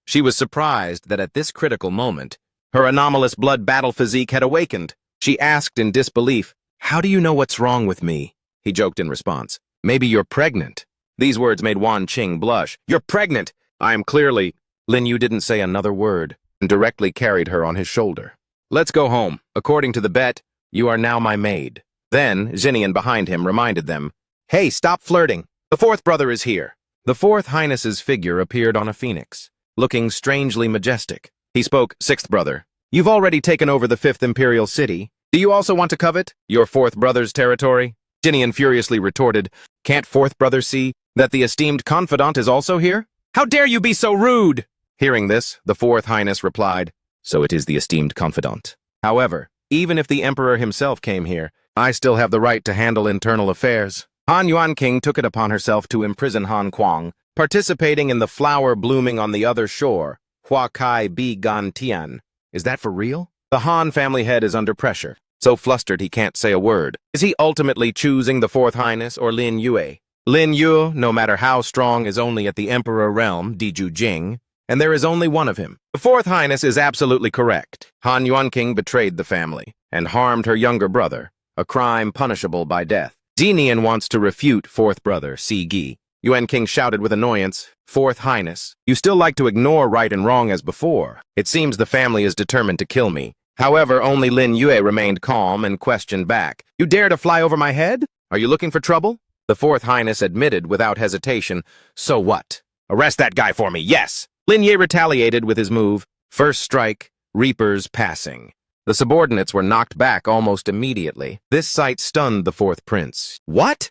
She was surprised that at this critical moment, her anomalous blood battle physique had awakened. She asked in disbelief, How do you know what's wrong with me? He joked in response. Maybe you're pregnant. These words made Wan Qing blush. You're pregnant! I am clearly... Lin Yu didn't say another word and directly carried her on his shoulder. Let's go home. According to the bet, you are now my maid. Then, Xinian behind him reminded them, Hey, stop flirting. The fourth brother is here. The fourth highness's figure appeared on a phoenix, looking strangely majestic. He spoke, Sixth brother. You've already taken over the fifth imperial city. Do you also want to covet your fourth brother's territory? Xinian furiously retorted, Can't fourth brother see that the esteemed confidant is also here? How dare you be so rude? Hearing this, the fourth highness replied, So it is the esteemed confidant. However, even if the emperor himself came here, I still have the right to handle internal affairs. Han Yuan King took it upon herself to imprison Han Kuang, participating in the flower blooming on the other shore, Hua Kai Bi Gan Tian. Is that for real? The Han family head is under pressure, so flustered he can't say a word. Is he ultimately choosing the fourth highness or Lin Yue? Lin Yue, no matter how strong, is only at the emperor realm, Diju Jing, and there is only one of him. The fourth highness is absolutely correct. Han Yuan King betrayed the family and harmed her younger brother, a crime punishable by death. Xinian wants to refute fourth brother, Si Gi. Yuan King shouted with annoyance, Fourth highness, you still like to ignore right and wrong as before. It seems the family is determined to kill me. However, only Lin Yue remained calm and questioned back. You dare to fly over my head? Are you looking for trouble? The fourth highness admitted without hesitation, So what? Arrest that guy for me, yes! Lin Yue retaliated with his move. First strike, Reapers passing. The subordinates were knocked back almost immediately. This sight stunned the fourth prince. What?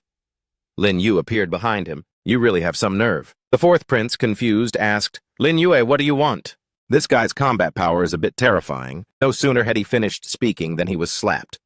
Lin Yu appeared behind him. You really have some nerve. The fourth prince, confused, asked, Lin Yue, what do you want? This guy's combat power is a bit terrifying. No sooner had he finished speaking than he was slapped.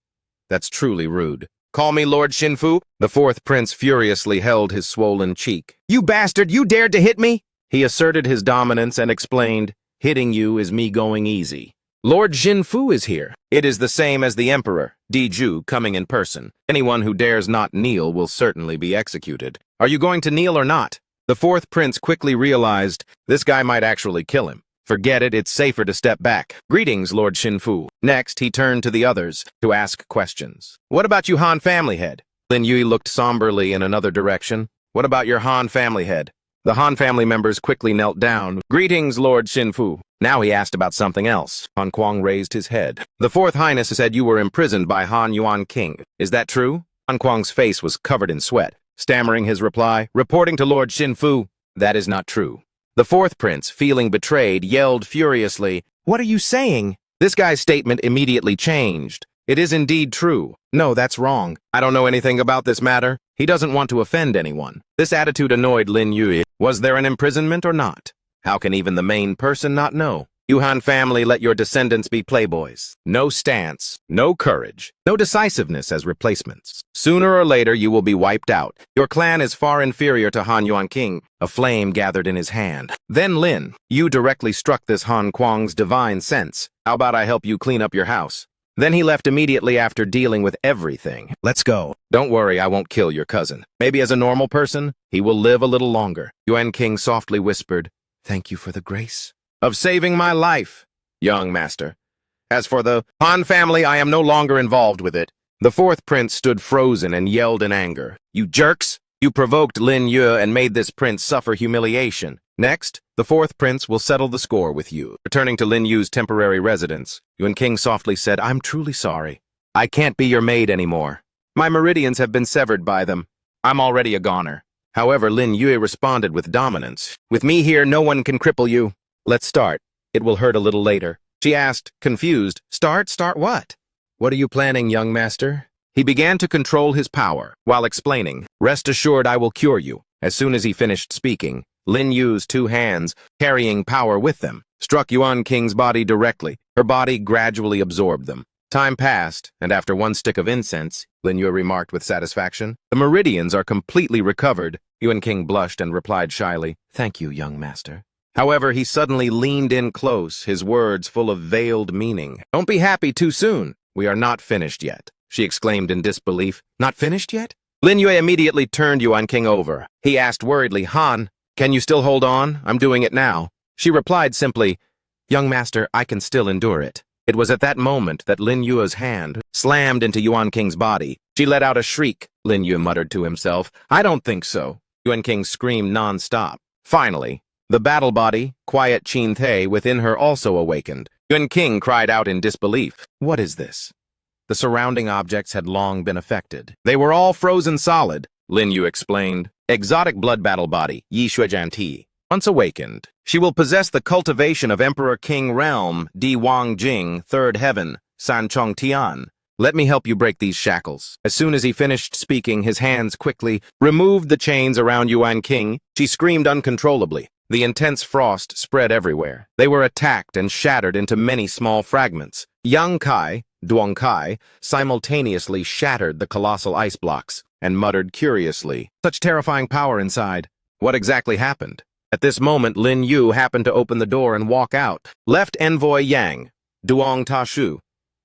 That's truly rude. Call me Lord Xinfu? The fourth prince furiously held his swollen cheek. You bastard, you dared to hit me? He asserted his dominance and explained, Hitting you is me going easy. Lord Xinfu is here. It is the same as the emperor, Diju, coming in person. Anyone who dares not kneel will certainly be executed. Are you going to kneel or not? The fourth prince quickly realized this guy might actually kill him. Forget it, it's safer to step back. Greetings, Lord Xinfu. Next, he turned to the others to ask questions. What about you, Han family head? Lin Yue looked somberly in another direction. What about your Han family head? The Han family members quickly knelt down. Greetings, Lord Xinfu. Now he asked about something else. Han Kuang raised his head. The fourth highness said you were imprisoned by Han Yuan King. Is that true? Han Kuang's face was covered in sweat. Stammering his reply, reporting to Lord Xinfu, that is not true. The fourth prince, feeling betrayed, yelled furiously, What are you saying? This guy's statement immediately changed. It is indeed true. No, that's wrong. I don't know anything about this matter. He doesn't want to offend anyone. This attitude annoyed Lin Yue. Was there an imprisonment or not? How can even the main person not know? You Han family let your descendants be playboys. No stance, no courage, no decisiveness as replacements. Sooner or later you will be wiped out. Your clan is far inferior to Han Yuan King. A flame gathered in his hand. Then Lin, you directly struck this Han Kuang's divine sense. How about I help you clean up your house? Then he left immediately after dealing with everything. Let's go. Don't worry, I won't kill your cousin. Maybe as a normal person, he will live a little longer. Yuan King softly whispered, Thank you for the grace of saving my life, young master. As for the Han family, I am no longer involved with it. The fourth prince stood frozen and yelled in anger. You jerks! You provoked Lin Yue and made this prince suffer humiliation. Next, the fourth prince will settle the score with you. Returning to Lin Yu's temporary residence, Yuan King softly said, I'm truly sorry. I can't be your maid anymore. My meridians have been severed by them. I'm already a goner. However, Lin Yue responded with dominance. With me here, no one can cripple you. Let's start. It will hurt a little later. She asked, confused, Start what? What are you planning, young master? He began to control his power, while explaining, Rest assured I will cure you. As soon as he finished speaking, Lin Yu's two hands, carrying power with them, struck Yuan King's body directly. Her body gradually absorbed them. Time passed, and after one stick of incense, Lin Yu remarked with satisfaction, the meridians are completely recovered. Yuan King blushed and replied shyly, "Thank you, young master." However, he suddenly leaned in close, his words full of veiled meaning. "Don't be happy too soon. We are not finished yet," she exclaimed in disbelief. "Not finished yet?" Lin Yue immediately turned Yuan King over. He asked worriedly, "Han, can you still hold on? I'm doing it now." She replied simply, "Young master, I can still endure it." It was at that moment that Lin Yue's hand slammed into Yuan King's body. She let out a shriek. Lin Yue muttered to himself, "I don't think so." Yuan King screamed non-stop. Finally, the battle body, quiet Qin Thay, within her also awakened. Yuan King cried out in disbelief. What is this? The surrounding objects had long been affected. They were all frozen solid, Lin Yue explained. Exotic blood battle body, Yi Shuejianti. Once awakened, she will possess the cultivation of Emperor King Realm, Di Wang Jing, Third Heaven, San Chong Tian. Let me help you break these shackles. As soon as he finished speaking, his hands quickly removed the chains around Yuan King. She screamed uncontrollably. The intense frost spread everywhere. They were attacked and shattered into many small fragments. Yang Kai, Duong Kai, simultaneously shattered the colossal ice blocks and muttered curiously, "Such terrifying power inside. What exactly happened?" At this moment, Lin Yu happened to open the door and walk out. Left Envoy Yang, Duong Ta Shu.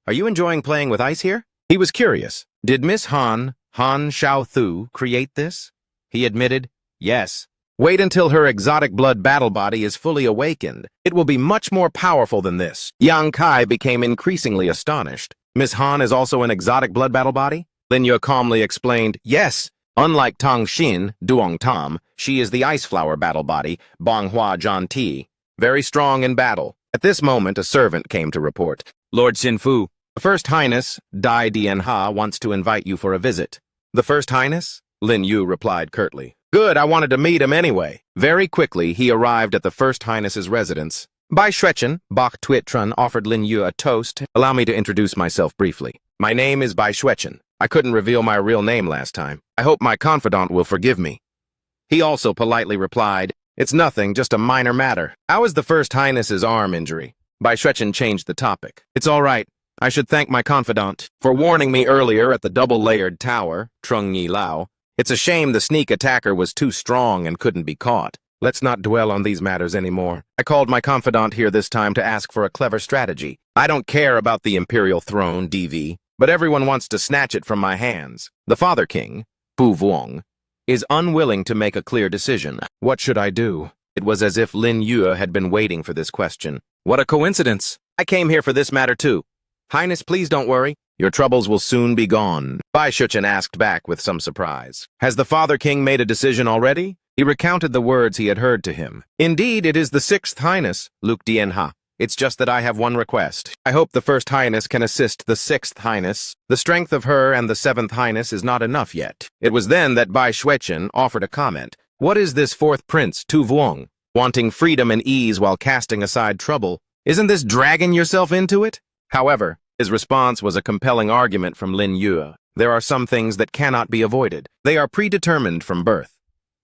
"Are you enjoying playing with ice here?" He was curious. Did Miss Han Xiaothu, create this? He admitted, yes. Wait until her exotic blood battle body is fully awakened. It will be much more powerful than this. Yang Kai became increasingly astonished. Miss Han is also an exotic blood battle body? Lin Yu calmly explained, yes. Unlike Tang Xin, Duong Tam, she is the ice flower battle body, Bonghua Zhan Ti. Very strong in battle. At this moment, a servant came to report. Lord Xinfu, the First Highness, Dai Dian Ha, wants to invite you for a visit. The First Highness? Lin Yu replied curtly. Good, I wanted to meet him anyway. Very quickly, he arrived at the First Highness's residence. Bai Xuechen, Bok Tuitran offered Lin Yu a toast. Allow me to introduce myself briefly. My name is Bai Xuechen. I couldn't reveal my real name last time. I hope my confidant will forgive me. He also politely replied, It's nothing, just a minor matter. How is the First Highness's arm injury? Bai Xuechen changed the topic. It's all right. I should thank my confidant for warning me earlier at the double-layered tower, Trung Yi Lao. It's a shame the sneak attacker was too strong and couldn't be caught. Let's not dwell on these matters anymore. I called my confidant here this time to ask for a clever strategy. I don't care about the imperial throne, DV, but everyone wants to snatch it from my hands. The Father King, Pu Vuong, is unwilling to make a clear decision. What should I do? It was as if Lin Yue had been waiting for this question. What a coincidence! I came here for this matter too. Highness, please don't worry. Your troubles will soon be gone. Bai Xuechen asked back with some surprise. Has the Father King made a decision already? He recounted the words he had heard to him. Indeed, it is the Sixth Highness, Luke Dianha. It's just that I have one request. I hope the First Highness can assist the Sixth Highness. The strength of her and the Seventh Highness is not enough yet. It was then that Bai Xuechen offered a comment. What is this fourth prince, Tu Vuong, wanting freedom and ease while casting aside trouble? Isn't this dragging yourself into it? However, his response was a compelling argument from Lin Yue. There are some things that cannot be avoided. They are predetermined from birth.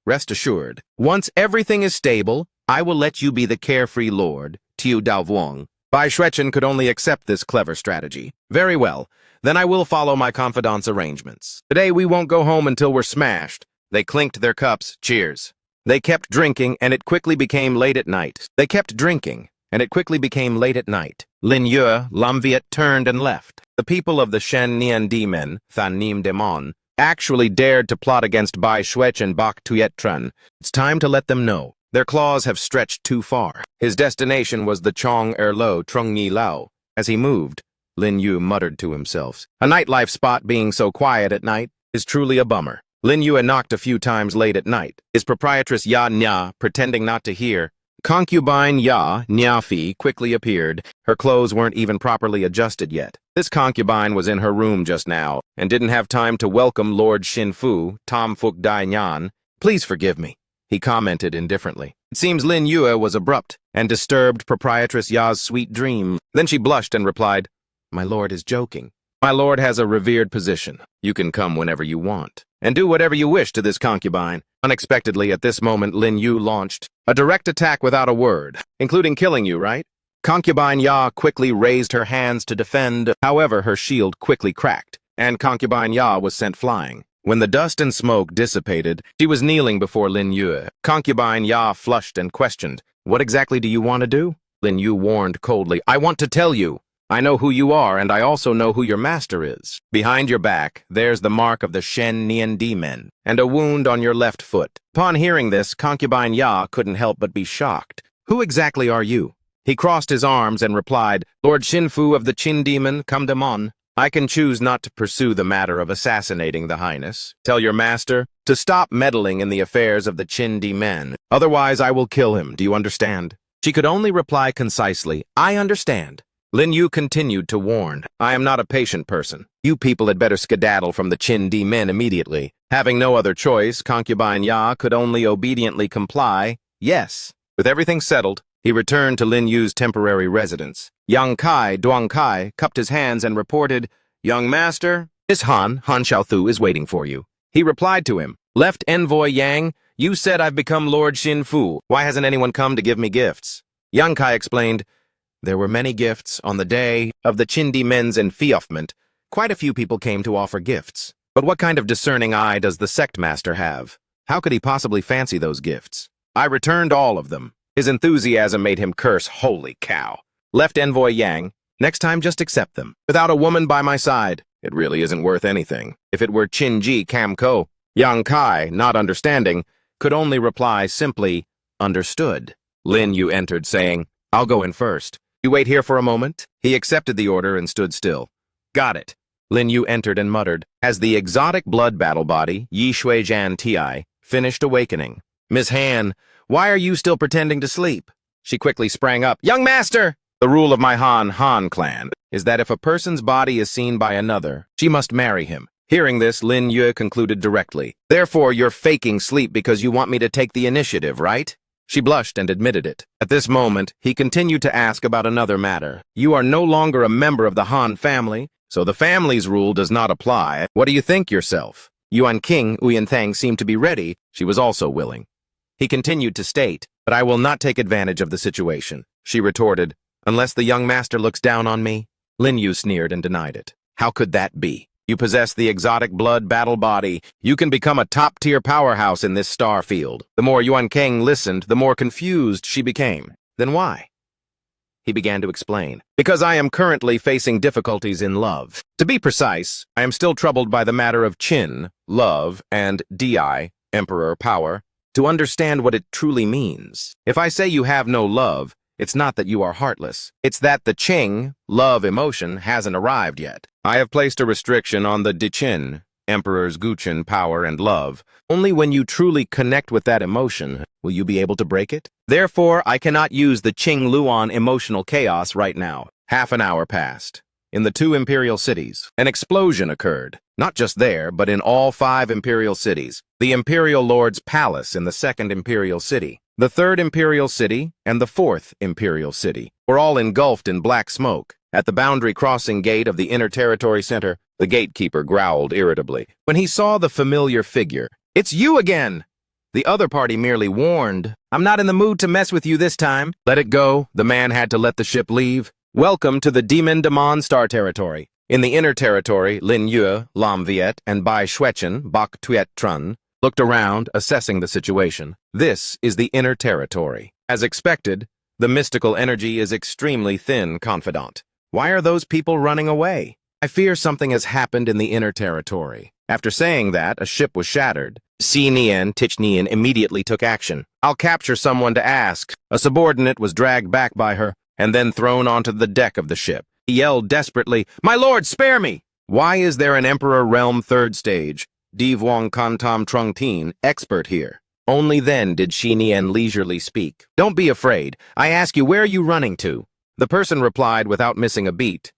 Rest assured, once everything is stable, I will let you be the carefree lord, Tiu Dao Vuong. Bai Xuechen could only accept this clever strategy. Very well, then I will follow my confidant's arrangements. Today we won't go home until we're smashed. They clinked their cups, cheers. They kept drinking, and it quickly became late at night. Lin Yue, Lam Viet turned and left. The people of the Shen Nian Di Men, Than Nim Demon, actually dared to plot against Bai Xuechen Bok Tuitran. It's time to let them know. Their claws have stretched too far. His destination was the Chong Erlo Trung Yi Lao. As he moved, Lin Yu muttered to himself. A nightlife spot being so quiet at night is truly a bummer. Lin Yu knocked a few times late at night. His proprietress Ya Nya, pretending not to hear. Concubine Ya Nyafi quickly appeared. Her clothes weren't even properly adjusted yet. This concubine was in her room just now and didn't have time to welcome Lord Xinfu, Tom Fuk Dai Nyan. Please forgive me, he commented indifferently. It seems Lin Yue was abrupt and disturbed proprietress Ya's sweet dream. Then she blushed and replied, My lord is joking. My lord has a revered position. You can come whenever you want and do whatever you wish to this concubine. Unexpectedly, at this moment, Lin Yu launched a direct attack without a word, including killing you, right? Concubine Ya quickly raised her hands to defend. However, her shield quickly cracked, and Concubine Ya was sent flying. When the dust and smoke dissipated, she was kneeling before Lin Yue. Concubine Ya flushed and questioned, "What exactly do you want to do?" Lin Yue warned coldly, "I want to tell you. I know who you are, and I also know who your master is. Behind your back, there's the mark of the Shen Nian demon, and a wound on your left foot." Upon hearing this, Concubine Ya couldn't help but be shocked. "Who exactly are you?" He crossed his arms and replied, "Lord Shinfu of the Qin demon, come demon. I can choose not to pursue the matter of assassinating the Highness. Tell your master to stop meddling in the affairs of the Qin demon. Otherwise, I will kill him. Do you understand?" She could only reply concisely, "I understand." Lin Yu continued to warn, "I am not a patient person. You people had better skedaddle from the Qin demon immediately." Having no other choice, Concubine Ya could only obediently comply, "Yes." With everything settled, he returned to Lin Yu's temporary residence. Yang Kai, Duang Kai, cupped his hands and reported, "Young master, Miss Han Xiaothu is waiting for you." He replied to him, "Left envoy Yang, you said I've become Lord Shinfu. Why hasn't anyone come to give me gifts?" Yang Kai explained, "There were many gifts on the day of the Qin demon's enfeoffment. Quite a few people came to offer gifts. But what kind of discerning eye does the sect master have? How could he possibly fancy those gifts? I returned all of them." His enthusiasm made him curse, "Holy cow." Left envoy Yang, "Next time just accept them. Without a woman by my side, it really isn't worth anything. If it were Qinji Kamko." Yang Kai, not understanding, could only reply simply, "Understood." Lin Yu entered, saying, "I'll go in first. You wait here for a moment." He accepted the order and stood still. "Got it." Lin Yu entered and muttered, as the exotic blood battle body, Yi Shui Jan Ti, finished awakening. "Miss Han, why are you still pretending to sleep?" She quickly sprang up. "Young master!" The rule of my Han clan is that if a person's body is seen by another, she must marry him. Hearing this, Lin Yue concluded directly, "Therefore you're faking sleep because you want me to take the initiative, right?" She blushed and admitted it. At this moment, he continued to ask about another matter. "You are no longer a member of the Han family, so the family's rule does not apply. What do you think yourself?" Yuan King, Uyan Thang, seemed to be ready. She was also willing. He continued to state, "But I will not take advantage of the situation." She retorted, "Unless the young master looks down on me?" Lin Yu sneered and denied it. "How could that be? You possess the exotic blood battle body. You can become a top-tier powerhouse in this star field." The more Yuan Kang listened, the more confused she became. "Then why?" He began to explain. "Because I am currently facing difficulties in love. To be precise, I am still troubled by the matter of Qin, love, and Di, emperor power, to understand what it truly means. If I say you have no love, it's not that you are heartless. It's that the Qing, love emotion, hasn't arrived yet. I have placed a restriction on the Diqin, emperor's Guqin power and love. Only when you truly connect with that emotion will you be able to break it. Therefore, I cannot use the Qing Luan emotional chaos right now." Half an hour passed. In the 2 imperial cities, an explosion occurred. Not just there, but in all 5 imperial cities. The imperial lord's palace in the 2nd imperial city, the 3rd imperial city, and the 4th imperial city were all engulfed in black smoke. At the boundary crossing gate of the inner territory center, the gatekeeper growled irritably. When he saw the familiar figure, "It's you again!" The other party merely warned, "I'm not in the mood to mess with you this time." Let it go. The man had to let the ship leave. Welcome to the Demon Demon Star Territory. In the inner territory, Lin Yue, Lam Viet, and Bai Shuechen, Bak Tuet Trun, looked around, assessing the situation. This is the inner territory. As expected, the mystical energy is extremely thin, confidant. Why are those people running away? I fear something has happened in the inner territory. After saying that, a ship was shattered. Si Nian, Tich Nian immediately took action. "I'll capture someone to ask." A subordinate was dragged back by her and then thrown onto the deck of the ship. He yelled desperately, "My lord, spare me!" Why is there an Emperor Realm 3rd stage, Divuang Kantam Trung Tin, expert here? Only then did Shi Nian leisurely speak. "Don't be afraid. I ask you, where are you running to?" The person replied without missing a beat,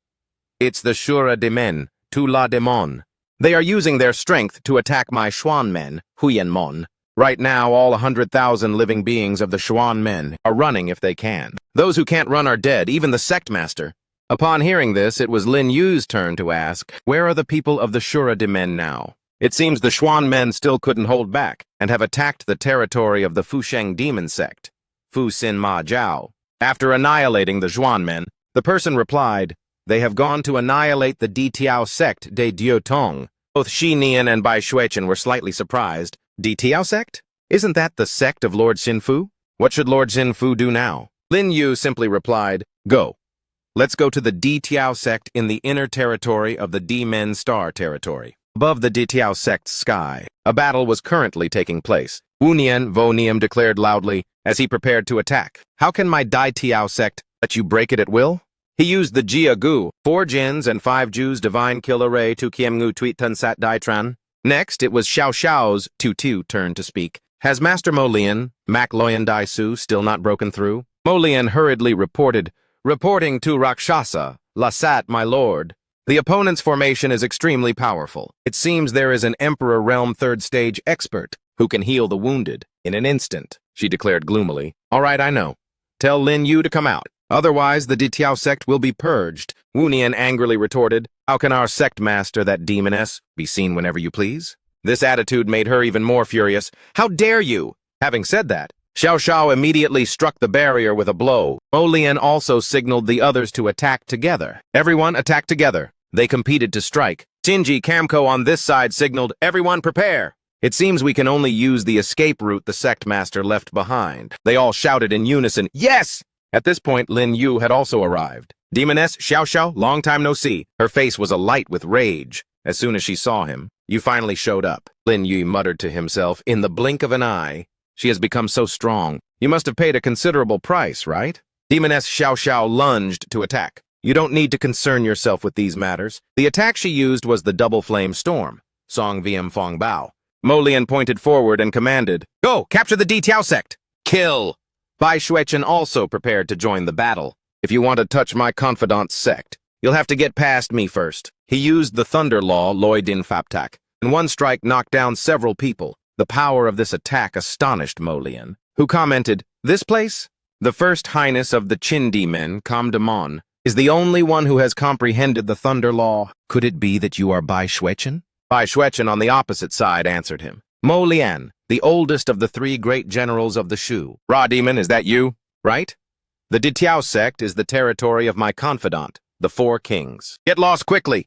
"It's the Shura de Men, Tu La Demon. They are using their strength to attack my Xuan men, Huyen Mon. Right now, all 100,000 living beings of the Xuan men are running if they can. Those who can't run are dead, even the sect master." Upon hearing this, it was Lin Yu's turn to ask, "Where are the people of the Shura de Men now?" It seems the Xuan men still couldn't hold back and have attacked the territory of the Fusheng demon sect, Fu Sin Ma Jiao. After annihilating the Xuan men, the person replied, "They have gone to annihilate the Di Tiao sect de Dieu Tong. Both Shi Nian and Bai Shuichen were slightly surprised. Di Tiao sect? Isn't that the sect of Lord Xinfu? What should Lord Xinfu do now? Lin Yu simply replied, "Go. Let's go to the Di Tiao sect in the inner territory of the Di Men Star territory." Above the Di Tiao sect's sky, a battle was currently taking place. Wu Nian Vo Niam declared loudly as he prepared to attack. "How can my Di Tiao sect let you break it at will?" He used the Jia Gu, 4 Jins and 5 Jews divine kill array to Kiem Ngu Tweet Tun Sat Dai Tran. Next, it was Xiao Xiao's Tu turn to speak. "Has Master Mo Lian, Mac Loyan Dai Su, still not broken through?" Mo Lian hurriedly reported, "Reporting to Rakshasa, Lasat, my lord. The opponent's formation is extremely powerful. It seems there is an Emperor Realm 3rd stage expert who can heal the wounded in an instant," she declared gloomily. "All right, I know. Tell Lin Yu to come out. Otherwise, the Di Tiao sect will be purged." Wu Nian angrily retorted, "How can our sect master, that demoness, be seen whenever you please?" This attitude made her even more furious. "How dare you?" Having said that, Xiao Xiao immediately struck the barrier with a blow. Mo Lian also signaled the others to attack together. "Everyone attack together." They competed to strike. Shinji Kamko on this side signaled, "Everyone prepare." It seems we can only use the escape route the sect master left behind. They all shouted in unison, "Yes!" At this point, Lin Yu had also arrived. "Demoness, Xiao Xiao, long time no see." Her face was alight with rage. As soon as she saw him, "You finally showed up." Lin Yu muttered to himself, "In the blink of an eye. She has become so strong. You must have paid a considerable price, right?" Demoness Xiao Xiao lunged to attack. "You don't need to concern yourself with these matters." The attack she used was the double flame storm. Song Vm Fong Bao. Mo Lian pointed forward and commanded, "Go, capture the Di Tiao sect. Kill." Bai Shuichen also prepared to join the battle. "If you want to touch my confidant's sect, you'll have to get past me first." He used the Thunder Law Loi Din Faptak, and one strike knocked down several people. The power of this attack astonished Mo Lian, who commented, "This place? The First Highness of the Chindi men, Kam Damon, is the only one who has comprehended the Thunder Law. Could it be that you are Bai Shuichen?" Bai Shuichen on the opposite side answered him. "Mo Lian, the oldest of the 3 great generals of the Shu. Ra Demon, is that you? Right? The Di Tiao sect is the territory of my confidant, the 4 kings. Get lost quickly."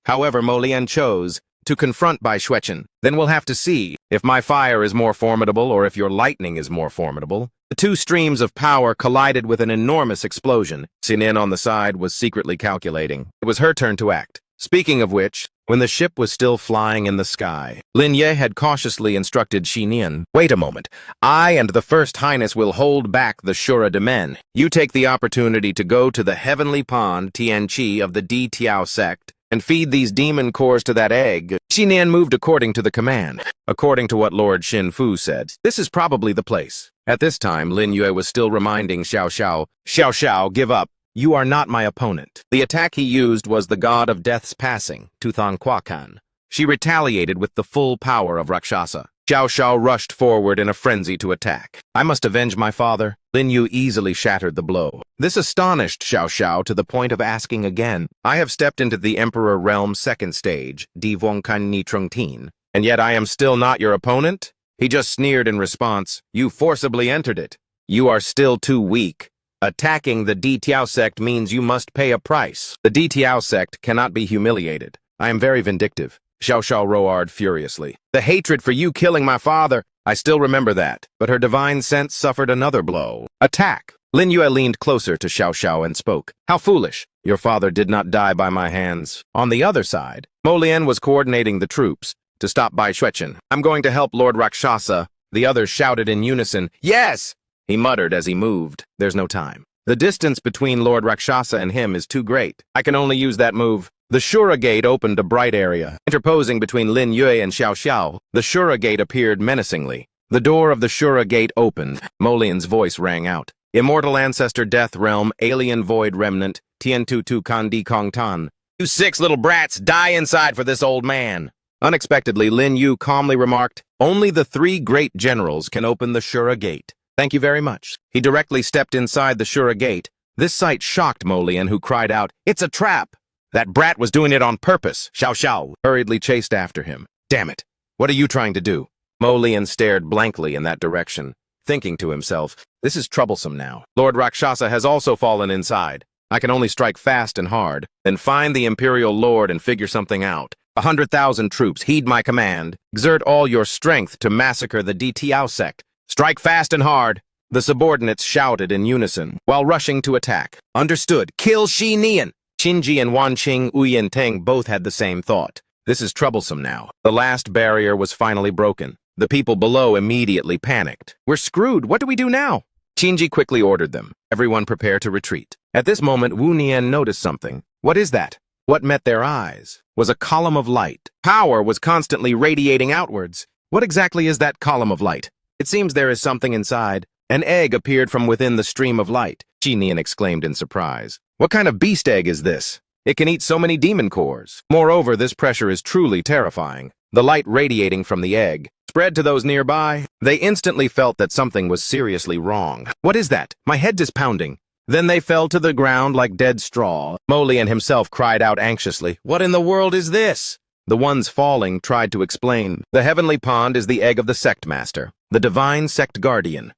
However, Mo Lian chose to confront Bai Shuichen. "Then we'll have to see if my fire is more formidable or if your lightning is more formidable." The 2 streams of power collided with an enormous explosion. Sinin on the side was secretly calculating. It was her turn to act. Speaking of which, when the ship was still flying in the sky, Lin Ye had cautiously instructed Shi Nian, "Wait a moment. I and the First Highness will hold back the Shura de Men. You take the opportunity to go to the heavenly pond Tianqi of the Di Tiao sect and feed these demon cores to that egg." Shi Nian moved according to the command. According to what Lord Xinfu said, this is probably the place. At this time, Lin Yue was still reminding Xiao Xiao, "Xiao Xiao, give up. You are not my opponent." The attack he used was the god of death's passing, Tuthan Kwakan. She retaliated with the full power of Rakshasa. Xiao Xiao rushed forward in a frenzy to attack. "I must avenge my father." Lin Yu easily shattered the blow. This astonished Xiao Xiao to the point of asking again, "I have stepped into the Emperor Realm 2nd stage, Di Vongkan Ni Trung Tin, and yet I am still not your opponent?" He just sneered in response, "You forcibly entered it. You are still too weak. Attacking the Di Tiao sect means you must pay a price. The Di Tiao sect cannot be humiliated. I am very vindictive." Xiao Xiao roared furiously. "The hatred for you killing my father, I still remember that." But her divine sense suffered another blow. "Attack!" Lin Yue leaned closer to Xiao Xiao and spoke. "How foolish. Your father did not die by my hands." On the other side, Mo Lian was coordinating the troops to stop Bai Shuichen. "I'm going to help Lord Rakshasa." The others shouted in unison, "Yes!" He muttered as he moved. "There's no time. The distance between Lord Rakshasa and him is too great. I can only use that move." The Shura Gate opened a bright area, interposing between Lin Yue and Xiao Xiao. The Shura Gate appeared menacingly. The door of the Shura Gate opened. Mo Lian's voice rang out. "Immortal Ancestor Death Realm, Alien Void Remnant, Tien Tu Tu Kan Di Kong Tan. You 6 little brats, die inside for this old man." Unexpectedly, Lin Yu calmly remarked, "Only the 3 great generals can open the Shura Gate. Thank you very much." He directly stepped inside the Shura Gate. This sight shocked Mo Lian, who cried out, "It's a trap!" "That brat was doing it on purpose." Xiao Xiao hurriedly chased after him. "Damn it! What are you trying to do?" Mo Lian stared blankly in that direction, thinking to himself, "This is troublesome now. Lord Rakshasa has also fallen inside. I can only strike fast and hard, then find the Imperial Lord and figure something out." 100,000 troops, heed my command. Exert all your strength to massacre the Tiao sect. Strike fast and hard. The subordinates shouted in unison, while rushing to attack. Understood. Kill Shi Nian. Qinji and Wanqing Uyenteng both had the same thought. This is troublesome now. The last barrier was finally broken. The people below immediately panicked. We're screwed. What do we do now? Qinji quickly ordered them. Everyone prepare to retreat. At this moment, Wu Nian noticed something. What is that? What met their eyes was a column of light. Power was constantly radiating outwards. What exactly is that column of light? It seems there is something inside. An egg appeared from within the stream of light. Shi Nian exclaimed in surprise. What kind of beast egg is this? It can eat so many demon cores. Moreover, this pressure is truly terrifying. The light radiating from the egg spread to those nearby. They instantly felt that something was seriously wrong. What is that? My head is pounding. Then they fell to the ground like dead straw. Molian himself cried out anxiously, What in the world is this? The ones falling tried to explain. The heavenly pond is the egg of the sect master, the divine sect guardian.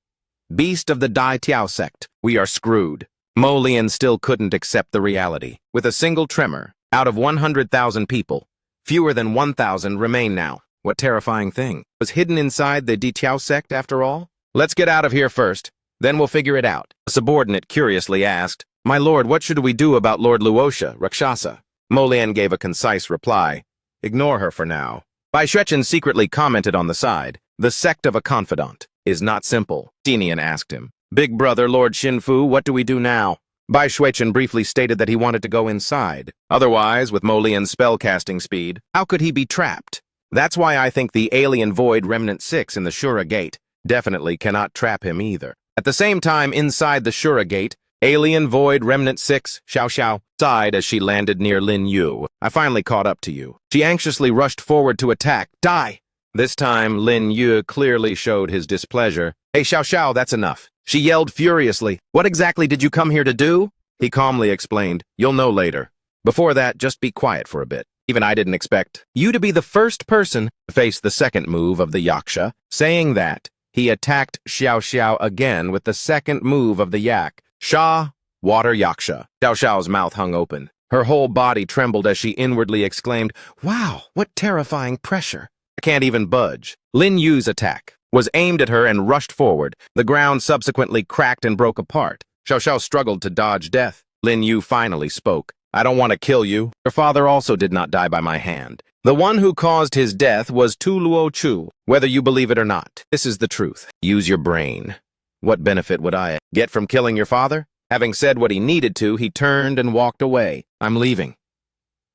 Beast of the Dai Tiao sect. We are screwed. Molian still couldn't accept the reality. With a single tremor, out of 100,000 people, fewer than 1,000 remain now. What terrifying thing? Was hidden inside the Tiao sect after all? Let's get out of here first. Then we'll figure it out. A subordinate curiously asked, My lord, what should we do about Lord Luosha, Rakshasa? Molian gave a concise reply. Ignore her for now. Bai Xuechen secretly commented on the side. The sect of a confidant is not simple. Dinian asked him. Big brother, Lord Xinfu, what do we do now? Bai Xuechen briefly stated that he wanted to go inside. Otherwise, with Molian's spellcasting speed, how could he be trapped? That's why I think the alien void Remnant 6 in the Shura Gate definitely cannot trap him either. At the same time, inside the Shura Gate, alien void Remnant 6, Xiao Xiao, sighed as she landed near Lin Yu. I finally caught up to you. She anxiously rushed forward to attack. Die! This time, Lin Yu clearly showed his displeasure. Hey, Xiao Xiao, that's enough. She yelled furiously. What exactly did you come here to do? He calmly explained. You'll know later. Before that, just be quiet for a bit. Even I didn't expect you to be the first person to face the second move of the Yaksha. Saying that, he attacked Xiao Xiao again with the second move of the Yak. Sha, Water Yaksha. Xiao Xiao's mouth hung open. Her whole body trembled as she inwardly exclaimed, Wow, what terrifying pressure. I can't even budge. Lin Yu's attack was aimed at her and rushed forward. The ground subsequently cracked and broke apart. Xiao Xiao struggled to dodge death. Lin Yu finally spoke. I don't want to kill you. Your father also did not die by my hand. The one who caused his death was Tu Luo Chu, whether you believe it or not. This is the truth. Use your brain. What benefit would I get from killing your father? Having said what he needed to, he turned and walked away. I'm leaving.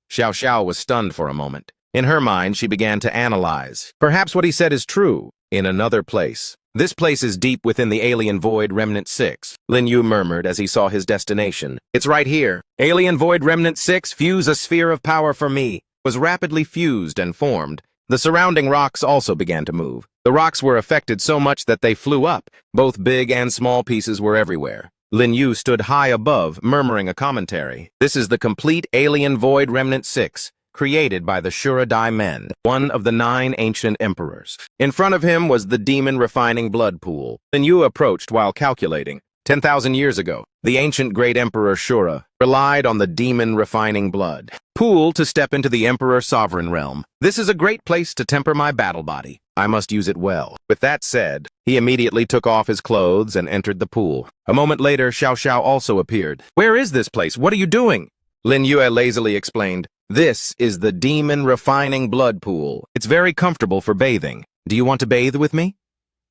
Xiao Xiao was stunned for a moment. In her mind, she began to analyze. Perhaps what he said is true. In another place. This place is deep within the alien void Remnant 6, Lin Yu murmured as he saw his destination. It's right here. Alien void Remnant 6, fuse a sphere of power for me. Was rapidly fused and formed. The surrounding rocks also began to move. The rocks were affected so much that they flew up. Both big and small pieces were everywhere. Lin Yu stood high above, murmuring a commentary. This is the complete alien void Remnant 6. Created by the Shura Dai Men, one of the 9 ancient emperors. In front of him was the demon refining blood pool. Lin Yu approached while calculating. 10,000 years ago, the ancient great emperor Shura relied on the demon refining blood pool to step into the emperor sovereign realm. This is a great place to temper my battle body. I must use it well. With that said, he immediately took off his clothes and entered the pool. A moment later, Xiao Xiao also appeared. Where is this place? What are you doing? Lin Yu lazily explained. This is the demon refining blood pool. It's very comfortable for bathing. Do you want to bathe with me?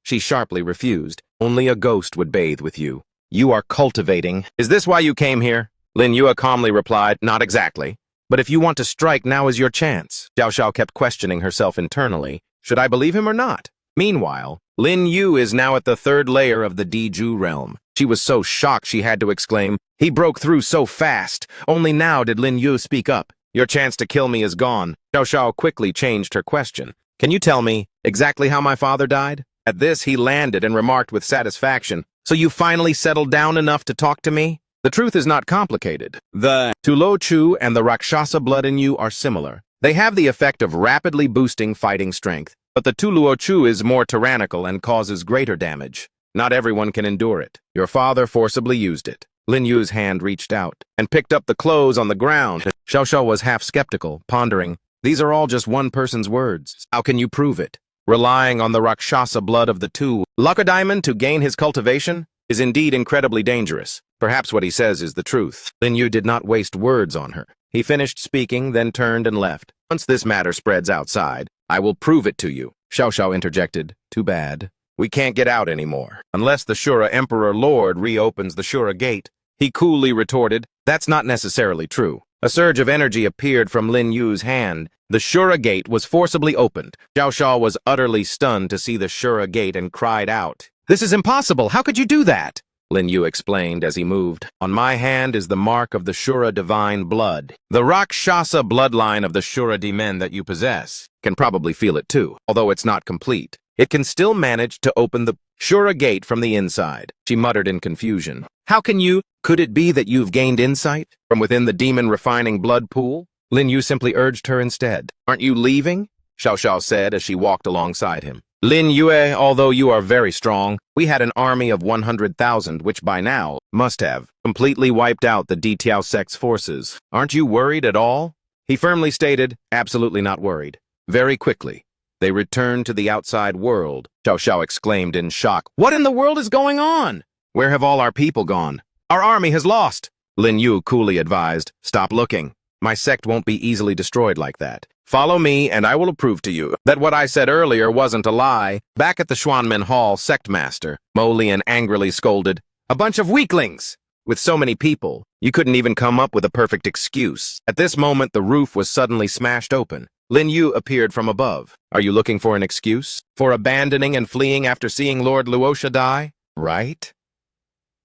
She sharply refused. Only a ghost would bathe with you. You are cultivating. Is this why you came here? Lin Yu calmly replied, Not exactly. But if you want to strike, now is your chance. Xiao Xiao kept questioning herself internally. Should I believe him or not? Meanwhile, Lin Yu is now at the 3rd layer of the Diju realm. She was so shocked she had to exclaim, He broke through so fast. Only now did Lin Yu speak up. Your chance to kill me is gone. Xiao Xiao quickly changed her question. Can you tell me exactly how my father died? At this, he landed and remarked with satisfaction, So you finally settled down enough to talk to me? The truth is not complicated. The Tu Luo Chu and the Rakshasa blood in you are similar. They have the effect of rapidly boosting fighting strength, but the Tu Luo Chu is more tyrannical and causes greater damage. Not everyone can endure it. Your father forcibly used it. Lin Yu's hand reached out and picked up the clothes on the ground. Xiao Xiao was half skeptical, pondering, These are all just one person's words. How can you prove it? Relying on the Rakshasa blood of the two, Diamond to gain his cultivation is indeed incredibly dangerous. Perhaps what he says is the truth. Lin Yu did not waste words on her. He finished speaking, then turned and left. Once this matter spreads outside, I will prove it to you. Xiao Xiao interjected. Too bad. We can't get out anymore, unless the Shura Emperor Lord reopens the Shura Gate. He coolly retorted, that's not necessarily true. A surge of energy appeared from Lin Yu's hand. The Shura Gate was forcibly opened. Xiao Xiao was utterly stunned to see the Shura Gate and cried out, "This is impossible! How could you do that?" Lin Yu explained as he moved. On my hand is the mark of the Shura divine blood. The Rakshasa bloodline of the Shura demon that you possess can probably feel it too, although it's not complete. It can still manage to open the Shura Gate from the inside. She muttered in confusion. How can you? Could it be that you've gained insight from within the demon refining blood pool? Lin Yu simply urged her instead. Aren't you leaving? Xiao Xiao said as she walked alongside him. Lin Yue, although you are very strong, we had an army of 100,000, which by now must have completely wiped out the Ditiao sect's forces. Aren't you worried at all? He firmly stated, absolutely not worried. Very quickly, they returned to the outside world. Xiao Xiao exclaimed in shock. What in the world is going on? Where have all our people gone? Our army has lost. Lin Yu coolly advised, stop looking. My sect won't be easily destroyed like that. Follow me, and I will prove to you that what I said earlier wasn't a lie. Back at the Xuanmen Hall, sect master Mo Lian angrily scolded, a bunch of weaklings! With so many people, you couldn't even come up with a perfect excuse. At this moment, the roof was suddenly smashed open. Lin Yu appeared from above. Are you looking for an excuse? For abandoning and fleeing after seeing Lord Luosha die? Right?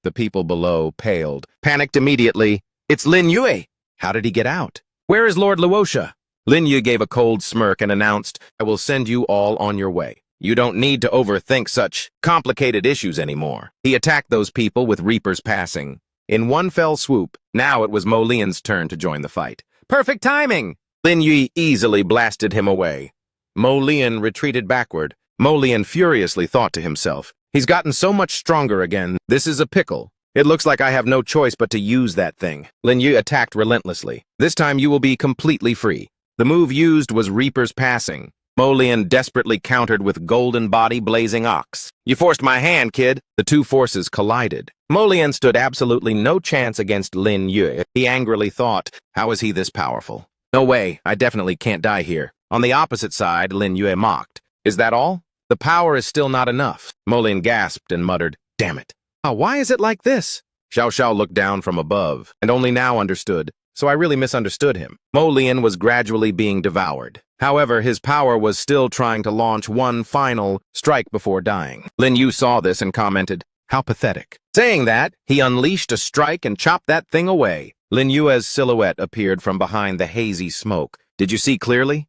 The people below paled, panicked immediately. It's Lin Yue! How did he get out? Where is Lord Luosha? Lin Yu gave a cold smirk and announced, I will send you all on your way. You don't need to overthink such complicated issues anymore. He attacked those people with Reapers passing. In one fell swoop, now it was Mo Lian's turn to join the fight. Perfect timing! Lin Yu easily blasted him away. Mo Lian retreated backward. Mo Lian furiously thought to himself, he's gotten so much stronger again. This is a pickle. It looks like I have no choice but to use that thing. Lin Yu attacked relentlessly. This time you will be completely free. The move used was Reaper's passing. Mo Lian desperately countered with Golden Body Blazing Ox. You forced my hand, kid. The two forces collided. Mo Lian stood absolutely no chance against Lin Yu. He angrily thought, how is he this powerful? No way, I definitely can't die here. On the opposite side, Lin Yu mocked. Is that all? The power is still not enough. Mo Lian gasped and muttered, damn it. Oh, why is it like this? Xiao Xiao looked down from above, and only now understood. So I really misunderstood him. Mo Lian was gradually being devoured. However, his power was still trying to launch one final strike before dying. Lin Yu saw this and commented, how pathetic. Saying that, he unleashed a strike and chopped that thing away. Lin Yu's silhouette appeared from behind the hazy smoke. Did you see clearly?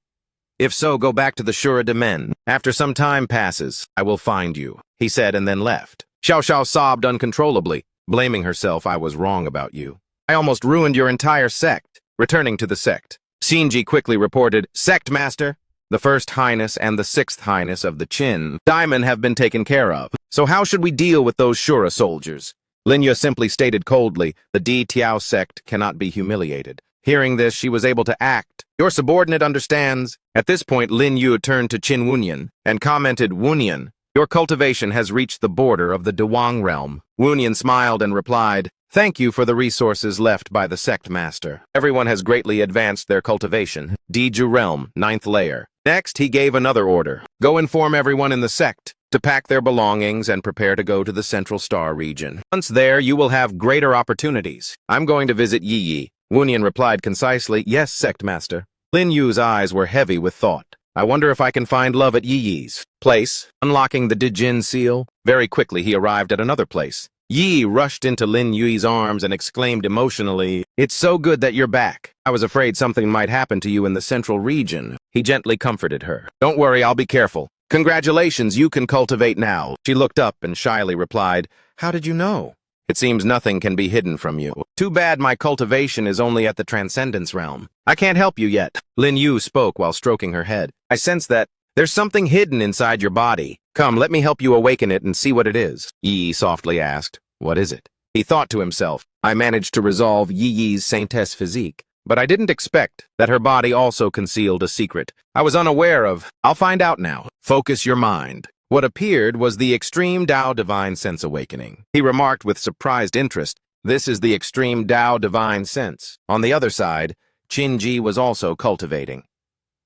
If so, go back to the Shura de Men. After some time passes, I will find you, he said and then left. Xiao Xiao sobbed uncontrollably, blaming herself. I was wrong about you. I almost ruined your entire sect. Returning to the sect, Shinji quickly reported, Sect Master, the First Highness and the Sixth Highness of the Qin Diamond have been taken care of. So how should we deal with those Shura soldiers? Lin Yu simply stated coldly, the Di Tiao sect cannot be humiliated. Hearing this, she was able to act. Your subordinate understands. At this point, Lin Yu turned to Qin Wunyan and commented, Wunyan, your cultivation has reached the border of the Dewang realm. Wunyan smiled and replied, thank you for the resources left by the sect master. Everyone has greatly advanced their cultivation. Diju realm, 9th layer. Next, he gave another order. Go inform everyone in the sect to pack their belongings and prepare to go to the Central Star region. Once there, you will have greater opportunities. I'm going to visit Yi Yi. Wunyan replied concisely, yes, sect master. Lin Yu's eyes were heavy with thought. I wonder if I can find love at Yi Yi's place. Unlocking the Dijin seal, very quickly he arrived at another place. Yi rushed into Lin Yu's arms and exclaimed emotionally, it's so good that you're back. I was afraid something might happen to you in the central region. He gently comforted her. Don't worry, I'll be careful. Congratulations, you can cultivate now. She looked up and shyly replied, how did you know? It seems nothing can be hidden from you. Too bad my cultivation is only at the Transcendence realm. I can't help you yet. Lin Yu spoke while stroking her head. I sense that there's something hidden inside your body. Come, let me help you awaken it and see what it is. Yi softly asked, what is it? He thought to himself, I managed to resolve Yi Yi's Saintess physique. but I didn't expect that her body also concealed a secret. I was unaware of. I'll find out now. Focus your mind. What appeared was the extreme Tao divine sense awakening. He remarked with surprised interest, "This is the extreme Tao divine sense." On the other side, Qinji was also cultivating.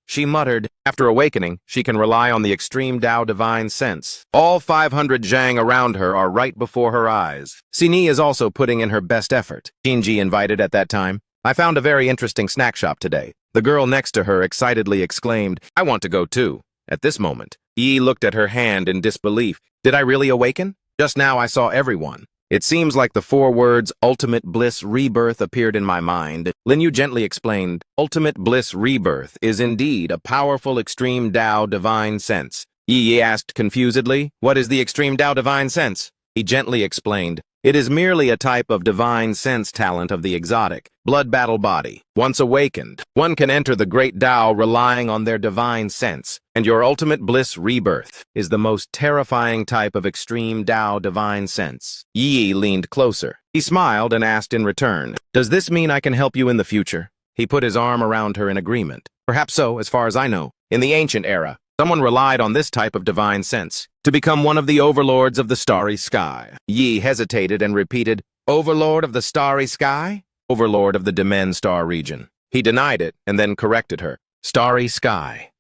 She muttered, "After awakening, she can rely on the extreme Tao divine sense. All 500 Zhang around her are right before her eyes. Sini is also putting in her best effort," Qinji invited at that time. "I found a very interesting snack shop today." The girl next to her excitedly exclaimed, "I want to go too." At this moment, Yi looked at her hand in disbelief. "Did I really awaken? Just now I saw everyone." It seems like the 4 words ultimate bliss rebirth appeared in my mind. Lin Yu gently explained, "Ultimate bliss rebirth is indeed a powerful extreme Tao divine sense." Yi asked confusedly, "What is the extreme Tao divine sense?" He gently explained, "It is merely a type of divine sense talent of the exotic, blood battle body. Once awakened, one can enter the great Tao relying on their divine sense, and your ultimate bliss rebirth is the most terrifying type of extreme Tao divine sense." Yi leaned closer. He smiled and asked in return, "Does this mean I can help you in the future?" He put his arm around her in agreement. "Perhaps so, as far as I know. In the ancient era, someone relied on this type of divine sense to become one of the overlords of the starry sky." Yi hesitated and repeated, "Overlord of the starry sky?" "Overlord of the Dimen star region." He denied it and then corrected her. "Starry sky.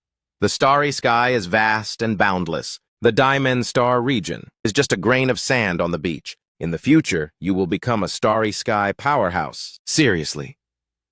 The starry sky is vast and boundless. The Dimen star region is just a grain of sand on the beach. In the future, you will become a starry sky powerhouse." Seriously.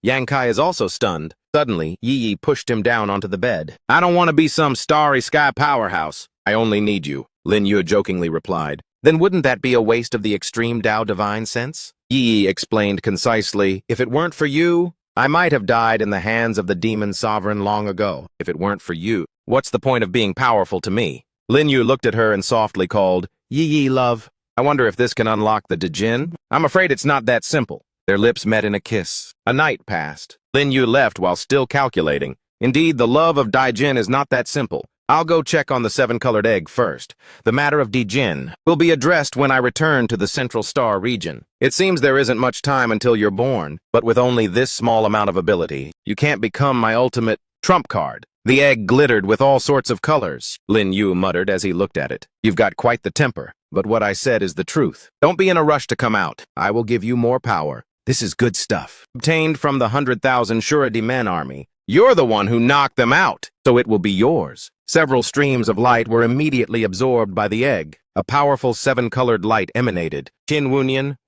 Yang Kai is also stunned. Suddenly, Yi pushed him down onto the bed. "I don't want to be some starry sky powerhouse. I only need you," Lin Yu jokingly replied. "Then wouldn't that be a waste of the extreme Tao divine sense?" Yi explained concisely, "If it weren't for you, I might have died in the hands of the demon sovereign long ago. If it weren't for you, what's the point of being powerful to me?" Lin Yu looked at her and softly called, "Yi, love. I wonder if this can unlock the Dijin? I'm afraid it's not that simple." Their lips met in a kiss. A night passed. Lin Yu left while still calculating. Indeed, the love of Daijin is not that simple. I'll go check on the 7-colored egg first. The matter of Dijin will be addressed when I return to the Central Star region. It seems there isn't much time until you're born, but with only this small amount of ability, you can't become my ultimate trump card. The egg glittered with all sorts of colors, Lin Yu muttered as he looked at it. "You've got quite the temper, but what I said is the truth. Don't be in a rush to come out. I will give you more power. This is good stuff. Obtained from the 100,000 Shuradi men army. You're the one who knocked them out, so it will be yours." Several streams of light were immediately absorbed by the egg. A powerful 7-colored light emanated. Qin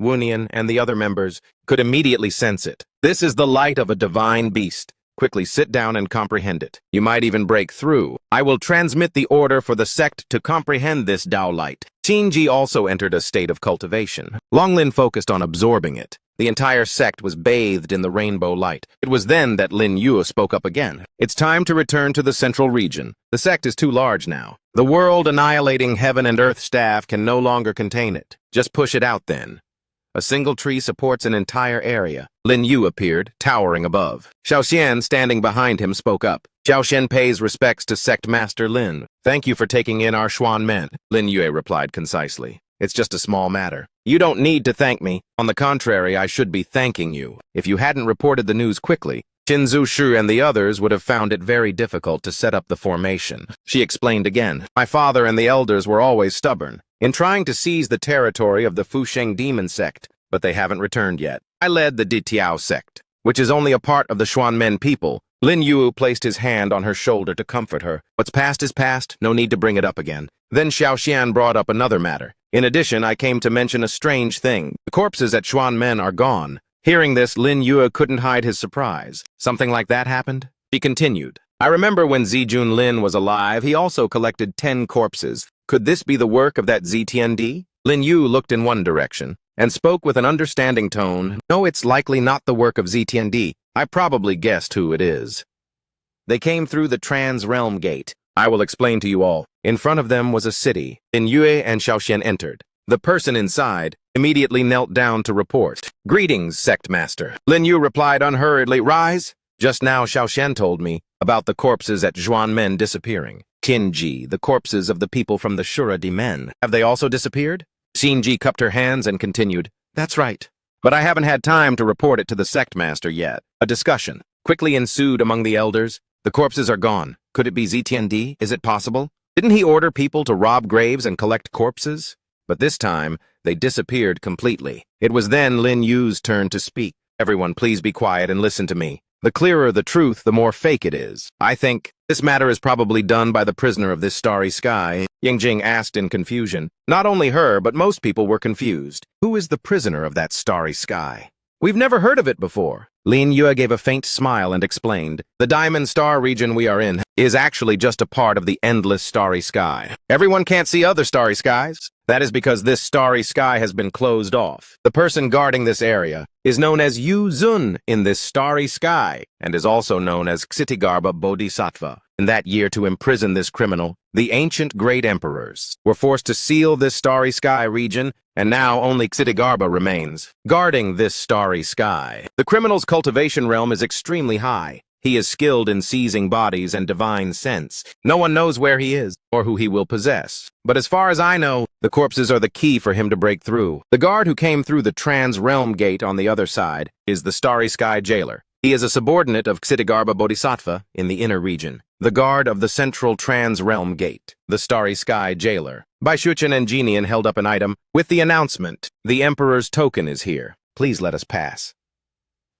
Wunian, and the other members could immediately sense it. "This is the light of a divine beast. Quickly sit down and comprehend it. You might even break through. I will transmit the order for the sect to comprehend this Tao light." Qinji also entered a state of cultivation. Longlin focused on absorbing it. The entire sect was bathed in the rainbow light. It was then that Lin Yu spoke up again. "It's time to return to the central region. The sect is too large now. The world-annihilating heaven and earth staff can no longer contain it. Just push it out then. A single tree supports an entire area." Lin Yu appeared, towering above. Xiao Xian, standing behind him, spoke up. "Xiao Xian pays respects to Sect Master Lin. Thank you for taking in our Xuan men," Lin Yue replied concisely. "It's just a small matter. You don't need to thank me. On the contrary, I should be thanking you. If you hadn't reported the news quickly, Qin Zushu and the others would have found it very difficult to set up the formation." She explained again. "My father and the elders were always stubborn in trying to seize the territory of the Fusheng demon sect, but they haven't returned yet. I led the Ditiao sect, which is only a part of the Xuanmen people." Lin Yu placed his hand on her shoulder to comfort her. "What's past is past, no need to bring it up again." Then Xiao Xian brought up another matter. "In addition, I came to mention a strange thing. The corpses at Xuanmen are gone." Hearing this, Lin Yu couldn't hide his surprise. "Something like that happened?" She continued. "I remember when Zijun Lin was alive, he also collected 10 corpses. Could this be the work of that ZTND?" Lin Yu looked in one direction and spoke with an understanding tone. "No, it's likely not the work of ZTND. I probably guessed who it is. They came through the Trans-Realm Gate. I will explain to you all. In front of them was a city. Lin Yue and Xiao Xian entered. The person inside immediately knelt down to report. "Greetings, Sect Master." Lin Yu replied unhurriedly, "Rise. Just now Xiao Xian told me about the corpses at Zhuanmen disappearing. Qinji, the corpses of the people from the Shuradi men. Have they also disappeared?" Xinji cupped her hands and continued, "That's right. But I haven't had time to report it to the Sect Master yet. A discussion quickly ensued among the elders. The corpses are gone. Could it be Ztiandi? Is it possible? Didn't he order people to rob graves and collect corpses? But this time, they disappeared completely. It was then Lin Yu's turn to speak. Everyone, please be quiet and listen to me. The clearer the truth, the more fake it is. I think this matter is probably done by the prisoner of this starry sky, Yingjing asked in confusion. Not only her, but most people were confused. Who is the prisoner of that starry sky? We've never heard of it before. Lin Yue gave a faint smile and explained, the Diamond Star region we are in is actually just a part of the endless starry sky. Everyone can't see other starry skies. That is because this starry sky has been closed off. The person guarding this area is known as Yu Zun in this starry sky, and is also known as Ksitigarbha Bodhisattva. In that year, to imprison this criminal, the ancient great emperors were forced to seal this starry sky region, and now only Ksitigarbha remains, guarding this starry sky. The criminal's cultivation realm is extremely high. He is skilled in seizing bodies and divine sense. No one knows where he is, or who he will possess. But as far as I know, the corpses are the key for him to break through. The guard who came through the trans-realm gate on the other side is the Starry Sky Jailer. He is a subordinate of Ksitigarbha Bodhisattva in the inner region. The guard of the central trans-realm gate, the Starry Sky Jailer. Bai Shuchen and Jinian held up an item with the announcement, the Emperor's token is here. Please let us pass.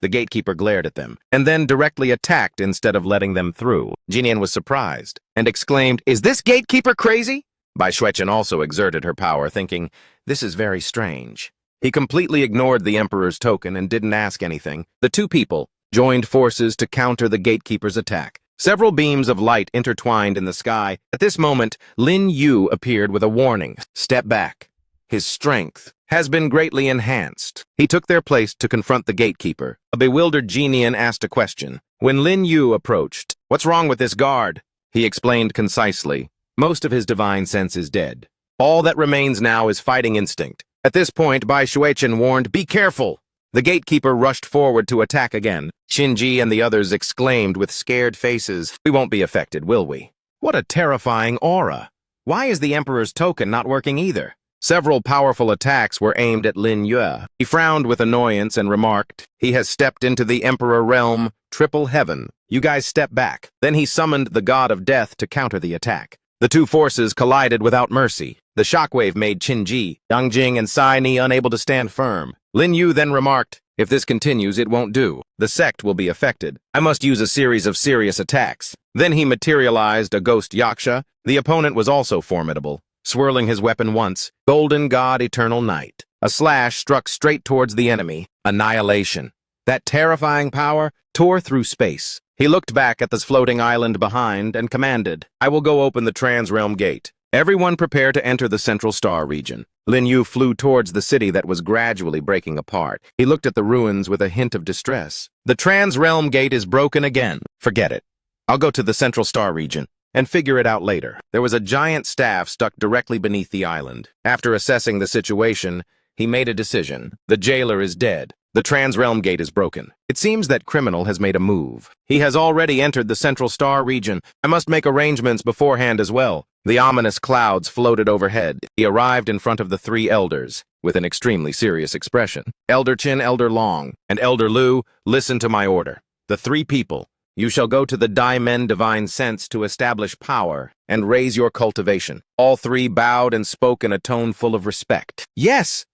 The gatekeeper glared at them, and then directly attacked instead of letting them through. Jinian was surprised, and exclaimed, is this gatekeeper crazy? Bai Shuchen also exerted her power, thinking, this is very strange. He completely ignored the Emperor's token and didn't ask anything. The two people joined forces to counter the gatekeeper's attack. Several beams of light intertwined in the sky. At this moment, Lin Yu appeared with a warning. Step back. His strength has been greatly enhanced. He took their place to confront the gatekeeper. A bewildered Jinian asked a question. When Lin Yu approached, what's wrong with this guard? He explained concisely. Most of his divine sense is dead. All that remains now is fighting instinct. At this point, Bai Shuchen warned, be careful! The gatekeeper rushed forward to attack again. Shinji and the others exclaimed with scared faces, we won't be affected, will we? What a terrifying aura! Why is the Emperor's token not working either? Several powerful attacks were aimed at Lin Yue. He frowned with annoyance and remarked, he has stepped into the Emperor realm, triple heaven. You guys step back. Then he summoned the god of death to counter the attack. The two forces collided without mercy. The shockwave made Qinji, Yangjing, and Sai Ni unable to stand firm. Lin Yu then remarked, if this continues, it won't do. The sect will be affected. I must use a series of serious attacks. Then he materialized a ghost yaksha. The opponent was also formidable. Swirling his weapon once, Golden God Eternal Night. A slash struck straight towards the enemy. Annihilation. That terrifying power tore through space. He looked back at this floating island behind and commanded, I will go open the trans-realm gate. Everyone prepare to enter the Central Star region. Lin Yu flew towards the city that was gradually breaking apart. He looked at the ruins with a hint of distress. The trans-realm gate is broken again. Forget it. I'll go to the Central Star region and figure it out later. There was a giant staff stuck directly beneath the island. After assessing the situation, he made a decision. The jailer is dead. The trans-realm gate is broken. It seems that criminal has made a move. He has already entered the Central Star region. I must make arrangements beforehand as well. The ominous clouds floated overhead. He arrived in front of the three elders with an extremely serious expression. Elder Qin, Elder Long, and Elder Lu, listen to my order. The three people. You shall go to the Daimen Divine Sense to establish power and raise your cultivation. All three bowed and spoke in a tone full of respect. Yes!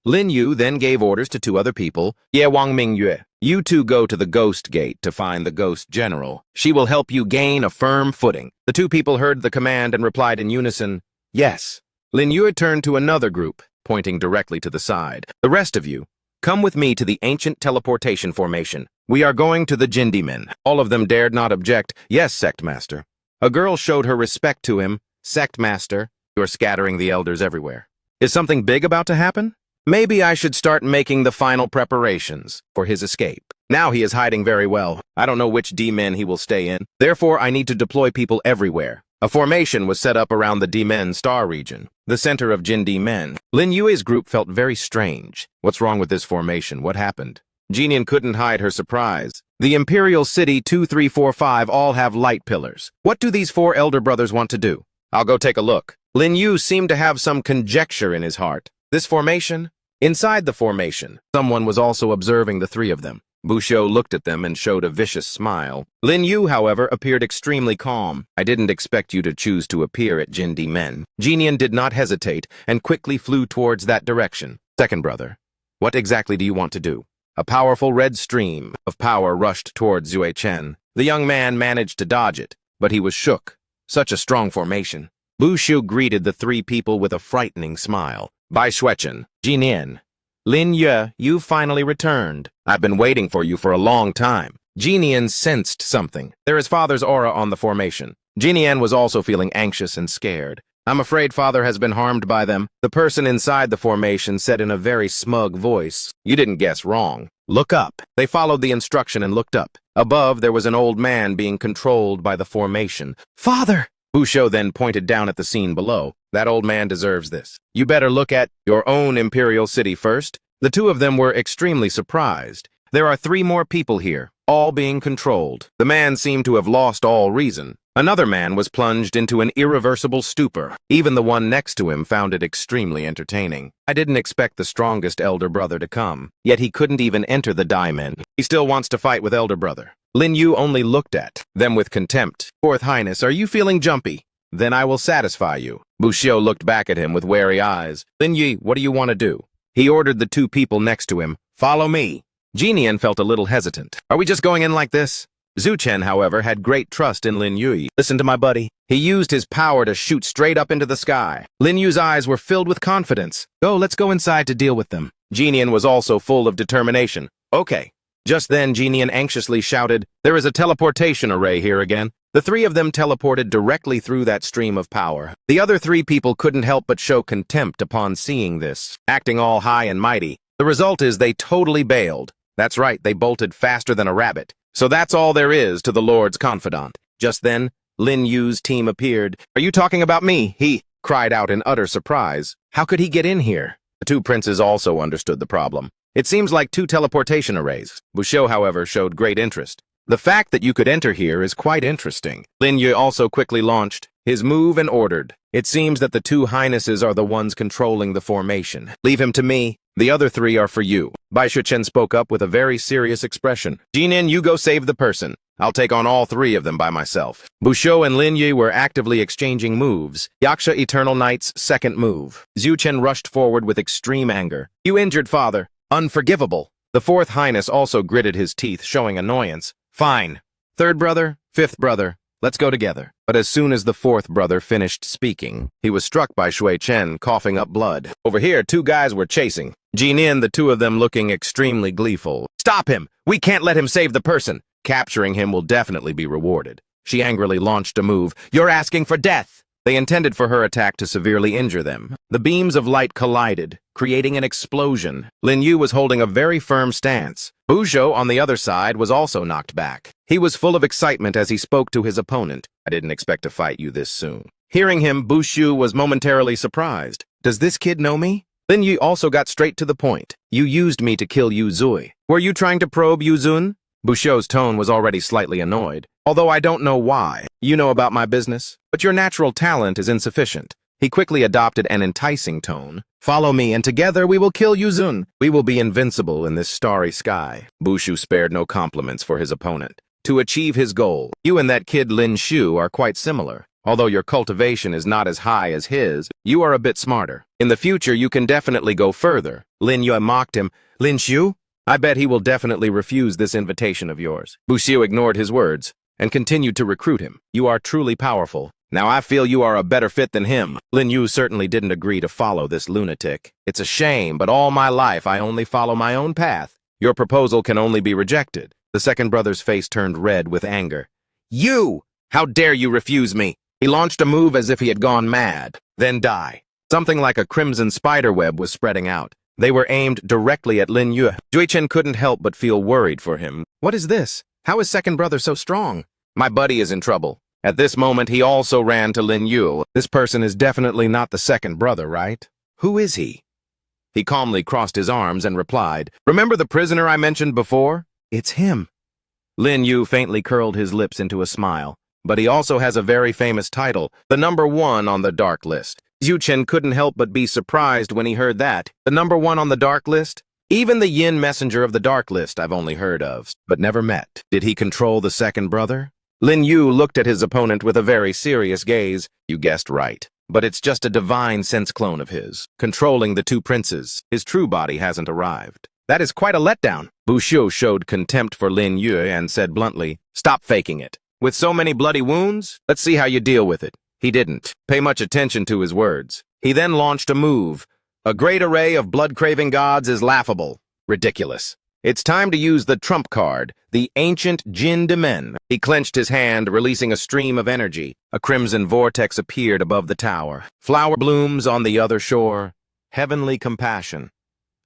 Lin Yu then gave orders to two other people. Ye Wang Mingyue, you two go to the Ghost Gate to find the Ghost General. She will help you gain a firm footing. The two people heard the command and replied in unison, yes. Lin Yu turned to another group, pointing directly to the side. The rest of you, come with me to the ancient teleportation formation. We are going to the Jindimen. All of them dared not object. Yes, Sect Master. A girl showed her respect to him. Sect Master, you're scattering the elders everywhere. Is something big about to happen? Maybe I should start making the final preparations for his escape. Now he is hiding very well. I don't know which D-men he will stay in. Therefore, I need to deploy people everywhere. A formation was set up around the D-men star region, the center of Jin D-men. Lin Yue's group felt very strange. What's wrong with this formation? What happened? Jinian couldn't hide her surprise. The Imperial City 2345 all have light pillars. What do these four elder brothers want to do? I'll go take a look. Lin Yu seemed to have some conjecture in his heart. This formation? Inside the formation, someone was also observing the three of them. Busho looked at them and showed a vicious smile. Lin Yu, however, appeared extremely calm. I didn't expect you to choose to appear at Jindi Men. Jinian did not hesitate and quickly flew towards that direction. Second brother, what exactly do you want to do? A powerful red stream of power rushed towards Zui Chen. The young man managed to dodge it, but he was shook. Such a strong formation. Bushu greeted the three people with a frightening smile. Bai Shuechen, Jinian, Lin Yu, you finally returned. I've been waiting for you for a long time. Jinian sensed something. There is father's aura on the formation. Jinian was also feeling anxious and scared. I'm afraid father has been harmed by them. The person inside the formation said in a very smug voice. You didn't guess wrong. Look up. They followed the instruction and looked up. Above, there was an old man being controlled by the formation. Father! Busho then pointed down at the scene below. That old man deserves this. You better look at your own imperial city first. The two of them were extremely surprised. There are 3 more people here, all being controlled. The man seemed to have lost all reason. Another man was plunged into an irreversible stupor. Even the one next to him found it extremely entertaining. I didn't expect the strongest elder brother to come, yet he couldn't even enter the diamond. He still wants to fight with elder brother. Lin Yu only looked at them with contempt. Fourth Highness, are you feeling jumpy? Then I will satisfy you. Busho looked back at him with wary eyes. Lin Yu, what do you want to do? He ordered the 2 people next to him. Follow me. Jinian felt a little hesitant. Are we just going in like this? Zhu Chen, however, had great trust in Lin Yu. Listen to my buddy. He used his power to shoot straight up into the sky. Lin Yu's eyes were filled with confidence. Let's go inside to deal with them. Jinian was also full of determination. Okay. Just then, Jinian anxiously shouted, there is a teleportation array here again. The 3 of them teleported directly through that stream of power. The other 3 people couldn't help but show contempt upon seeing this, acting all high and mighty. The result is they totally bailed. That's right, they bolted faster than a rabbit. So that's all there is to the Lord's confidant. Just then, Lin Yu's team appeared. Are you talking about me? He cried out in utter surprise. How could he get in here? The 2 princes also understood the problem. It seems like 2 teleportation arrays. Busho, however, showed great interest. The fact that you could enter here is quite interesting. Lin Yu also quickly launched his move and ordered. It seems that the 2 highnesses are the ones controlling the formation. Leave him to me. The other 3 are for you. Bai Shuchen spoke up with a very serious expression. Jinin, you go save the person. I'll take on all 3 of them by myself. Busho and Lin Yu were actively exchanging moves. Yaksha Eternal Knight's second move. Zhu Chen rushed forward with extreme anger. You injured father. Unforgivable. The 4th Highness also gritted his teeth, showing annoyance. Fine. 3rd brother, 5th brother, let's go together. But as soon as the 4th brother finished speaking, he was struck by Shui Chen, coughing up blood. Over here, 2 guys were chasing. Jinin, the 2 of them looking extremely gleeful. Stop him! We can't let him save the person! Capturing him will definitely be rewarded. She angrily launched a move. You're asking for death! They intended for her attack to severely injure them. The beams of light collided, creating an explosion. Lin Yu was holding a very firm stance. Busho, on the other side, was also knocked back. He was full of excitement as he spoke to his opponent. I didn't expect to fight you this soon. Hearing him, Bushu was momentarily surprised. Does this kid know me? Lin Yu also got straight to the point. You used me to kill Yu Zui. Were you trying to probe Yu Zun? Busho's tone was already slightly annoyed. Although I don't know why. You know about my business, but your natural talent is insufficient. He quickly adopted an enticing tone. Follow me, and together we will kill Yuzun. We will be invincible in this starry sky. Bushu spared no compliments for his opponent. To achieve his goal, you and that kid Lin Shu are quite similar. Although your cultivation is not as high as his, you are a bit smarter. In the future, you can definitely go further. Lin Yu mocked him. Lin Shu? I bet he will definitely refuse this invitation of yours. Bushu ignored his words and continued to recruit him. You are truly powerful. Now I feel you are a better fit than him. Lin Yu certainly didn't agree to follow this lunatic. It's a shame, but all my life I only follow my own path. Your proposal can only be rejected. The second brother's face turned red with anger. You! How dare you refuse me? He launched a move as if he had gone mad. Then die. Something like a crimson spiderweb was spreading out. They were aimed directly at Lin Yu. Juichen couldn't help but feel worried for him. What is this? How is second brother so strong? My buddy is in trouble. At this moment, he also ran to Lin Yu. This person is definitely not the second brother, right? Who is he? He calmly crossed his arms and replied, Remember the prisoner I mentioned before? It's him. Lin Yu faintly curled his lips into a smile. But he also has a very famous title, the #1 on the dark list. Zhu Chen couldn't help but be surprised when he heard that. The #1 on the dark list? Even the Yin messenger of the Dark List I've only heard of, but never met. Did he control the second brother? Lin Yu looked at his opponent with a very serious gaze. You guessed right. But it's just a divine sense clone of his, controlling the two princes. His true body hasn't arrived. That is quite a letdown. Bu Xiu showed contempt for Lin Yu and said bluntly, "Stop faking it. With so many bloody wounds, let's see how you deal with it." He didn't pay much attention to his words. He then launched a move. A great array of blood-craving gods is laughable. Ridiculous. It's time to use the trump card, the ancient Jin de Men. He clenched his hand, releasing a stream of energy. A crimson vortex appeared above the tower. Flower blooms on the other shore. Heavenly compassion.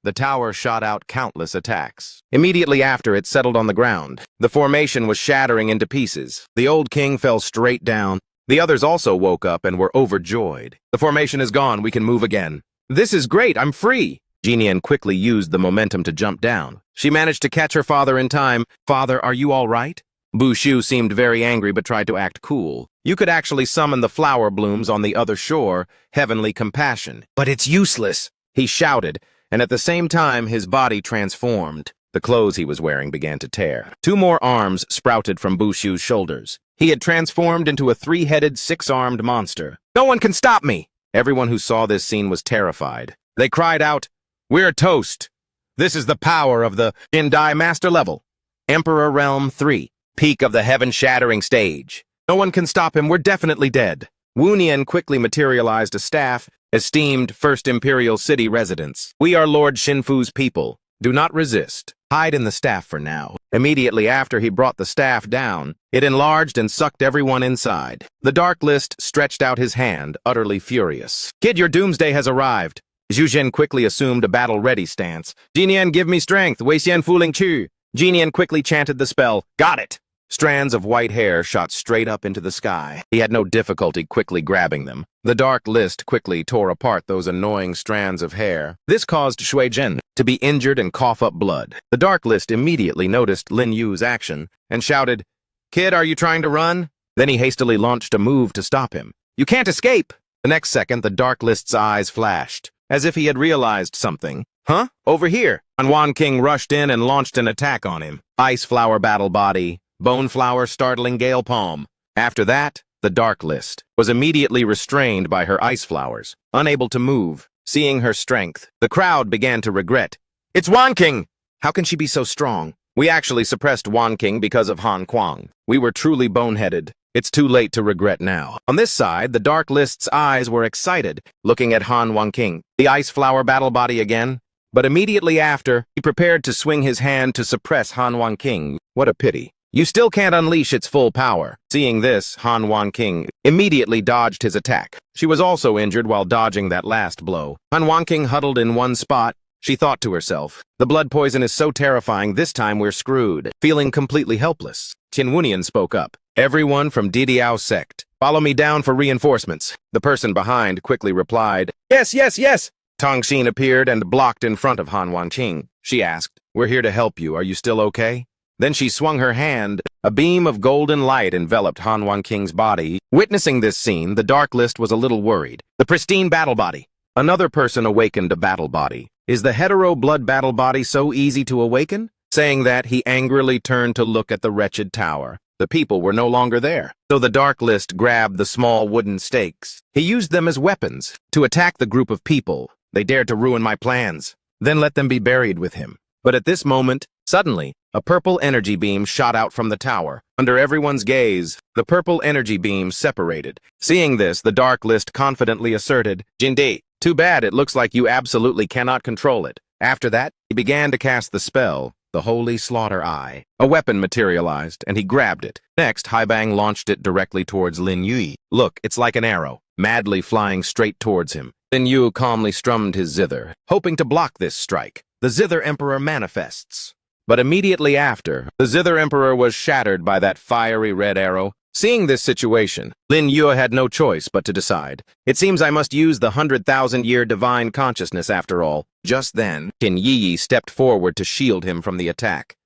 The tower shot out countless attacks. Immediately after, it settled on the ground. The formation was shattering into pieces. The old king fell straight down. The others also woke up and were overjoyed. The formation is gone. We can move again. This is great. I'm free. Jinian quickly used the momentum to jump down. She managed to catch her father in time. "Father, are you all right?" Bu Xiu seemed very angry but tried to act cool. "You could actually summon the flower blooms on the other shore, heavenly compassion." "But it's useless," he shouted, and at the same time his body transformed. The clothes he was wearing began to tear. Two more arms sprouted from Bu Xiu's shoulders. He had transformed into a three-headed, six-armed monster. "No one can stop me!" Everyone who saw this scene was terrified. They cried out, "We're toast! This is the power of the Jindai Master Level. Emperor Realm 3, peak of the heaven-shattering stage. No one can stop him, we're definitely dead." Wu Nian quickly materialized a staff, esteemed First Imperial City residents. "We are Lord Shinfu's people. Do not resist. Hide in the staff for now." Immediately after he brought the staff down, it enlarged and sucked everyone inside. The Dark List stretched out his hand, utterly furious. "Kid, your doomsday has arrived." Zhu Zhen quickly assumed a battle-ready stance. "Jinian, give me strength. Wei Xian Fuling Chu." Jinian quickly chanted the spell. "Got it." Strands of white hair shot straight up into the sky. He had no difficulty quickly grabbing them. The Dark List quickly tore apart those annoying strands of hair. This caused Shui Zhen to be injured and cough up blood. The Dark List immediately noticed Lin Yu's action and shouted, "Kid, are you trying to run?" Then he hastily launched a move to stop him. "You can't escape!" The next second, the Dark List's eyes flashed, as if he had realized something. "Huh? Over here!" Wan King rushed in and launched an attack on him. Ice Flower Battle Body, Bone Flower Startling Gale Palm. After that, the Dark List was immediately restrained by her ice flowers, unable to move. Seeing her strength, the crowd began to regret. "It's Wan King! How can she be so strong? We actually suppressed Wan King because of Han Kuang. We were truly boneheaded. It's too late to regret now." On this side, the Dark List's eyes were excited, looking at Han Wan King, the Ice Flower Battle Body again. But immediately after, he prepared to swing his hand to suppress Han Wan King. What a pity. You still can't unleash its full power. Seeing this, Han Wan King immediately dodged his attack. She was also injured while dodging that last blow. Han Wan King huddled in one spot. She thought to herself, "The blood poison is so terrifying, this time we're screwed." Feeling completely helpless, Qin Wunian spoke up. "Everyone from Didiao sect, follow me down for reinforcements." The person behind quickly replied, "Yes, yes, yes." Tong Xin appeared and blocked in front of Han Wan Qing. She asked, "We're here to help you. Are you still okay?" Then she swung her hand. A beam of golden light enveloped Han Wan King's body. Witnessing this scene, the Dark List was a little worried. The pristine battle body. Another person awakened a battle body. Is the hetero blood battle body so easy to awaken? Saying that, he angrily turned to look at the wretched tower. The people were no longer there. So the Dark List grabbed the small wooden stakes. He used them as weapons to attack the group of people. They dared to ruin my plans. Then let them be buried with him. But at this moment, suddenly, a purple energy beam shot out from the tower. Under everyone's gaze, the purple energy beam separated. Seeing this, the Dark List confidently asserted, "Jindi, too bad, it looks like you absolutely cannot control it." After that, he began to cast the spell, the Holy Slaughter Eye. A weapon materialized, and he grabbed it. Next, Haibang launched it directly towards Lin Yui. Look, it's like an arrow, madly flying straight towards him. Lin Yu calmly strummed his zither, hoping to block this strike. The Zither Emperor manifests. But immediately after, the Zither Emperor was shattered by that fiery red arrow. Seeing this situation, Lin Yu had no choice but to decide. It seems I must use the 100,000-year divine consciousness after all. Just then, Qin Yi stepped forward to shield him from the attack.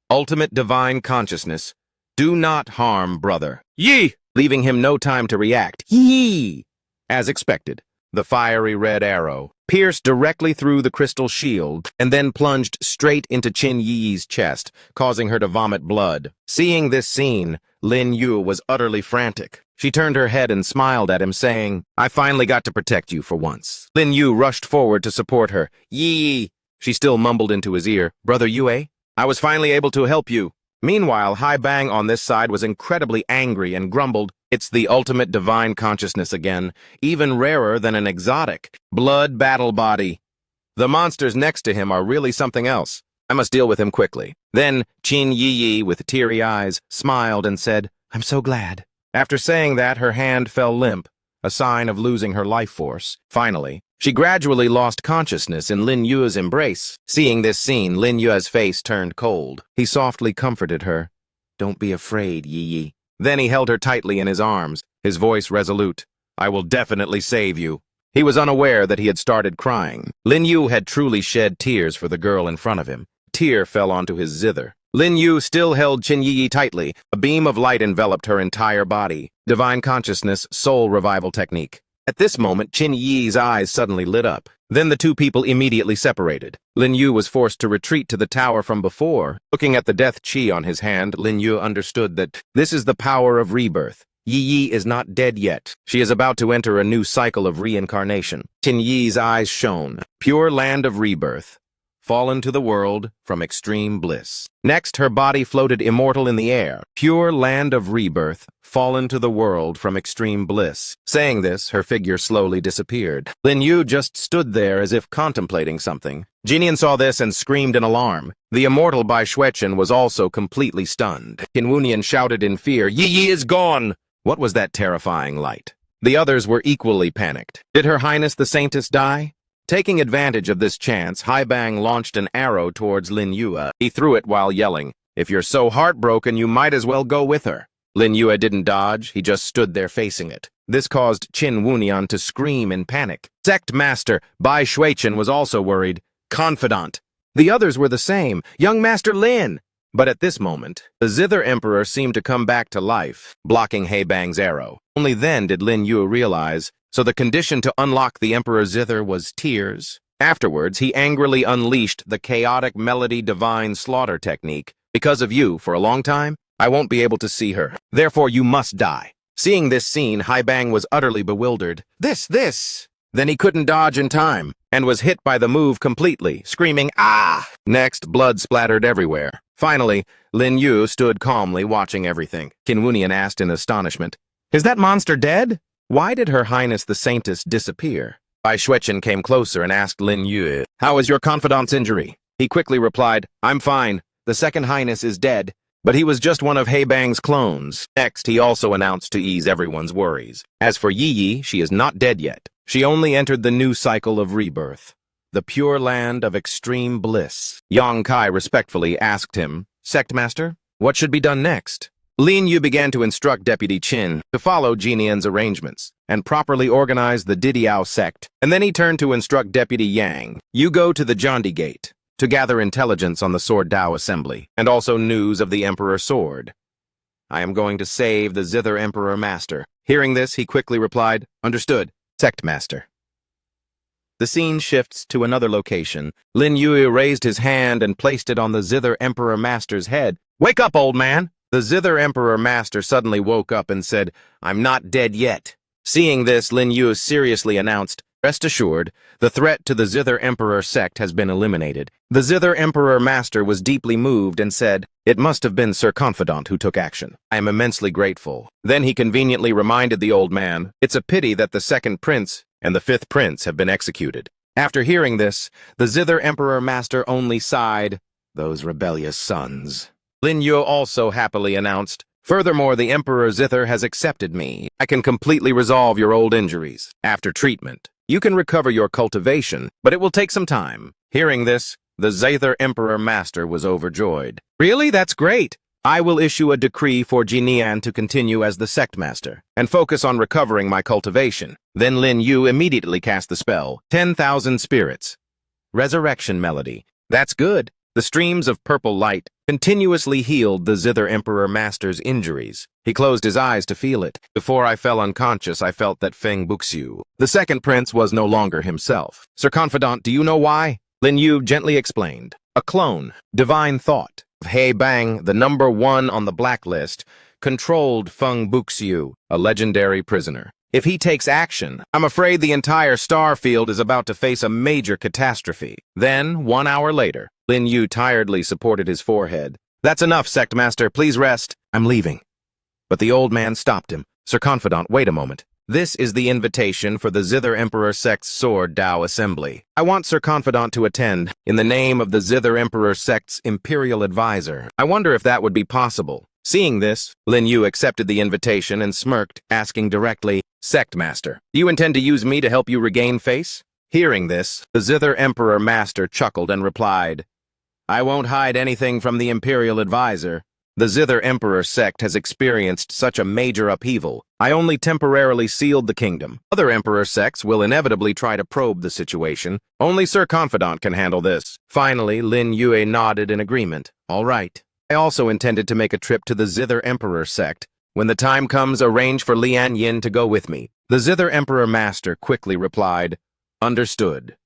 Ultimate divine consciousness. Do not harm, brother. Yi! Leaving him no time to react. Yi! As expected, the fiery red arrow pierced directly through the crystal shield, and then plunged straight into Qin Yi's chest, causing her to vomit blood. Seeing this scene, Lin Yu was utterly frantic. She turned her head and smiled at him, saying, "I finally got to protect you for once." Lin Yu rushed forward to support her. "Yi!" She still mumbled into his ear, "Brother Yue, I was finally able to help you." Meanwhile, Hai Bang on this side was incredibly angry and grumbled, "It's the ultimate divine consciousness again, even rarer than an exotic. Blood battle body. The monsters next to him are really something else. I must deal with him quickly." Then Qin Yi, with teary eyes, smiled and said, "I'm so glad." After saying that, her hand fell limp, a sign of losing her life force. Finally, she gradually lost consciousness in Lin Yu's embrace. Seeing this scene, Lin Yu's face turned cold. He softly comforted her. "Don't be afraid, Yi." Then he held her tightly in his arms, his voice resolute. "I will definitely save you." He was unaware that he had started crying. Lin Yu had truly shed tears for the girl in front of him. A tear fell onto his zither. Lin Yu still held Qin Yi tightly. A beam of light enveloped her entire body. Divine consciousness, soul revival technique. At this moment, Qin Yi's eyes suddenly lit up. Then the two people immediately separated. Lin Yu was forced to retreat to the tower from before. Looking at the death chi on his hand, Lin Yu understood that this is the power of rebirth. Yi is not dead yet. She is about to enter a new cycle of reincarnation. Qin Yi's eyes shone. Pure land of rebirth. Fallen to the world from extreme bliss. Next, her body floated immortal in the air. Pure land of rebirth, fallen to the world from extreme bliss. Saying this, her figure slowly disappeared. Lin Yu just stood there as if contemplating something. Jinian saw this and screamed in alarm. The immortal Bai Shuechen was also completely stunned. Kinwunian shouted in fear, "Yi is gone!" What was that terrifying light? The others were equally panicked. Did Her Highness the Saintess die? Taking advantage of this chance, Hai Bang launched an arrow towards Lin Yue. He threw it while yelling, "If you're so heartbroken, you might as well go with her." Lin Yue didn't dodge, he just stood there facing it. This caused Qin Wunian to scream in panic. Sect Master Bai Shuechen was also worried. Confidant. The others were the same. Young Master Lin. But at this moment, the Zither Emperor seemed to come back to life, blocking Hai Bang's arrow. Only then did Lin Yue realize, so the condition to unlock the Emperor's Zither was tears. Afterwards, he angrily unleashed the chaotic melody divine slaughter technique. "Because of you, for a long time, I won't be able to see her. Therefore, you must die." Seeing this scene, Hai Bang was utterly bewildered. This! Then he couldn't dodge in time, and was hit by the move completely, screaming, "Ah!" Next, blood splattered everywhere. Finally, Lin Yu stood calmly watching everything. Kinwunian asked in astonishment, "Is that monster dead? Why did Her Highness the Saintess disappear?" Bai Shuechen came closer and asked Lin Yu, "How is your confidant's injury?" He quickly replied, "I'm fine. The Second Highness is dead, but he was just one of Hai Bang's clones." Next, he also announced to ease everyone's worries. As for Yi, she is not dead yet. She only entered the new cycle of rebirth, the pure land of extreme bliss. Yang Kai respectfully asked him, "Sect Master, what should be done next?" Lin Yu began to instruct Deputy Qin to follow Jinian's arrangements and properly organize the Didiao sect, and then he turned to instruct Deputy Yang, "You go to the Jondi Gate to gather intelligence on the Sword Dao Assembly, and also news of the Emperor Sword. I am going to save the Zither Emperor Master." Hearing this, he quickly replied, "Understood, Sect Master." The scene shifts to another location. Lin Yu raised his hand and placed it on the Zither Emperor Master's head. "Wake up, old man!" The Zither Emperor Master suddenly woke up and said, "I'm not dead yet." Seeing this, Lin Yu seriously announced, "Rest assured, the threat to the Zither Emperor sect has been eliminated." The Zither Emperor Master was deeply moved and said, "It must have been Sir Confidant who took action. I am immensely grateful." Then he conveniently reminded the old man, "It's a pity that the second prince and the fifth prince have been executed." After hearing this, the Zither Emperor Master only sighed, "Those rebellious sons." Lin Yu also happily announced, "Furthermore, the Emperor Zither has accepted me. I can completely resolve your old injuries. After treatment, you can recover your cultivation, but it will take some time." Hearing this, the Zither Emperor Master was overjoyed. "Really? That's great. I will issue a decree for Jinian to continue as the sect master and focus on recovering my cultivation." Then Lin Yu immediately cast the spell, 10,000 spirits. Resurrection melody. That's good. The streams of purple light continuously healed the Zither Emperor Master's injuries. He closed his eyes to feel it. Before I fell unconscious, I felt that Feng Buxiu, the second prince, was no longer himself. Sir Confidant, do you know why? Lin Yu gently explained. A clone, divine thought, of He Bang, the number 1 on the blacklist, controlled Feng Buxiu, a legendary prisoner. If he takes action, I'm afraid the entire star field is about to face a major catastrophe. Then, 1 hour later, Lin Yu tiredly supported his forehead. That's enough, Sect Master. Please rest. I'm leaving. But the old man stopped him. Sir Confidant, wait a moment. This is the invitation for the Zither Emperor Sect's Sword Dao Assembly. I want Sir Confidant to attend in the name of the Zither Emperor Sect's Imperial Advisor. I wonder if that would be possible. Seeing this, Lin Yu accepted the invitation and smirked, asking directly, Sect Master, do you intend to use me to help you regain face? Hearing this, the Zither Emperor Master chuckled and replied, I won't hide anything from the Imperial Advisor. The Zither Emperor sect has experienced such a major upheaval. I only temporarily sealed the kingdom. Other Emperor sects will inevitably try to probe the situation. Only Sir Confidant can handle this. Finally, Lin Yue nodded in agreement. All right. I also intended to make a trip to the Zither Emperor sect. When the time comes, arrange for Lian Yin to go with me. The Zither Emperor Master quickly replied, Understood.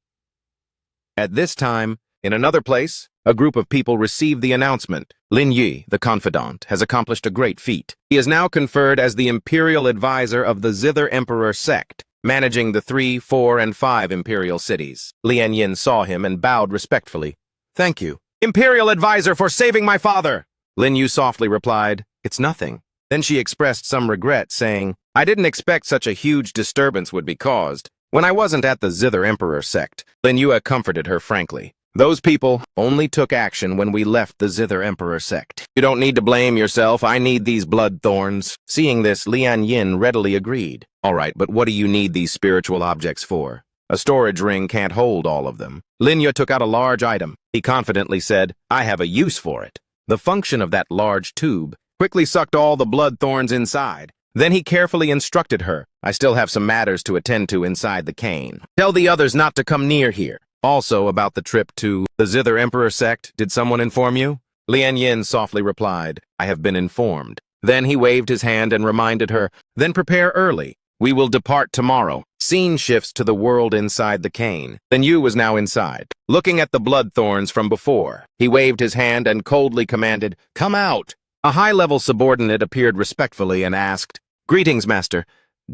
At this time, in another place, a group of people received the announcement. Lin Yi, the confidant, has accomplished a great feat. He is now conferred as the Imperial Advisor of the Zither Emperor sect, managing the 3, 4, and 5 Imperial cities. Lian Yin saw him and bowed respectfully. Thank you. Imperial Advisor for saving my father! Lin Yu softly replied, It's nothing. Then she expressed some regret, saying, I didn't expect such a huge disturbance would be caused. When I wasn't at the Zither Emperor sect, Lin Yu comforted her frankly. Those people only took action when we left the Zither Emperor sect. You don't need to blame yourself. I need these blood thorns. Seeing this, Lian Yin readily agreed. All right, but what do you need these spiritual objects for? A storage ring can't hold all of them. Lin Yu took out a large item. He confidently said, I have a use for it. The function of that large tube quickly sucked all the blood thorns inside. Then he carefully instructed her. I still have some matters to attend to inside the cane. Tell the others not to come near here. Also about the trip to the Zither Emperor sect, did someone inform you? Lian Yin softly replied, I have been informed. Then he waved his hand and reminded her, then prepare early. We will depart tomorrow. Scene shifts to the world inside the cane. Lin Yu was now inside. Looking at the blood thorns from before, he waved his hand and coldly commanded, Come out! A high-level subordinate appeared respectfully and asked, Greetings, Master.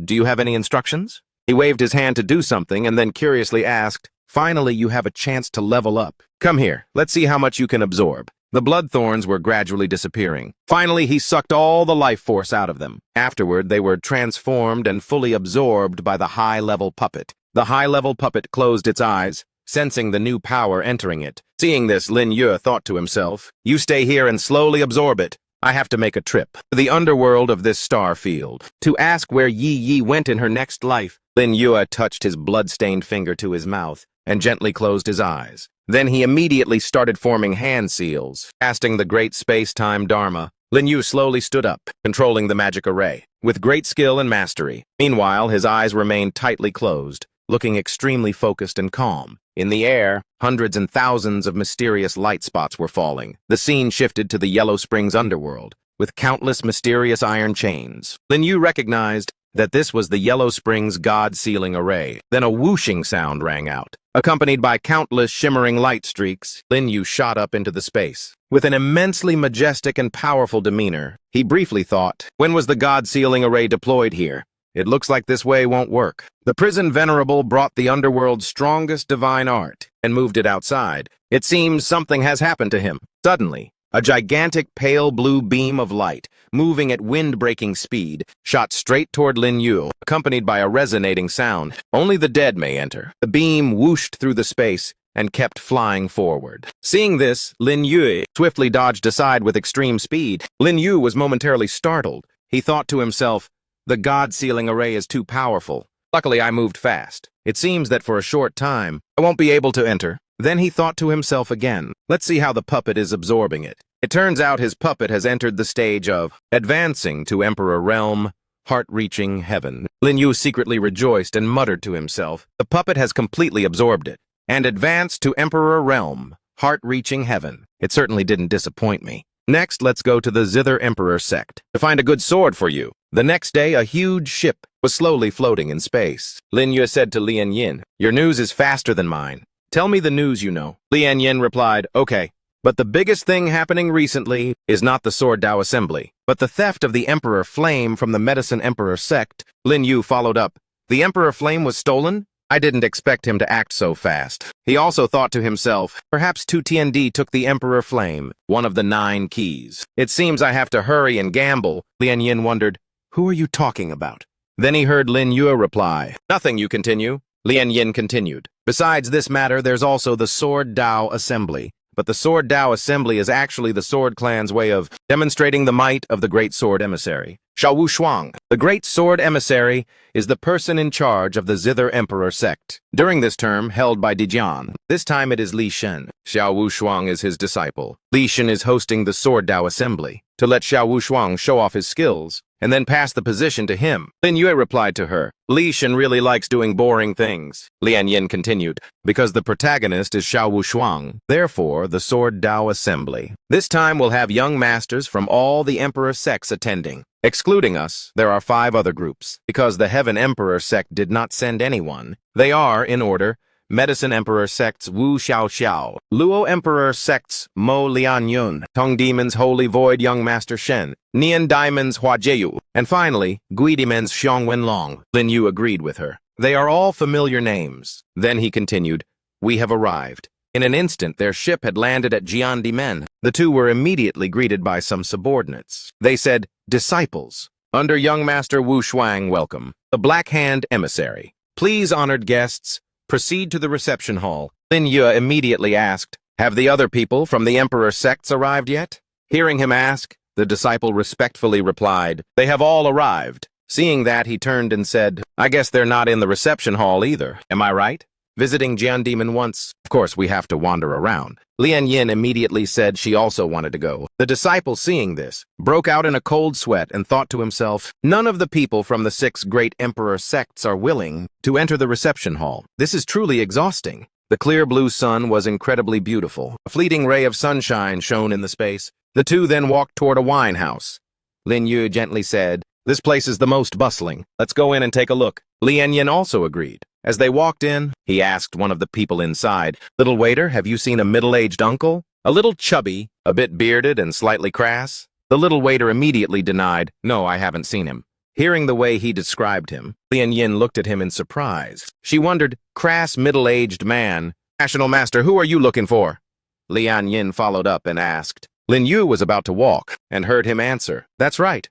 Do you have any instructions? He waved his hand to do something and then curiously asked, Finally, you have a chance to level up. Come here, let's see how much you can absorb. The blood thorns were gradually disappearing. Finally, he sucked all the life force out of them. Afterward, they were transformed and fully absorbed by the high-level puppet. The high-level puppet closed its eyes, sensing the new power entering it. Seeing this, Lin Yu thought to himself, You stay here and slowly absorb it. I have to make a trip to the underworld of this star field to ask where Yi Yi went in her next life. Lin Yu touched his blood-stained finger to his mouth and gently closed his eyes. Then he immediately started forming hand seals, casting the great space-time Dharma. Lin Yu slowly stood up, controlling the magic array, with great skill and mastery. Meanwhile, his eyes remained tightly closed, looking extremely focused and calm. In the air, hundreds and thousands of mysterious light spots were falling. The scene shifted to the Yellow Springs underworld, with countless mysterious iron chains. Lin Yu recognized that this was the Yellow Springs God-sealing array. Then a whooshing sound rang out. Accompanied by countless shimmering light streaks, Lin Yu shot up into the space. With an immensely majestic and powerful demeanor, he briefly thought, when was the God-sealing array deployed here? It looks like this way won't work. The prison venerable brought the underworld's strongest divine art and moved it outside. It seems something has happened to him. Suddenly, a gigantic pale blue beam of light, moving at wind-breaking speed, shot straight toward Lin Yu, accompanied by a resonating sound. Only the dead may enter. The beam whooshed through the space and kept flying forward. Seeing this, Lin Yu swiftly dodged aside with extreme speed. Lin Yu was momentarily startled. He thought to himself, the God-sealing array is too powerful. Luckily, I moved fast. It seems that for a short time, I won't be able to enter. Then he thought to himself again, let's see how the puppet is absorbing it. It turns out his puppet has entered the stage of advancing to Emperor Realm, heart-reaching heaven. Lin Yu secretly rejoiced and muttered to himself, the puppet has completely absorbed it, and advanced to Emperor Realm, heart-reaching heaven. It certainly didn't disappoint me. Next, let's go to the Zither Emperor sect to find a good sword for you. The next day, a huge ship was slowly floating in space. Lin Yue said to Lian Yin, "Your news is faster than mine. Tell me the news you know." Lian Yin replied, "Okay. But the biggest thing happening recently is not the Sword Dao Assembly, but the theft of the Emperor Flame from the Medicine Emperor sect." Lin Yu followed up, "The Emperor Flame was stolen?" I didn't expect him to act so fast. He also thought to himself, perhaps Tu Tiandi took the Emperor Flame, one of the 9 keys. It seems I have to hurry and gamble. Lian Yin wondered, "Who are you talking about?" Then he heard Lin Yue reply, "Nothing, you continue." Lian Yin continued, "Besides this matter, there's also the Sword Dao Assembly. But the Sword Dao Assembly is actually the Sword Clan's way of demonstrating the might of the Great Sword Emissary. Xiao Wu Shuang, the Great Sword Emissary, is the person in charge of the Zither Emperor sect. During this term, held by Dijian, this time it is Li Shen. Xiao Wu Shuang is his disciple. Li Shen is hosting the Sword Dao Assembly to let Xiao Wu Shuang show off his skills and then pass the position to him." Lin Yue replied to her, "Li Shen really likes doing boring things." Lian Yin continued, "Because the protagonist is Xiao Wu Shuang, therefore the Sword Dao Assembly. This time we'll have young masters from all the Emperor sects attending. Excluding us, there are 5 other groups. Because the Heaven Emperor sect did not send anyone, they are, in order, Medicine Emperor sects Wu Xiao Xiao, Luo Emperor sects Mo Lian Yun, Tong Demon's Holy Void Young Master Shen, Nian Diamond's Hua Jieyu, and finally, Guidimen's Xiong Wenlong." Lin Yu agreed with her. "They are all familiar names." Then he continued, "We have arrived." In an instant, their ship had landed at Jiandimen. The two were immediately greeted by some subordinates. They said, "Disciples, under Young Master Wu Shuang, welcome. The Black Hand Emissary. Please, honored guests, proceed to the reception hall." Lin Yue immediately asked, "Have the other people from the Emperor sects arrived yet?" Hearing him ask, the disciple respectfully replied, "They have all arrived." Seeing that, he turned and said, "I guess they're not in the reception hall either. Am I right? Visiting Jian Demon once, of course we have to wander around." Lian Yin immediately said she also wanted to go. The disciple, seeing this, broke out in a cold sweat and thought to himself, "None of the people from the 6 great Emperor sects are willing to enter the reception hall. This is truly exhausting." The clear blue sun was incredibly beautiful. A fleeting ray of sunshine shone in the space. The two then walked toward a wine house. Lin Yu gently said, "This place is the most bustling. Let's go in and take a look." Lian Yin also agreed. As they walked in, he asked one of the people inside, "Little waiter, have you seen a middle-aged uncle? A little chubby, a bit bearded and slightly crass?" The little waiter immediately denied, "No, I haven't seen him." Hearing the way he described him, Lian Yin looked at him in surprise. She wondered, "Crass middle-aged man. National Master, who are you looking for?" Lian Yin followed up and asked. Lin Yu was about to walk and heard him answer, "That's right.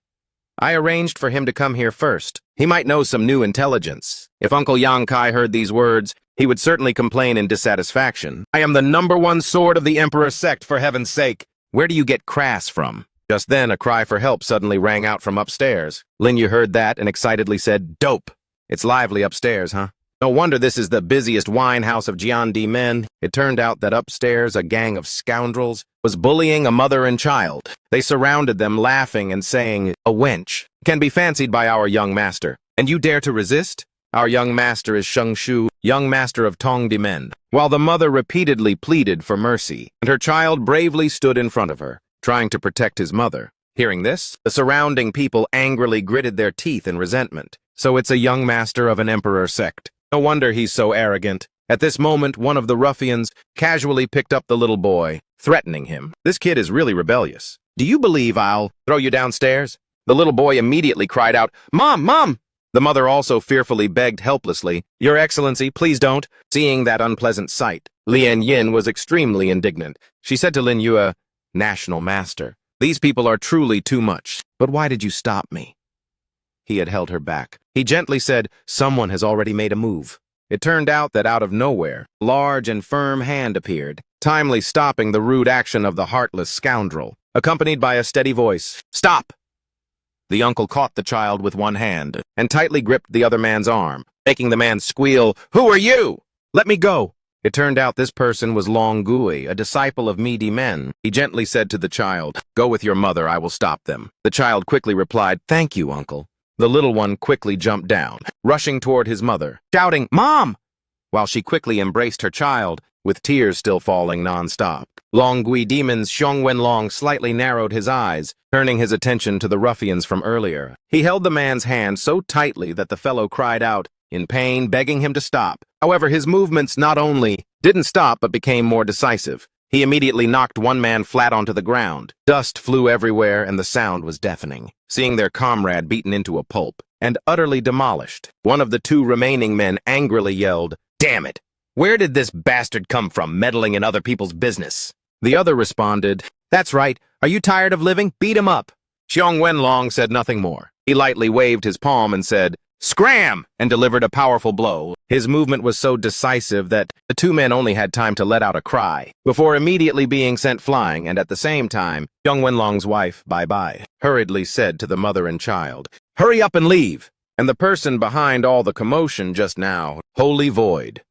I arranged for him to come here first. He might know some new intelligence." If Uncle Yang Kai heard these words, he would certainly complain in dissatisfaction. "I am the #1 sword of the Emperor sect, for heaven's sake. Where do you get crass from?" Just then, a cry for help suddenly rang out from upstairs. Lin Yu heard that and excitedly said, "Dope. It's lively upstairs, huh? No wonder this is the busiest wine house of Jiandi Men." It turned out that upstairs a gang of scoundrels was bullying a mother and child. They surrounded them, laughing and saying, "A wench can be fancied by our young master, and you dare to resist? Our young master is Sheng Shu, young master of Tongdimen." While the mother repeatedly pleaded for mercy, and her child bravely stood in front of her, trying to protect his mother. Hearing this, the surrounding people angrily gritted their teeth in resentment. So it's a young master of an emperor sect. No wonder he's so arrogant. At this moment, one of the ruffians casually picked up the little boy, threatening him. "This kid is really rebellious. Do you believe I'll throw you downstairs?" The little boy immediately cried out, "Mom, Mom!" The mother also fearfully begged helplessly, "Your Excellency, please don't." Seeing that unpleasant sight, Lian Yin was extremely indignant. She said to Lin Yue, "National Master, these people are truly too much. But why did you stop me?" He had held her back. He gently said, "Someone has already made a move." It turned out that out of nowhere, a large and firm hand appeared, timely stopping the rude action of the heartless scoundrel, accompanied by a steady voice, "Stop!" The uncle caught the child with one hand and tightly gripped the other man's arm, making the man squeal, "Who are you? Let me go!" It turned out this person was Long Gui, a disciple of Midi Men. He gently said to the child, "Go with your mother, I will stop them." The child quickly replied, "Thank you, uncle." The little one quickly jumped down, rushing toward his mother, shouting, "Mom!" while she quickly embraced her child, with tears still falling non-stop. Longui Demon's Xiong Wenlong slightly narrowed his eyes, turning his attention to the ruffians from earlier. He held the man's hand so tightly that the fellow cried out, in pain, begging him to stop. However, his movements not only didn't stop but became more decisive. He immediately knocked one man flat onto the ground. Dust flew everywhere and the sound was deafening. Seeing their comrade beaten into a pulp and utterly demolished, one of the two remaining men angrily yelled, "Damn it! Where did this bastard come from, meddling in other people's business?" The other responded, "That's right. Are you tired of living? Beat him up." Xiong Wenlong said nothing more. He lightly waved his palm and said, "Scram!" and delivered a powerful blow. His movement was so decisive that the two men only had time to let out a cry before immediately being sent flying, and at the same time, Xiong Wenlong's wife, Bye-Bye, hurriedly said to the mother and child, "Hurry up and leave!" And the person behind all the commotion just now, Holy Void.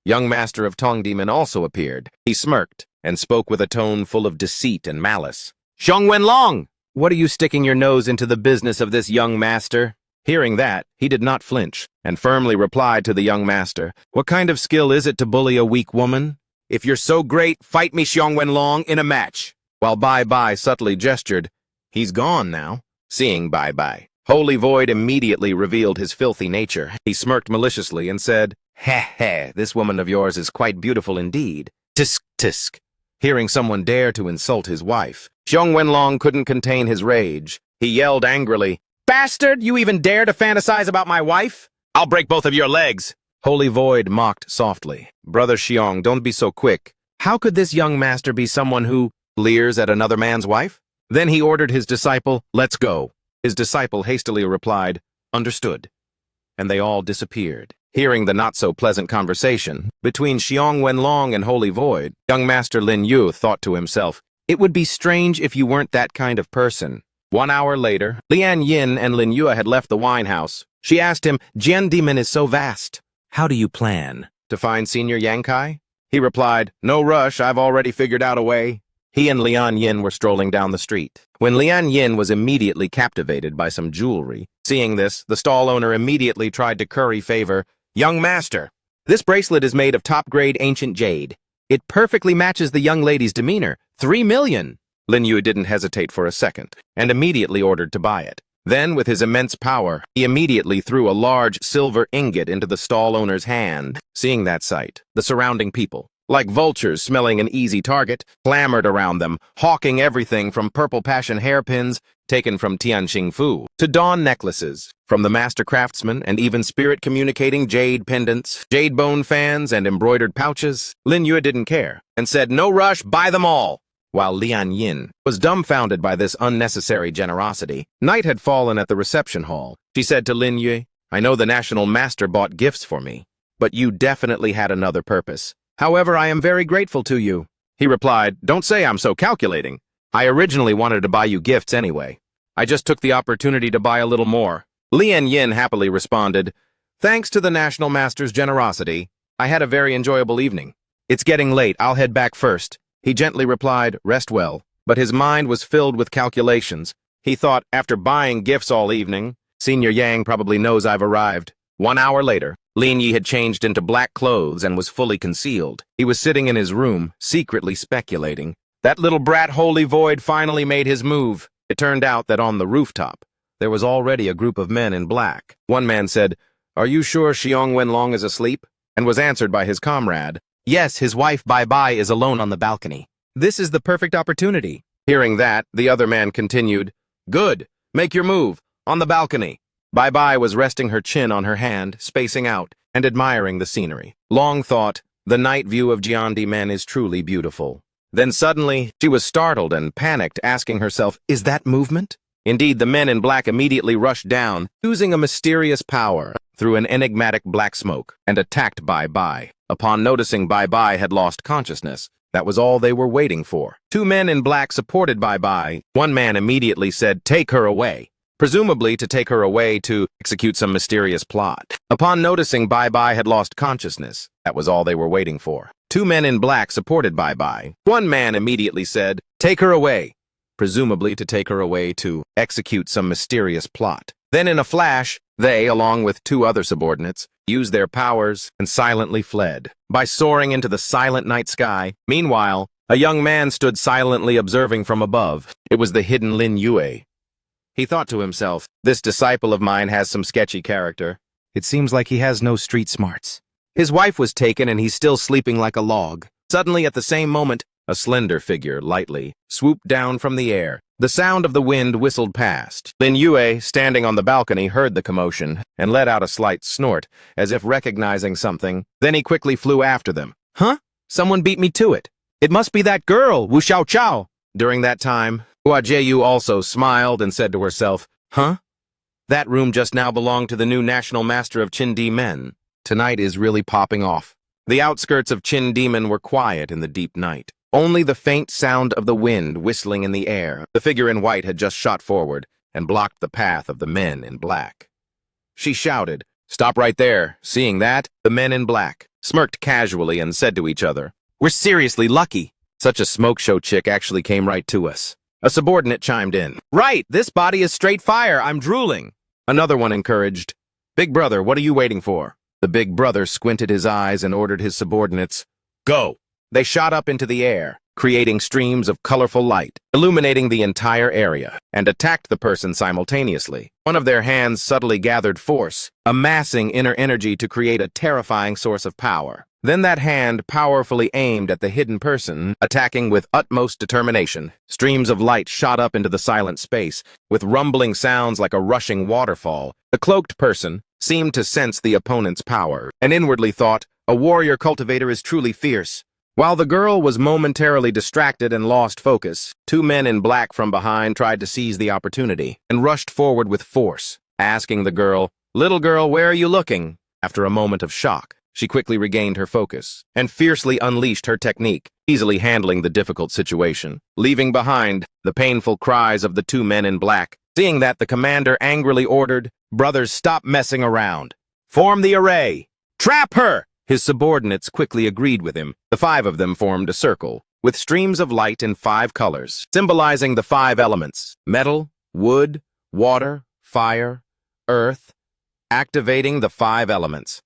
Young Master of Tong Demon also appeared. He smirked and spoke with a tone full of deceit and malice. "Xiong Wenlong! What are you sticking your nose into the business of this young master?" Hearing that, he did not flinch, and firmly replied to the young master, "What kind of skill is it to bully a weak woman? If you're so great, fight me, Xiong Wenlong, in a match." While Bye-Bye subtly gestured, "He's gone now." Seeing Bye-Bye, Holy Void immediately revealed his filthy nature. He smirked maliciously and said, "Heh, this woman of yours is quite beautiful indeed. Tisk, tisk." Hearing someone dare to insult his wife, Xiong Wenlong couldn't contain his rage. He yelled angrily, "Bastard, you even dare to fantasize about my wife? I'll break both of your legs." Holy Void mocked softly, "Brother Xiong, don't be so quick. How could this young master be someone who leers at another man's wife?" Then he ordered his disciple, "Let's go." His disciple hastily replied, "Understood." And they all disappeared. Hearing the not-so-pleasant conversation between Xiong Wenlong and Holy Void, young Master Lin Yu thought to himself, "It would be strange if you weren't that kind of person." 1 hour later, Lian Yin and Lin Yue had left the wine house. She asked him, "Jian Demon is so vast. How do you plan to find Senior Yang Kai?" He replied, "No rush, I've already figured out a way." He and Lian Yin were strolling down the street, when Lian Yin was immediately captivated by some jewelry. Seeing this, the stall owner immediately tried to curry favor. "Young master, this bracelet is made of top-grade ancient jade. It perfectly matches the young lady's demeanor. 3 million. Lin Yu didn't hesitate for a second, and immediately ordered to buy it. Then, with his immense power, he immediately threw a large silver ingot into the stall owner's hand. Seeing that sight, the surrounding people, like vultures smelling an easy target, clamored around them, hawking everything from purple passion hairpins, taken from Tianxing Fu, to dawn necklaces, from the master craftsman, and even spirit-communicating jade pendants, jade bone fans, and embroidered pouches. Lin Yu didn't care, and said, "No rush, buy them all." While Lian Yin was dumbfounded by this unnecessary generosity, night had fallen at the reception hall. She said to Lin Yu, "I know the national master bought gifts for me, but you definitely had another purpose. However, I am very grateful to you." He replied, "Don't say I'm so calculating. I originally wanted to buy you gifts anyway. I just took the opportunity to buy a little more." Lian Yin happily responded, "Thanks to the national master's generosity, I had a very enjoyable evening. It's getting late, I'll head back first." He gently replied, "Rest well," but his mind was filled with calculations. He thought, after buying gifts all evening, Senior Yang probably knows I've arrived. 1 hour later, Lin Yi had changed into black clothes and was fully concealed. He was sitting in his room, secretly speculating. That little brat Holy Void finally made his move. It turned out that on the rooftop, there was already a group of men in black. One man said, "Are you sure Xiong Wenlong is asleep?" and was answered by his comrade, "Yes, his wife Bye-Bye is alone on the balcony. This is the perfect opportunity." Hearing that, the other man continued, "Good, make your move, on the balcony." Bye-Bye was resting her chin on her hand, spacing out, and admiring the scenery. Long thought, the night view of Jiandi Men is truly beautiful. Then suddenly, she was startled and panicked, asking herself, "Is that movement?" Indeed, the men in black immediately rushed down, using a mysterious power, through an enigmatic black smoke, and attacked Bye-Bye. Upon noticing Bye-Bye had lost consciousness, that was all they were waiting for. 2 men in black supported Bye-Bye. One man immediately said, "Take her away," presumably to take her away to execute some mysterious plot. Upon noticing Bye-Bye had lost consciousness, that was all they were waiting for. 2 men in black supported Bye-Bye. One man immediately said, "Take her away," presumably to take her away to execute some mysterious plot. Then in a flash, they, along with 2 other subordinates, used their powers, and silently fled by soaring into the silent night sky. Meanwhile, a young man stood silently observing from above. It was the hidden Lin Yue. He thought to himself, this disciple of mine has some sketchy character. It seems like he has no street smarts. His wife was taken and he's still sleeping like a log. Suddenly, at the same moment, a slender figure lightly swooped down from the air. The sound of the wind whistled past. Lin Yue, standing on the balcony, heard the commotion and let out a slight snort, as if recognizing something. Then he quickly flew after them. Huh? Someone beat me to it. It must be that girl, Wu Xiao Chao. During that time, Hua Jieyu also smiled and said to herself, huh? That room just now belonged to the new national master of Qin Di Men. Tonight is really popping off. The outskirts of Qin Demon were quiet in the deep night. Only the faint sound of the wind whistling in the air. The figure in white had just shot forward and blocked the path of the men in black. She shouted, "Stop right there." Seeing that, the men in black smirked casually and said to each other, "We're seriously lucky. Such a smoke show chick actually came right to us." A subordinate chimed in. "Right, this body is straight fire. I'm drooling." Another one encouraged, "Big brother, what are you waiting for?" The big brother squinted his eyes and ordered his subordinates, "Go." They shot up into the air, creating streams of colorful light, illuminating the entire area, and attacked the person simultaneously. One of their hands subtly gathered force, amassing inner energy to create a terrifying source of power. Then that hand powerfully aimed at the hidden person, attacking with utmost determination. Streams of light shot up into the silent space, with rumbling sounds like a rushing waterfall. The cloaked person seemed to sense the opponent's power, and inwardly thought, "A warrior cultivator is truly fierce." While the girl was momentarily distracted and lost focus, two men in black from behind tried to seize the opportunity and rushed forward with force, asking the girl, "Little girl, where are you looking?" After a moment of shock, she quickly regained her focus and fiercely unleashed her technique, easily handling the difficult situation, leaving behind the painful cries of the two men in black. Seeing that, the commander angrily ordered, "Brothers, stop messing around. Form the array. Trap her!" His subordinates quickly agreed with him. The five of them formed a circle, with streams of light in 5 colors, symbolizing the 5 elements: metal, wood, water, fire, earth, activating the 5 elements.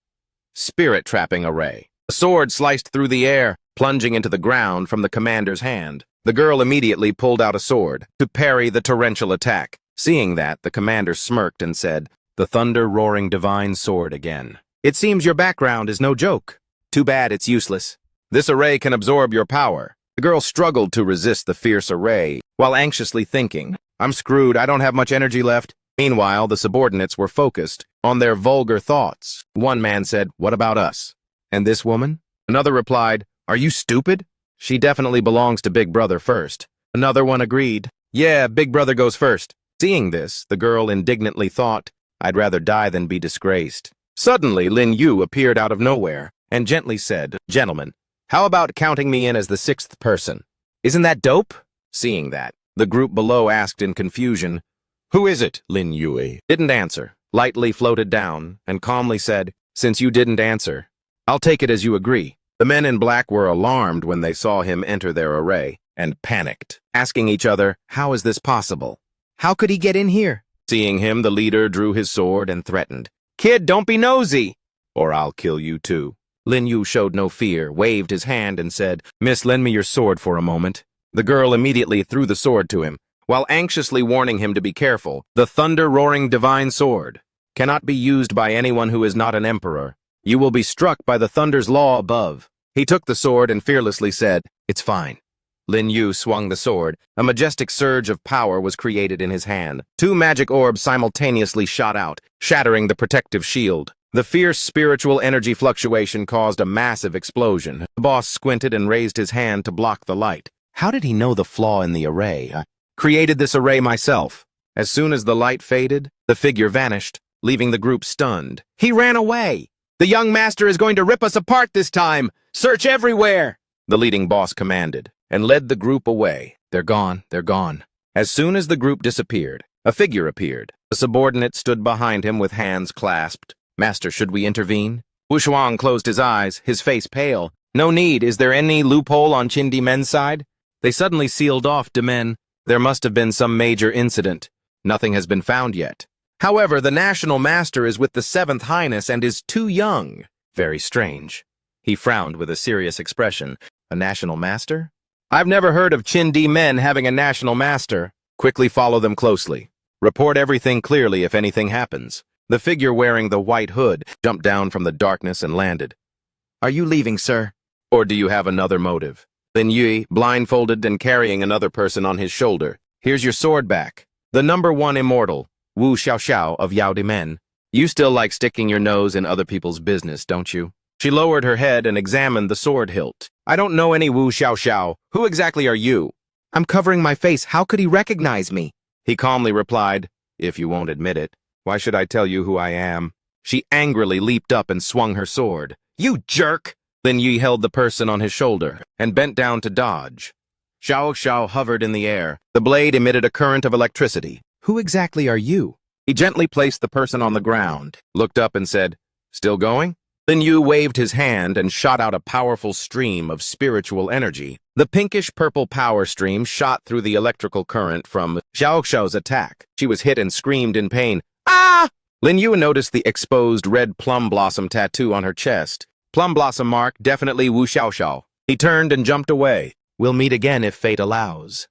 Spirit trapping array. A sword sliced through the air, plunging into the ground from the commander's hand. The girl immediately pulled out a sword to parry the torrential attack. Seeing that, the commander smirked and said, "The thunder-roaring divine sword again. It seems your background is no joke. Too bad it's useless. This array can absorb your power." The girl struggled to resist the fierce array, while anxiously thinking, "I'm screwed, I don't have much energy left." Meanwhile, the subordinates were focused on their vulgar thoughts. One man said, "What about us? And this woman?" Another replied, "Are you stupid? She definitely belongs to Big Brother first." Another one agreed, "Yeah, Big Brother goes first." Seeing this, the girl indignantly thought, "I'd rather die than be disgraced." Suddenly, Lin Yu appeared out of nowhere and gently said, "Gentlemen, how about counting me in as the 6th person? Isn't that dope?" Seeing that, the group below asked in confusion, "Who is it?" Lin Yue didn't answer, lightly floated down, and calmly said, "Since you didn't answer, I'll take it as you agree." The men in black were alarmed when they saw him enter their array and panicked, asking each other, "How is this possible? How could he get in here?" Seeing him, the leader drew his sword and threatened, "Kid, don't be nosy, or I'll kill you too." Lin Yu showed no fear, waved his hand, and said, "Miss, lend me your sword for a moment." The girl immediately threw the sword to him, while anxiously warning him to be careful. The thunder-roaring divine sword cannot be used by anyone who is not an emperor. You will be struck by the thunder's law above. He took the sword and fearlessly said, "It's fine." Lin Yu swung the sword. A majestic surge of power was created in his hand. 2 magic orbs simultaneously shot out, shattering the protective shield. The fierce spiritual energy fluctuation caused a massive explosion. The boss squinted and raised his hand to block the light. How did he know the flaw in the array? "I created this array myself." As soon as the light faded, the figure vanished, leaving the group stunned. "He ran away! The young master is going to rip us apart this time! Search everywhere!" The leading boss commanded, and led the group away. "They're gone, they're gone." As soon as the group disappeared, a figure appeared. A subordinate stood behind him with hands clasped. "Master, should we intervene?" Wu Shuang closed his eyes, his face pale. "No need. Is there any loophole on Qin Di Men's side?" They suddenly sealed off De Men. "There must have been some major incident. Nothing has been found yet." However, the national master is with the 7th Highness and is too young. Very strange. He frowned with a serious expression. A national master? I've never heard of Chindi men having a national master. Quickly follow them closely. Report everything clearly if anything happens. The figure wearing the white hood jumped down from the darkness and landed. Are you leaving, sir? Or do you have another motive? Lin Yui, blindfolded and carrying another person on his shoulder. Here's your sword back. The #1 immortal, Wu Xiaoxiao of Yao Di Men. You still like sticking your nose in other people's business, don't you? She lowered her head and examined the sword hilt. I don't know any Wu Xiaoxiao. Who exactly are you? I'm covering my face. How could he recognize me? He calmly replied, if you won't admit it. Why should I tell you who I am? She angrily leaped up and swung her sword. You jerk! Lin Yi held the person on his shoulder and bent down to dodge. Xiaoxiao hovered in the air. The blade emitted a current of electricity. Who exactly are you? He gently placed the person on the ground, looked up and said, Still going? Lin Yu waved his hand and shot out a powerful stream of spiritual energy. The pinkish-purple power stream shot through the electrical current from Xiaoxiao's attack. She was hit and screamed in pain. Ah! Lin Yu noticed the exposed red plum blossom tattoo on her chest. Plum blossom mark, definitely Wu Xiaoxiao. He turned and jumped away. We'll meet again if fate allows.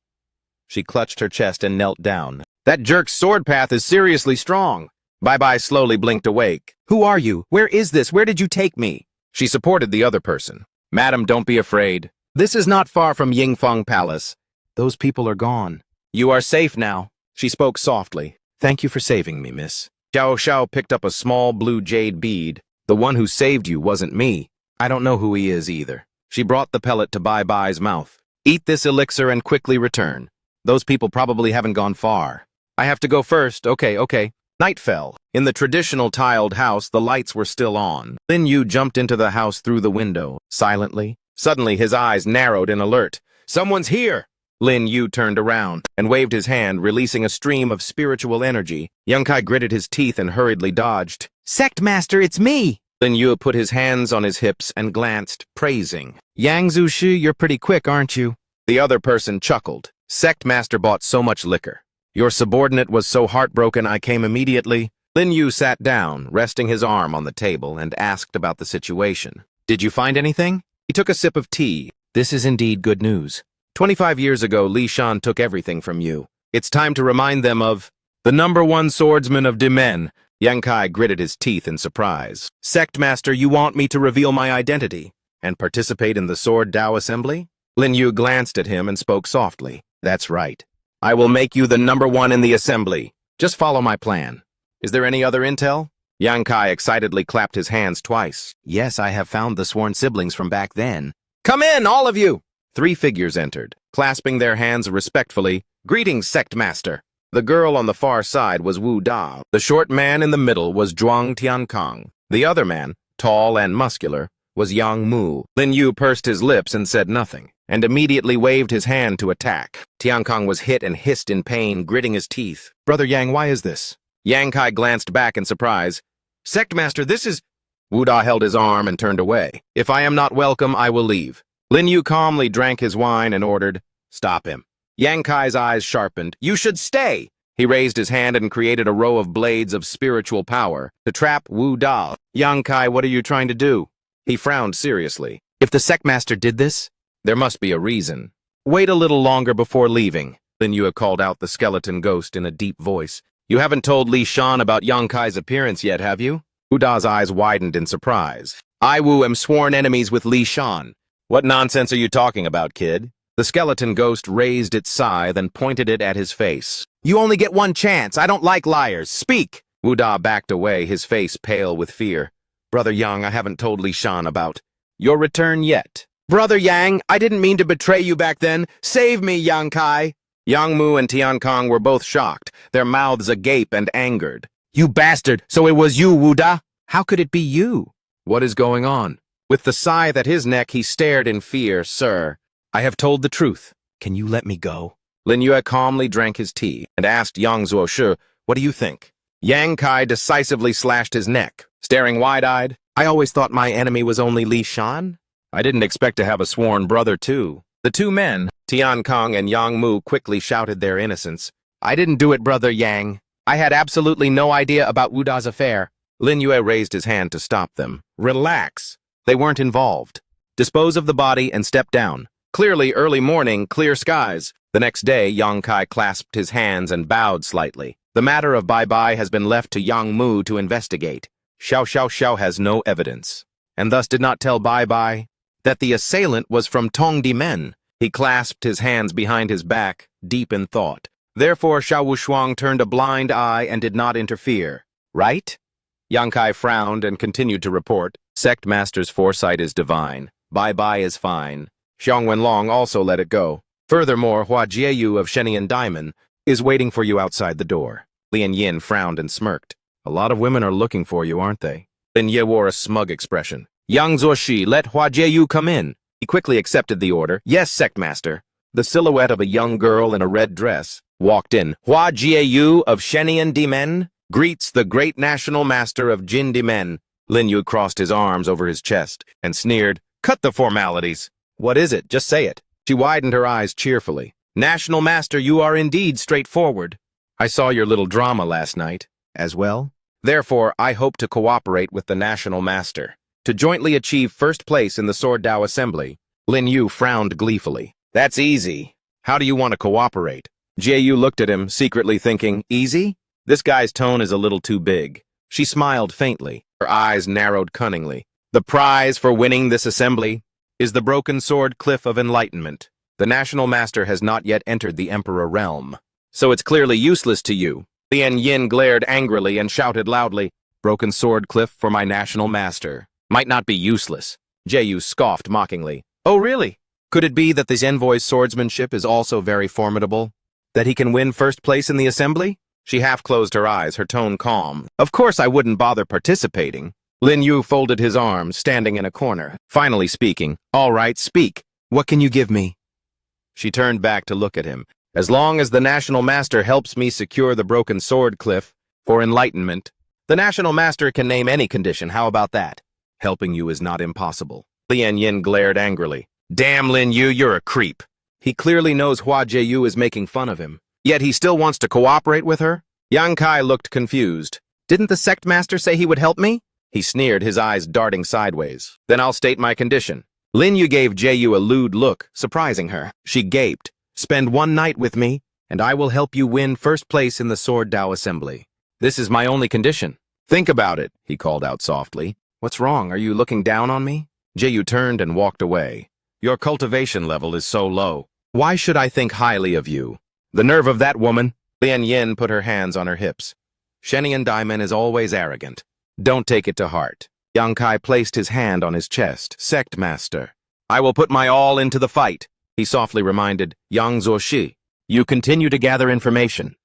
She clutched her chest and knelt down. That jerk's sword path is seriously strong. Bye-bye slowly blinked awake. Who are you? Where is this? Where did you take me? She supported the other person. Madam, don't be afraid. This is not far from Yingfeng Palace. Those people are gone. You are safe now. She spoke softly. Thank you for saving me, miss. Xiaoxiao picked up a small blue jade bead. The one who saved you wasn't me. I don't know who he is either. She brought the pellet to Bye-Bye's mouth. Eat this elixir and quickly return. Those people probably haven't gone far. I have to go first. Okay. Night fell. In the traditional tiled house, the lights were still on. Lin Yu jumped into the house through the window, silently. Suddenly, his eyes narrowed in alert. Someone's here! Lin Yu turned around and waved his hand, releasing a stream of spiritual energy. Yang Kai gritted his teeth and hurriedly dodged. Sect Master, it's me! Lin Yu put his hands on his hips and glanced, praising. Yang Zushi, you're pretty quick, aren't you? The other person chuckled. Sect Master bought so much liquor. Your subordinate was so heartbroken I came immediately. Lin Yu sat down, resting his arm on the table, and asked about the situation. Did you find anything? He took a sip of tea. This is indeed good news. 25 years ago, Li Shan took everything from you. It's time to remind them of the #1 swordsman of Dimen. Yang Kai gritted his teeth in surprise. Sect Master, you want me to reveal my identity and participate in the Sword Dao Assembly? Lin Yu glanced at him and spoke softly. That's right. I will make you the #1 in the assembly. Just follow my plan. Is there any other intel? Yang Kai excitedly clapped his hands twice. Yes, I have found the sworn siblings from back then. Come in, all of you! 3 figures entered, clasping their hands respectfully. Greetings, Sect Master. The girl on the far side was Wu Da. The short man in the middle was Zhuang Tiankong. The other man, tall and muscular, was Yang Mu. Lin Yu pursed his lips and said nothing, and immediately waved his hand to attack. Tiankong was hit and hissed in pain, gritting his teeth. Brother Yang, why is this? Yang Kai glanced back in surprise. Sect Master, this is... Wu Da held his arm and turned away. If I am not welcome, I will leave. Lin Yu calmly drank his wine and ordered, Stop him. Yang Kai's eyes sharpened. You should stay! He raised his hand and created a row of blades of spiritual power to trap Wu Da. Yang Kai, what are you trying to do? He frowned seriously. If the Sect Master did this, there must be a reason. Wait a little longer before leaving. Lin Yu called out the skeleton ghost in a deep voice. You haven't told Li Shan about Yang Kai's appearance yet, have you? Wu Da's eyes widened in surprise. I, Wu, am sworn enemies with Li Shan. What nonsense are you talking about, kid? The skeleton ghost raised its scythe and pointed it at his face. You only get one chance. I don't like liars. Speak! Wu Da backed away, his face pale with fear. Brother Yang, I haven't told Li Shan about your return yet. Brother Yang, I didn't mean to betray you back then. Save me, Yang Kai. Yang Mu and Tiankong were both shocked, their mouths agape and angered. You bastard! So it was you, Wu Da? How could it be you? What is going on? With the scythe at his neck, he stared in fear. Sir, I have told the truth. Can you let me go? Lin Yue calmly drank his tea and asked Yang Zuoshi, what do you think? Yang Kai decisively slashed his neck, staring wide-eyed. I always thought my enemy was only Li Shan. I didn't expect to have a sworn brother, too. The 2 men, Tiankong and Yang Mu, quickly shouted their innocence. I didn't do it, Brother Yang. I had absolutely no idea about Wuda's affair. Lin Yue raised his hand to stop them. Relax. They weren't involved. Dispose of the body and step down. Clearly early morning, clear skies. The next day, Yang Kai clasped his hands and bowed slightly. The matter of Bai Bai has been left to Yang Mu to investigate. Xiao Xiao Xiao has no evidence, and thus did not tell Bai Bai that the assailant was from Tongdi Men. He clasped his hands behind his back, deep in thought. Therefore, Xiao Wushuang turned a blind eye and did not interfere. Right? Yang Kai frowned and continued to report. Sect Master's foresight is divine. Bai Bai is fine. Xiang Wenlong also let it go. Furthermore, Hua Jieyu of Shenian Diamond is waiting for you outside the door. Lian Yin frowned and smirked. A lot of women are looking for you, aren't they? Lin Ye wore a smug expression. Yang Zuoshi, let Hua Jieyu come in. He quickly accepted the order. Yes, Sect Master. The silhouette of a young girl in a red dress walked in. Hua Jieyu of Shenian Dimen greets the great national master of Jin Dimen. Lin Yu crossed his arms over his chest and sneered. Cut the formalities. What is it? Just say it. She widened her eyes cheerfully. National Master, you are indeed straightforward. I saw your little drama last night, as well. Therefore, I hope to cooperate with the National Master to jointly achieve first place in the Sword Dao Assembly. Lin Yu frowned gleefully. That's easy. How do you want to cooperate? Jie Yu looked at him, secretly thinking, easy? This guy's tone is a little too big. She smiled faintly. Her eyes narrowed cunningly. The prize for winning this assembly is the broken sword cliff of enlightenment. The National Master has not yet entered the Emperor realm, so it's clearly useless to you. Lian Yin glared angrily and shouted loudly, Broken sword cliff for my National Master. Might not be useless. Jieyu scoffed mockingly. Oh, really? Could it be that this envoy's swordsmanship is also very formidable? That he can win first place in the assembly? She half closed her eyes, her tone calm. Of course I wouldn't bother participating. Lin Yu folded his arms, standing in a corner, finally speaking. All right, speak. What can you give me? She turned back to look at him. As long as the National Master helps me secure the broken sword cliff for enlightenment, the National Master can name any condition. How about that? Helping you is not impossible. Lian Yin glared angrily. Damn, Lin Yu, you're a creep. He clearly knows Hua Jieyu is making fun of him. Yet he still wants to cooperate with her? Yang Kai looked confused. Didn't the Sect Master say he would help me? He sneered, his eyes darting sideways. Then I'll state my condition. Lin Yu gave Jieyu a lewd look, surprising her. She gaped. Spend one night with me, and I will help you win first place in the Sword Dao Assembly. This is my only condition. Think about it, he called out softly. What's wrong? Are you looking down on me? Jieyu turned and walked away. Your cultivation level is so low. Why should I think highly of you? The nerve of that woman. Lian Yin put her hands on her hips. Shenian Diamond is always arrogant. Don't take it to heart. Yang Kai placed his hand on his chest. Sect Master, I will put my all into the fight. He softly reminded Yang Zuoshi. You continue to gather information.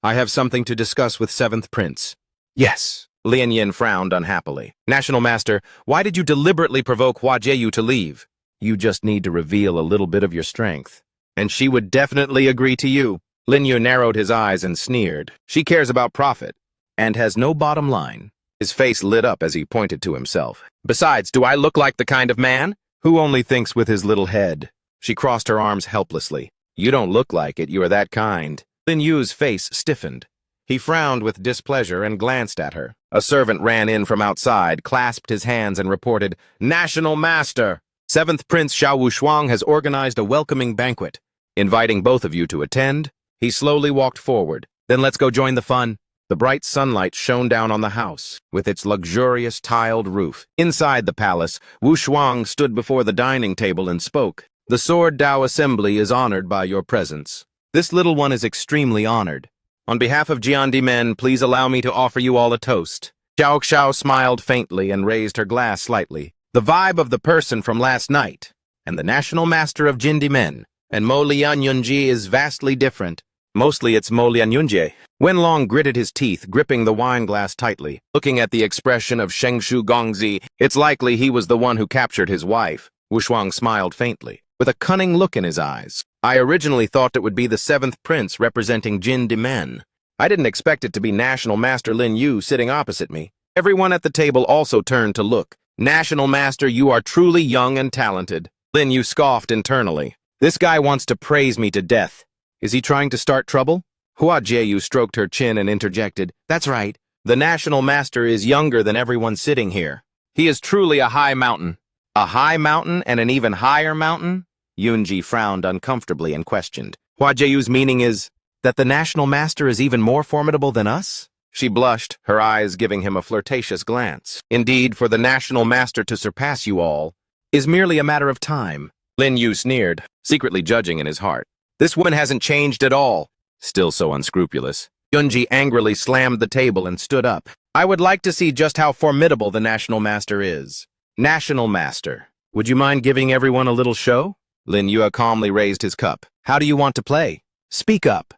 I have something to discuss with 7th Prince. Yes. Lian Yin frowned unhappily. National Master, why did you deliberately provoke Hua Jieyu to leave? You just need to reveal a little bit of your strength. And she would definitely agree to you. Lin Yu narrowed his eyes and sneered. She cares about profit and has no bottom line. His face lit up as he pointed to himself. Besides, do I look like the kind of man who only thinks with his little head? She crossed her arms helplessly. You don't look like it, you are that kind. Lin Yu's face stiffened. He frowned with displeasure and glanced at her. A servant ran in from outside, clasped his hands and reported, National Master! 7th Prince Xiao Wushuang has organized a welcoming banquet, inviting both of you to attend. He slowly walked forward. Then let's go join the fun. The bright sunlight shone down on the house, with its luxurious tiled roof. Inside the palace, Wu Shuang stood before the dining table and spoke. The Sword Dao Assembly is honored by your presence. This little one is extremely honored. On behalf of Jiandi Men, please allow me to offer you all a toast. Xiao Xiao smiled faintly and raised her glass slightly. The vibe of the person from last night, and the National Master of Jindi Men, and Mo Lian Yunji is vastly different. Mostly it's Mo Lian Yunjie. Wenlong gritted his teeth, gripping the wine glass tightly. Looking at the expression of Shengshu Gongzi, it's likely he was the one who captured his wife. Wushuang smiled faintly, with a cunning look in his eyes. I originally thought it would be the 7th Prince representing Jin Dimen. I didn't expect it to be National Master Lin Yu sitting opposite me. Everyone at the table also turned to look. National Master, you are truly young and talented. Lin Yu scoffed internally. This guy wants to praise me to death. Is he trying to start trouble? Hua Jieyu stroked her chin and interjected, "That's right. The national master is younger than everyone sitting here. He is truly a high mountain." "A high mountain and an even higher mountain?" Yunji frowned uncomfortably and questioned. "Hua Jieyu's meaning is that the national master is even more formidable than us?" She blushed, her eyes giving him a flirtatious glance. "Indeed, for the national master to surpass you all is merely a matter of time." Lin Yu sneered, secretly judging in his heart. "This woman hasn't changed at all." Still so unscrupulous. Yunji angrily slammed the table and stood up. "I would like to see just how formidable the national master is." "National master, would you mind giving everyone a little show?" Lin Yu calmly raised his cup. "How do you want to play? Speak up."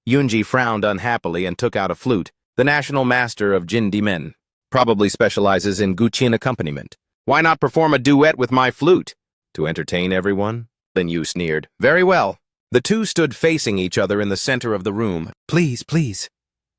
Yunji frowned unhappily and took out a flute. "The national master of Jindimen probably specializes in Guqin accompaniment. Why not perform a duet with my flute? To entertain everyone?" Lin Yu sneered. "Very well." The two stood facing each other in the center of the room. "Please, please."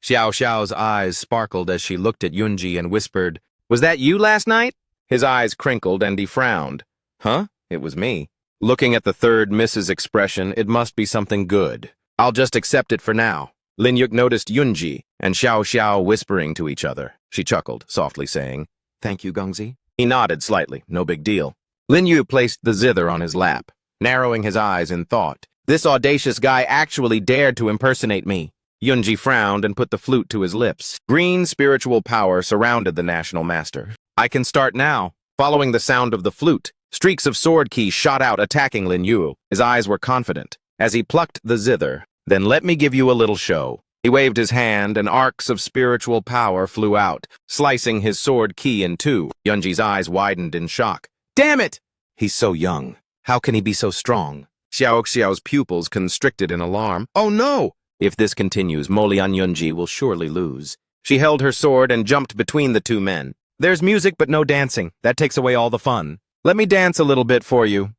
Xiao Xiao's eyes sparkled as she looked at Yunji and whispered, "Was that you last night?" His eyes crinkled and he frowned. "Huh? It was me." Looking at the third Mrs. expression, it must be something good. "I'll just accept it for now." Lin Yu noticed Yunji and Xiao Xiao whispering to each other. She chuckled, softly saying, "Thank you, Gongzi." He nodded slightly, no big deal. Lin Yu placed the zither on his lap, narrowing his eyes in thought. This audacious guy actually dared to impersonate me. Yunji frowned and put the flute to his lips. Green spiritual power surrounded the national master. "I can start now." Following the sound of the flute, streaks of sword ki shot out, attacking Lin Yu. His eyes were confident as he plucked the zither. "Then let me give you a little show." He waved his hand and arcs of spiritual power flew out, slicing his sword ki in two. Yunji's eyes widened in shock. "Damn it! He's so young. How can he be so strong?" Xiao Xiao's pupils constricted in alarm. "Oh no! If this continues, Molian Yunji will surely lose." She held her sword and jumped between the two men. "There's music but no dancing. That takes away all the fun. Let me dance a little bit for you."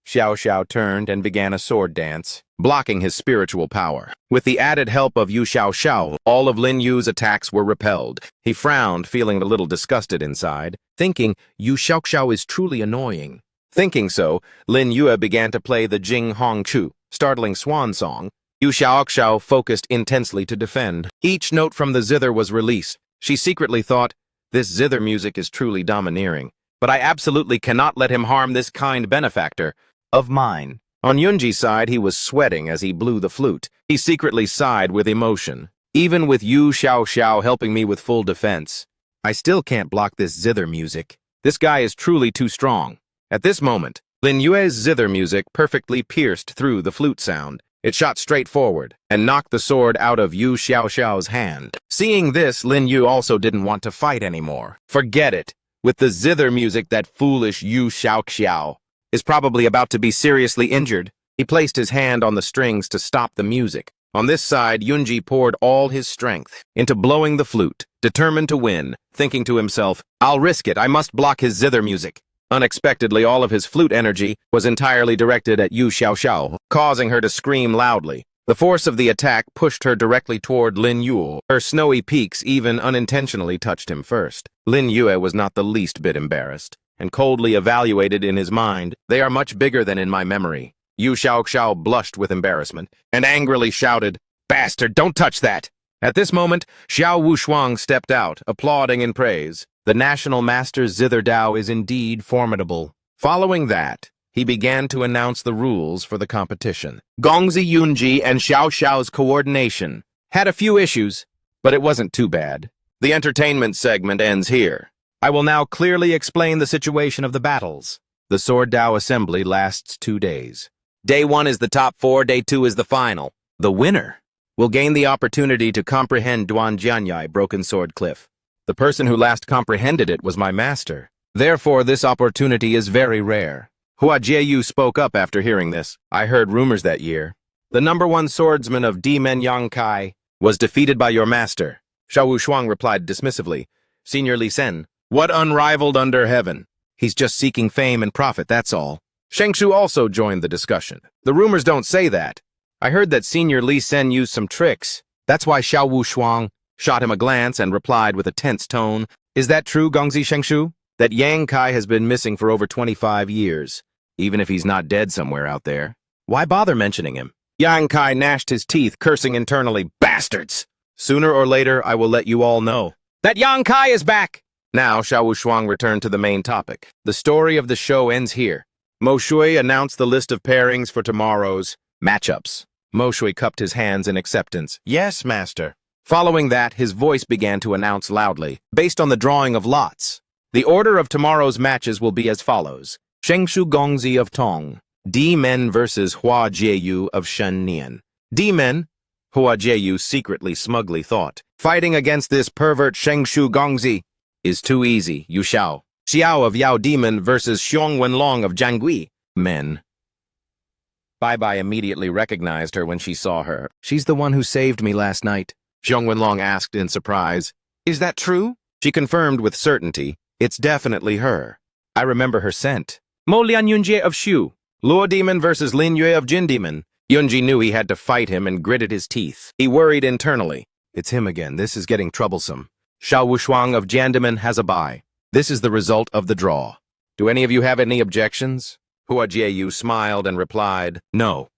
Xiao Xiao turned and began a sword dance, blocking his spiritual power. With the added help of Yu Xiao Xiao, all of Lin Yu's attacks were repelled. He frowned, feeling a little disgusted inside, thinking Yu Xiao Xiao is truly annoying. Thinking so, Lin Yue began to play the Jing Hong Chu, startling swan song. Yu Xiao Xiao focused intensely to defend. Each note from the zither was released. She secretly thought, "This zither music is truly domineering, but I absolutely cannot let him harm this kind benefactor of mine." On Yunji's side, he was sweating as he blew the flute. He secretly sighed with emotion. "Even with Yu Xiao Xiao helping me with full defense, I still can't block this zither music. This guy is truly too strong." At this moment, Lin Yue's zither music perfectly pierced through the flute sound. It shot straight forward and knocked the sword out of Yu Xiao Xiao's hand. Seeing this, Lin Yu also didn't want to fight anymore. Forget it. With the zither music, that foolish Yu Xiao Xiao is probably about to be seriously injured. He placed his hand on the strings to stop the music. On this side, Yunji poured all his strength into blowing the flute, determined to win, thinking to himself, "I'll risk it, I must block his zither music." Unexpectedly, all of his flute energy was entirely directed at Yu Xiao Xiao, causing her to scream loudly. The force of the attack pushed her directly toward Lin Yu. Her snowy peaks even unintentionally touched him first. Lin Yue was not the least bit embarrassed, and coldly evaluated in his mind, "They are much bigger than in my memory." Yu Xiao Xiao blushed with embarrassment, and angrily shouted, "Bastard, don't touch that!" At this moment, Xiao Wushuang stepped out, applauding in praise. The national master's zither Dao is indeed formidable. Following that, he began to announce the rules for the competition. Gongzi Yunji and Xiao Xiao's coordination had a few issues, but it wasn't too bad. The entertainment segment ends here. I will now clearly explain the situation of the battles. The Sword Dao assembly lasts 2 days. Day 1 is the top 4, day 2 is the final. The winner will gain the opportunity to comprehend Duan Jianyai Broken Sword Cliff. The person who last comprehended it was my master. Therefore, this opportunity is very rare. Hua Jieyu spoke up after hearing this. "I heard rumors that year. The #1 swordsman of Dimen Yangkai was defeated by your master." Xiao Wushuang replied dismissively, "Senior Li Sen, what unrivaled under heaven? He's just seeking fame and profit, that's all." Shengshu also joined the discussion. "The rumors don't say that. I heard that Senior Li Sen used some tricks. That's why Xiao Wushuang shot him a glance and replied with a tense tone, "Is that true, Gongzi Shengshu? That Yang Kai has been missing for over 25 years, even if he's not dead somewhere out there? Why bother mentioning him?" Yang Kai gnashed his teeth, cursing internally, "Bastards! Sooner or later, I will let you all know that Yang Kai is back!" Now, Xiao Wushuang returned to the main topic. The story of the show ends here. Mo Shui announced the list of pairings for tomorrow's matchups. Mo Shui cupped his hands in acceptance. "Yes, master." Following that, his voice began to announce loudly, based on the drawing of lots. The order of tomorrow's matches will be as follows. Shengshu Gongzi of Tong. D-Men versus Hua Jieyu of Shennian. D-Men, Hua Jieyu secretly smugly thought. Fighting against this pervert Shengshu Gongzi is too easy, Yu Xiao. Xiao of Yao Demon versus Xiong Wenlong of Jiangui. Men. Bai immediately recognized her when she saw her. "She's the one who saved me last night," Xiong Wenlong asked in surprise. "Is that true?" She confirmed with certainty. "It's definitely her. I remember her scent." Mo Lian Yunjie of Shu. Luo Demon versus Lin Yue of Jin Demon. Yunji knew he had to fight him and gritted his teeth. He worried internally. "It's him again. This is getting troublesome." Xiao Wushuang of Jiandamen has a bye. This is the result of the draw. "Do any of you have any objections?" Hua Jieyu smiled and replied, "No."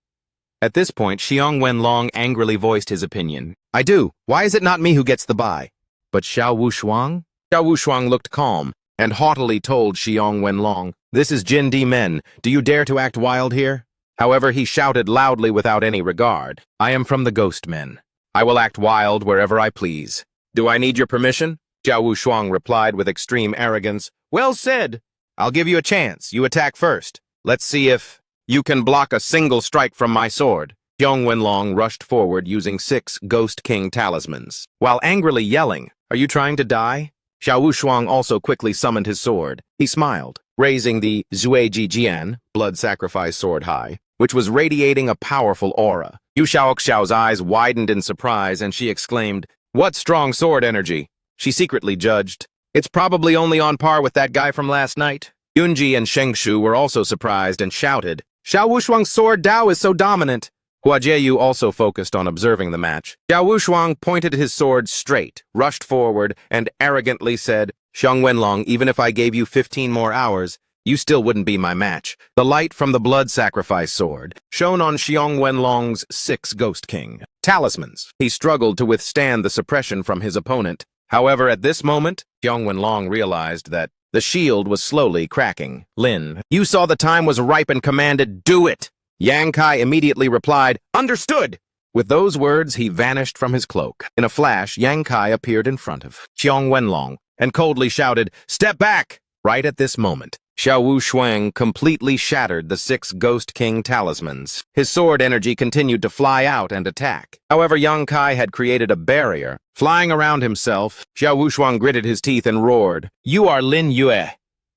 At this point, Xiong Wenlong angrily voiced his opinion. "I do. Why is it not me who gets the bye?" But Xiao Wushuang? Xiao Wushuang looked calm and haughtily told Xiong Wenlong, "This is Jin Di Men. Do you dare to act wild here?" However, he shouted loudly without any regard, "I am from the Ghost Men. I will act wild wherever I please. Do I need your permission?" Xiao Wushuang replied with extreme arrogance, "Well said. I'll give you a chance. You attack first. Let's see if you can block a single strike from my sword." Xiong Wenlong rushed forward using 6 Ghost King talismans. While angrily yelling, "Are you trying to die?" Xiao Wushuang also quickly summoned his sword. He smiled, raising the Zueji Jian, blood sacrifice sword high, which was radiating a powerful aura. Yu Xiaoxiao's eyes widened in surprise, and she exclaimed, "What strong sword energy!" She secretly judged, "It's probably only on par with that guy from last night." Yunji and Shengshu were also surprised and shouted, "Xiao Wushuang's sword Dao is so dominant." Hua Jieyu also focused on observing the match. Xiao Wushuang pointed his sword straight, rushed forward, and arrogantly said, "Xiong Wenlong, even if I gave you 15 more hours, you still wouldn't be my match." The light from the blood sacrifice sword shone on Xiong Wenlong's 6 Ghost King talismans. He struggled to withstand the suppression from his opponent. However, at this moment, Xiong Wenlong realized that the shield was slowly cracking. "Lin, you saw the time was ripe and commanded, do it!" Yang Kai immediately replied, "Understood!" With those words, he vanished from his cloak. In a flash, Yang Kai appeared in front of Xiong Wenlong and coldly shouted, "Step back!" Right at this moment, Xiao Wushuang completely shattered the 6 Ghost King talismans. His sword energy continued to fly out and attack. However, Yang Kai had created a barrier. Flying around himself, Xiao Wushuang gritted his teeth and roared, "You are Lin Yue!"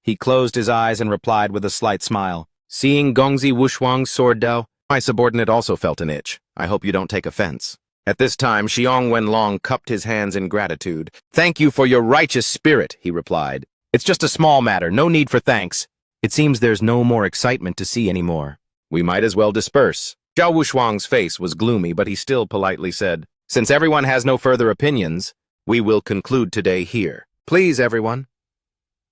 He closed his eyes and replied with a slight smile, "Seeing Gongzi Wushuang's sword Dao, my subordinate also felt an itch. I hope you don't take offense." At this time, Xiong Wenlong cupped his hands in gratitude. "Thank you for your righteous spirit," he replied. "It's just a small matter, no need for thanks. It seems there's no more excitement to see anymore. We might as well disperse." Xiao Wushuang's face was gloomy, but he still politely said, "Since everyone has no further opinions, we will conclude today here. Please, everyone."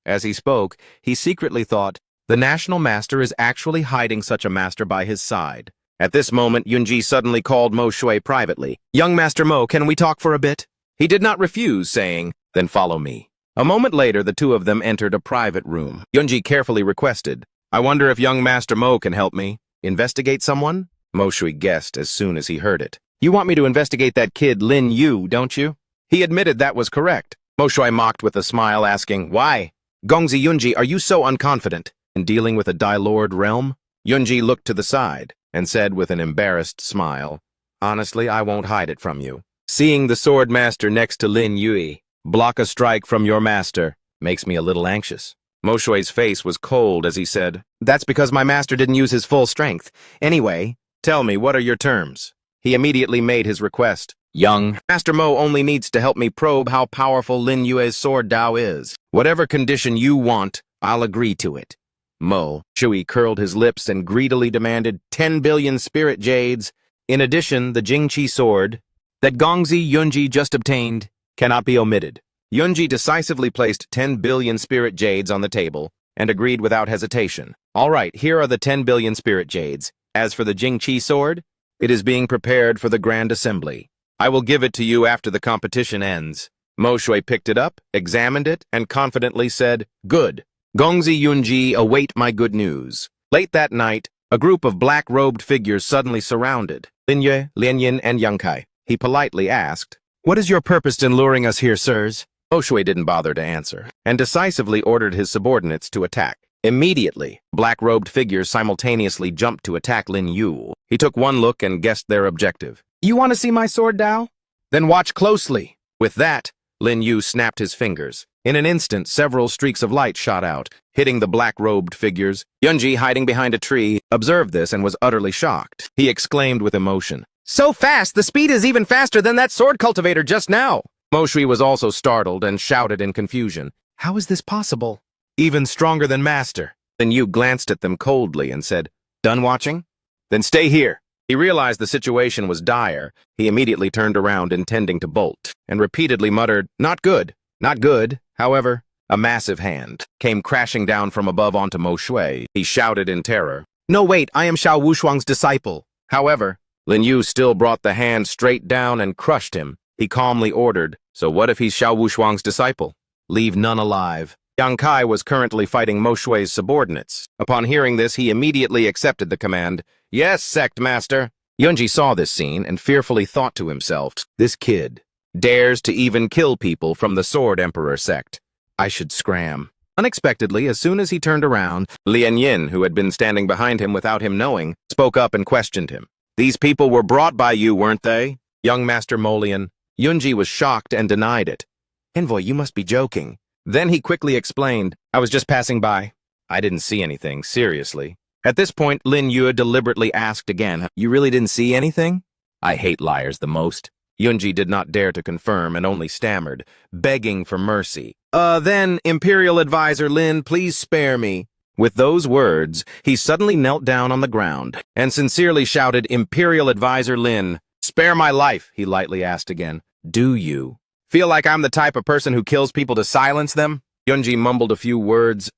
As he spoke, he secretly thought, the National Master is actually hiding such a master by his side. At this moment, Yunji suddenly called Mo Shui privately. "Young Master Mo, can we talk for a bit?" He did not refuse, saying, "Then follow me." A moment later, the two of them entered a private room. Yunji carefully requested, "I wonder if young Master Mo can help me. Investigate someone?" Mo Shui guessed as soon as he heard it. "You want me to investigate that kid Lin Yu, don't you?" He admitted that was correct. Mo Shui mocked with a smile, asking, "Why? Gongzi Yunji, are you so unconfident in dealing with a Dai-Lord realm?" Yunji looked to the side and said with an embarrassed smile, "Honestly, I won't hide it from you. Seeing the sword master next to Lin Yui block a strike from your master makes me a little anxious." Mo Shui's face was cold as he said, "That's because my master didn't use his full strength. Anyway, tell me, what are your terms?" He immediately made his request. "Young Master Mo only needs to help me probe how powerful Lin Yue's sword Dao is. Whatever condition you want, I'll agree to it." Mo Shui curled his lips and greedily demanded 10 billion spirit jades. In addition, the Jingqi sword that Gongzi Yunji just obtained cannot be omitted. Yunji decisively placed 10 billion spirit jades on the table and agreed without hesitation. "All right, here are the 10 billion spirit jades. As for the Jingqi sword, It is being prepared for the Grand Assembly. I will give it to you after the competition ends. Mo Shui picked it up, examined it, and confidently said, Good. Gongzi Yunji await my good news. Late that night, a group of black-robed figures suddenly surrounded Lin Yue, Lian Yin, and Yang Kai. He politely asked, What is your purpose in luring us here, sirs? Mo Shui didn't bother to answer, and decisively ordered his subordinates to attack. Immediately, black-robed figures simultaneously jumped to attack Lin Yu. He took one look and guessed their objective. You want to see my sword, Dao? Then watch closely. With that, Lin Yu snapped his fingers. In an instant, several streaks of light shot out, hitting the black-robed figures. Yunji, hiding behind a tree, observed this and was utterly shocked. He exclaimed with emotion, So fast! The speed is even faster than that sword cultivator just now! Mo Shui was also startled and shouted in confusion, How is this possible? Even stronger than Master. Lin Yu glanced at them coldly and said, Done watching? Then stay here. He realized the situation was dire. He immediately turned around intending to bolt, and repeatedly muttered, Not good. Not good. However, a massive hand came crashing down from above onto Mo Shui. He shouted in terror, No wait, I am Xiao Wushuang's disciple. However, Lin Yu still brought the hand straight down and crushed him. He calmly ordered, So what if he's Xiao Wushuang's disciple? Leave none alive. Yang Kai was currently fighting Mo Shui's subordinates. Upon hearing this, he immediately accepted the command, Yes, sect master. Yunji saw this scene and fearfully thought to himself, This kid dares to even kill people from the Sword Emperor sect. I should scram. Unexpectedly, as soon as he turned around, Lian Yin, who had been standing behind him without him knowing, spoke up and questioned him. These people were brought by you, weren't they? Young Master Molian. Yunji was shocked and denied it. Envoy, you must be joking. Then he quickly explained, I was just passing by. I didn't see anything, seriously. At this point, Lin Yu deliberately asked again, You really didn't see anything? I hate liars the most. Yunji did not dare to confirm and only stammered, begging for mercy. Then, Imperial Advisor Lin, please spare me. With those words, he suddenly knelt down on the ground and sincerely shouted, Imperial Advisor Lin, spare my life, he lightly asked again. Do you feel like I'm the type of person who kills people to silence them? Yunji mumbled a few words.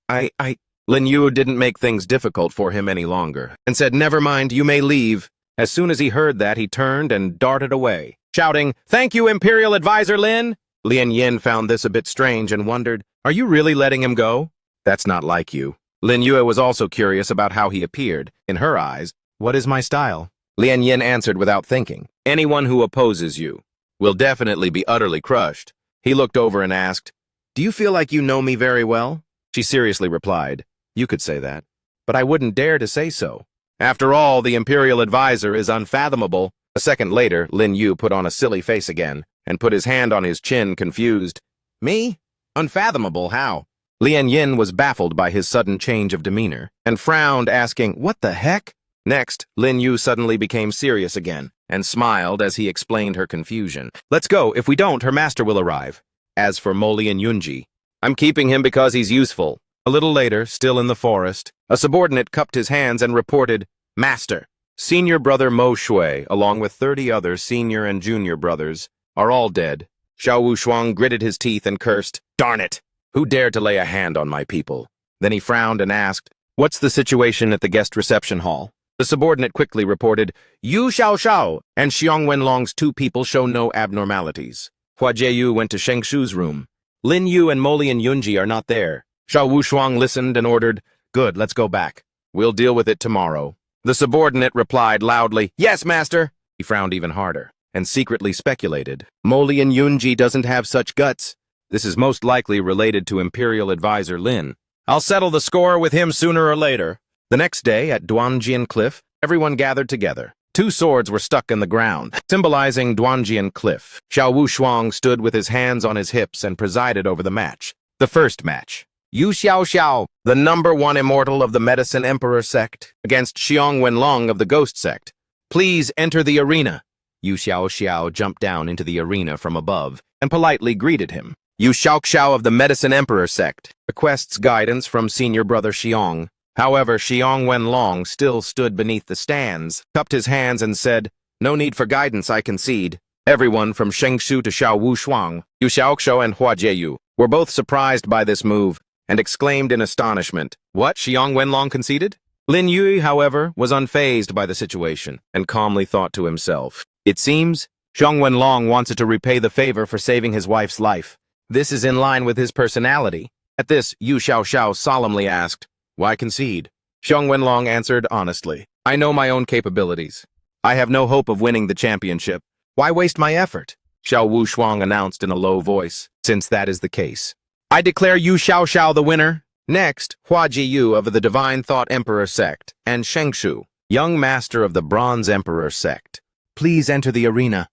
Lin Yu didn't make things difficult for him any longer and said, Never mind, you may leave. As soon as he heard that, he turned and darted away, shouting, Thank you, Imperial Advisor Lin! Lian Yin found this a bit strange and wondered, Are you really letting him go? That's not like you. Lin Yu was also curious about how he appeared. In her eyes, what is my style? Lian Yin answered without thinking, Anyone who opposes you will definitely be utterly crushed. He looked over and asked, Do you feel like you know me very well? She seriously replied, You could say that, but I wouldn't dare to say so. After all, the Imperial Advisor is unfathomable. A second later, Lin Yu put on a silly face again and put his hand on his chin, confused. Me? Unfathomable, how? Lian Yin was baffled by his sudden change of demeanor and frowned, asking, What the heck? Next, Lin Yu suddenly became serious again and smiled as he explained her confusion. Let's go. If we don't, her master will arrive. As for Moli and Yunji, I'm keeping him because he's useful. A little later, still in the forest, a subordinate cupped his hands and reported, Master, senior brother Mo Shui, along with 30 other senior and junior brothers, are all dead. Xiao Wushuang gritted his teeth and cursed, Darn it! Who dared to lay a hand on my people? Then he frowned and asked, What's the situation at the guest reception hall? The subordinate quickly reported, Yu Xiao and Xiong Wenlong's 2 people show no abnormalities. Hua Jieyu went to Sheng Shu's room. Lin Yu and Moli and Yunji are not there. Xiao Wushuang listened and ordered, Good, let's go back. We'll deal with it tomorrow. The subordinate replied loudly, Yes, master. He frowned even harder and secretly speculated, Moli and Yunji doesn't have such guts. This is most likely related to Imperial Advisor Lin. I'll settle the score with him sooner or later. The next day, at Duanjian Cliff, everyone gathered together. 2 swords were stuck in the ground, symbolizing Duanjian Cliff. Xiao Wushuang stood with his hands on his hips and presided over the match. The first match. Yu Xiao, the #1 immortal of the Medicine Emperor sect, against Xiong Wenlong of the Ghost sect. Please enter the arena. Yu Xiao jumped down into the arena from above and politely greeted him. Yu Xiao of the Medicine Emperor sect requests guidance from senior brother Xiong. However, Xiong Wenlong still stood beneath the stands, cupped his hands and said, No need for guidance, I concede. Everyone from Sheng Shu to Xiao Wushuang, Yu Xiaoxiu and Hua Jieyu were both surprised by this move and exclaimed in astonishment, What, Xiong Wenlong conceded? Lin Yui, however, was unfazed by the situation and calmly thought to himself, "It seems Zhong Wenlong wanted to repay the favor for saving his wife's life. This is in line with his personality." At this, Yu Xiaoxiao solemnly asked, "Why concede?" Zhong Wenlong answered honestly, "I know my own capabilities. I have no hope of winning the championship. Why waste my effort?" Xiao Wu Shuang announced in a low voice, "Since that is the case, I declare Yu Xiaoxiao the winner." Next, Hua Jiyu of the Divine Thought Emperor sect and Shengshu, young master of the Bronze Emperor sect, "Please enter the arena."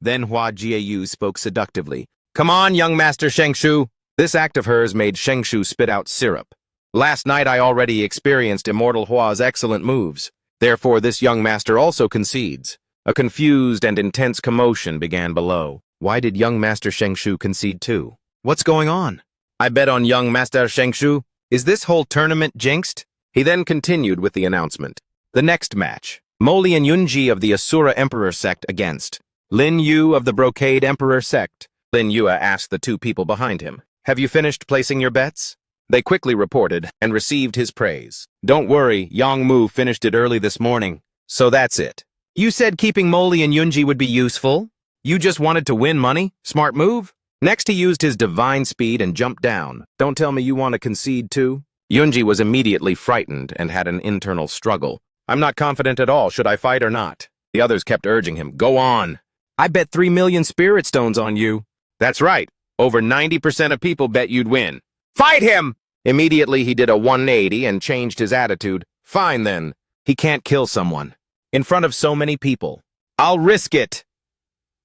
Then Hua Jiyu spoke seductively, "Come on, young master Shengshu." This act of hers made Shengshu spit out syrup. "Last night I already experienced Immortal Hua's excellent moves. Therefore this young master also concedes." A confused and intense commotion began below. Why did young master Shengshu concede too? What's going on? "I bet on young master Shengshu. Is this whole tournament jinxed?" He then continued with the announcement. The next match, Moli and Yunji of the Asura Emperor sect against Lin Yu of the Brocade Emperor sect. Lin Yue asked the two people behind him, "Have you finished placing your bets?" They quickly reported and received his praise. "Don't worry, Yang Mu finished it early this morning. So that's it." "You said keeping Moli and Yunji would be useful? You just wanted to win money? Smart move?" Next, he used his divine speed and jumped down. "Don't tell me you want to concede too?" Yunji was immediately frightened and had an internal struggle. "I'm not confident at all. Should I fight or not?" The others kept urging him, "Go on." "I bet 3 million spirit stones on you." "That's right. Over 90% of people bet you'd win." "Fight him!" Immediately, he did a 180 and changed his attitude. "Fine then. He can't kill someone in front of so many people. I'll risk it."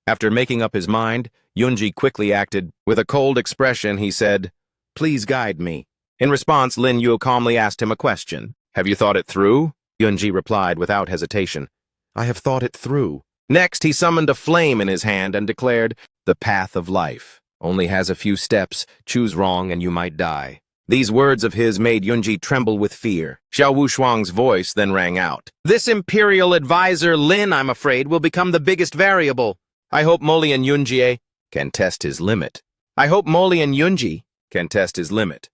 After making up his mind, Yunji quickly acted. With a cold expression, he said, "Please guide me." In response, Lin Yu calmly asked him a question. "Have you thought it through?" Yunji replied without hesitation, "I have thought it through." Next, he summoned a flame in his hand and declared, "The path of life only has a few steps. Choose wrong and you might die." These words of his made Yunji tremble with fear. Xiao Wu Shuang's voice then rang out. "This imperial advisor Lin, I'm afraid, will become the biggest variable. I hope Moli and Yunji can test his limit. I hope Moli and Yunji can test his limit."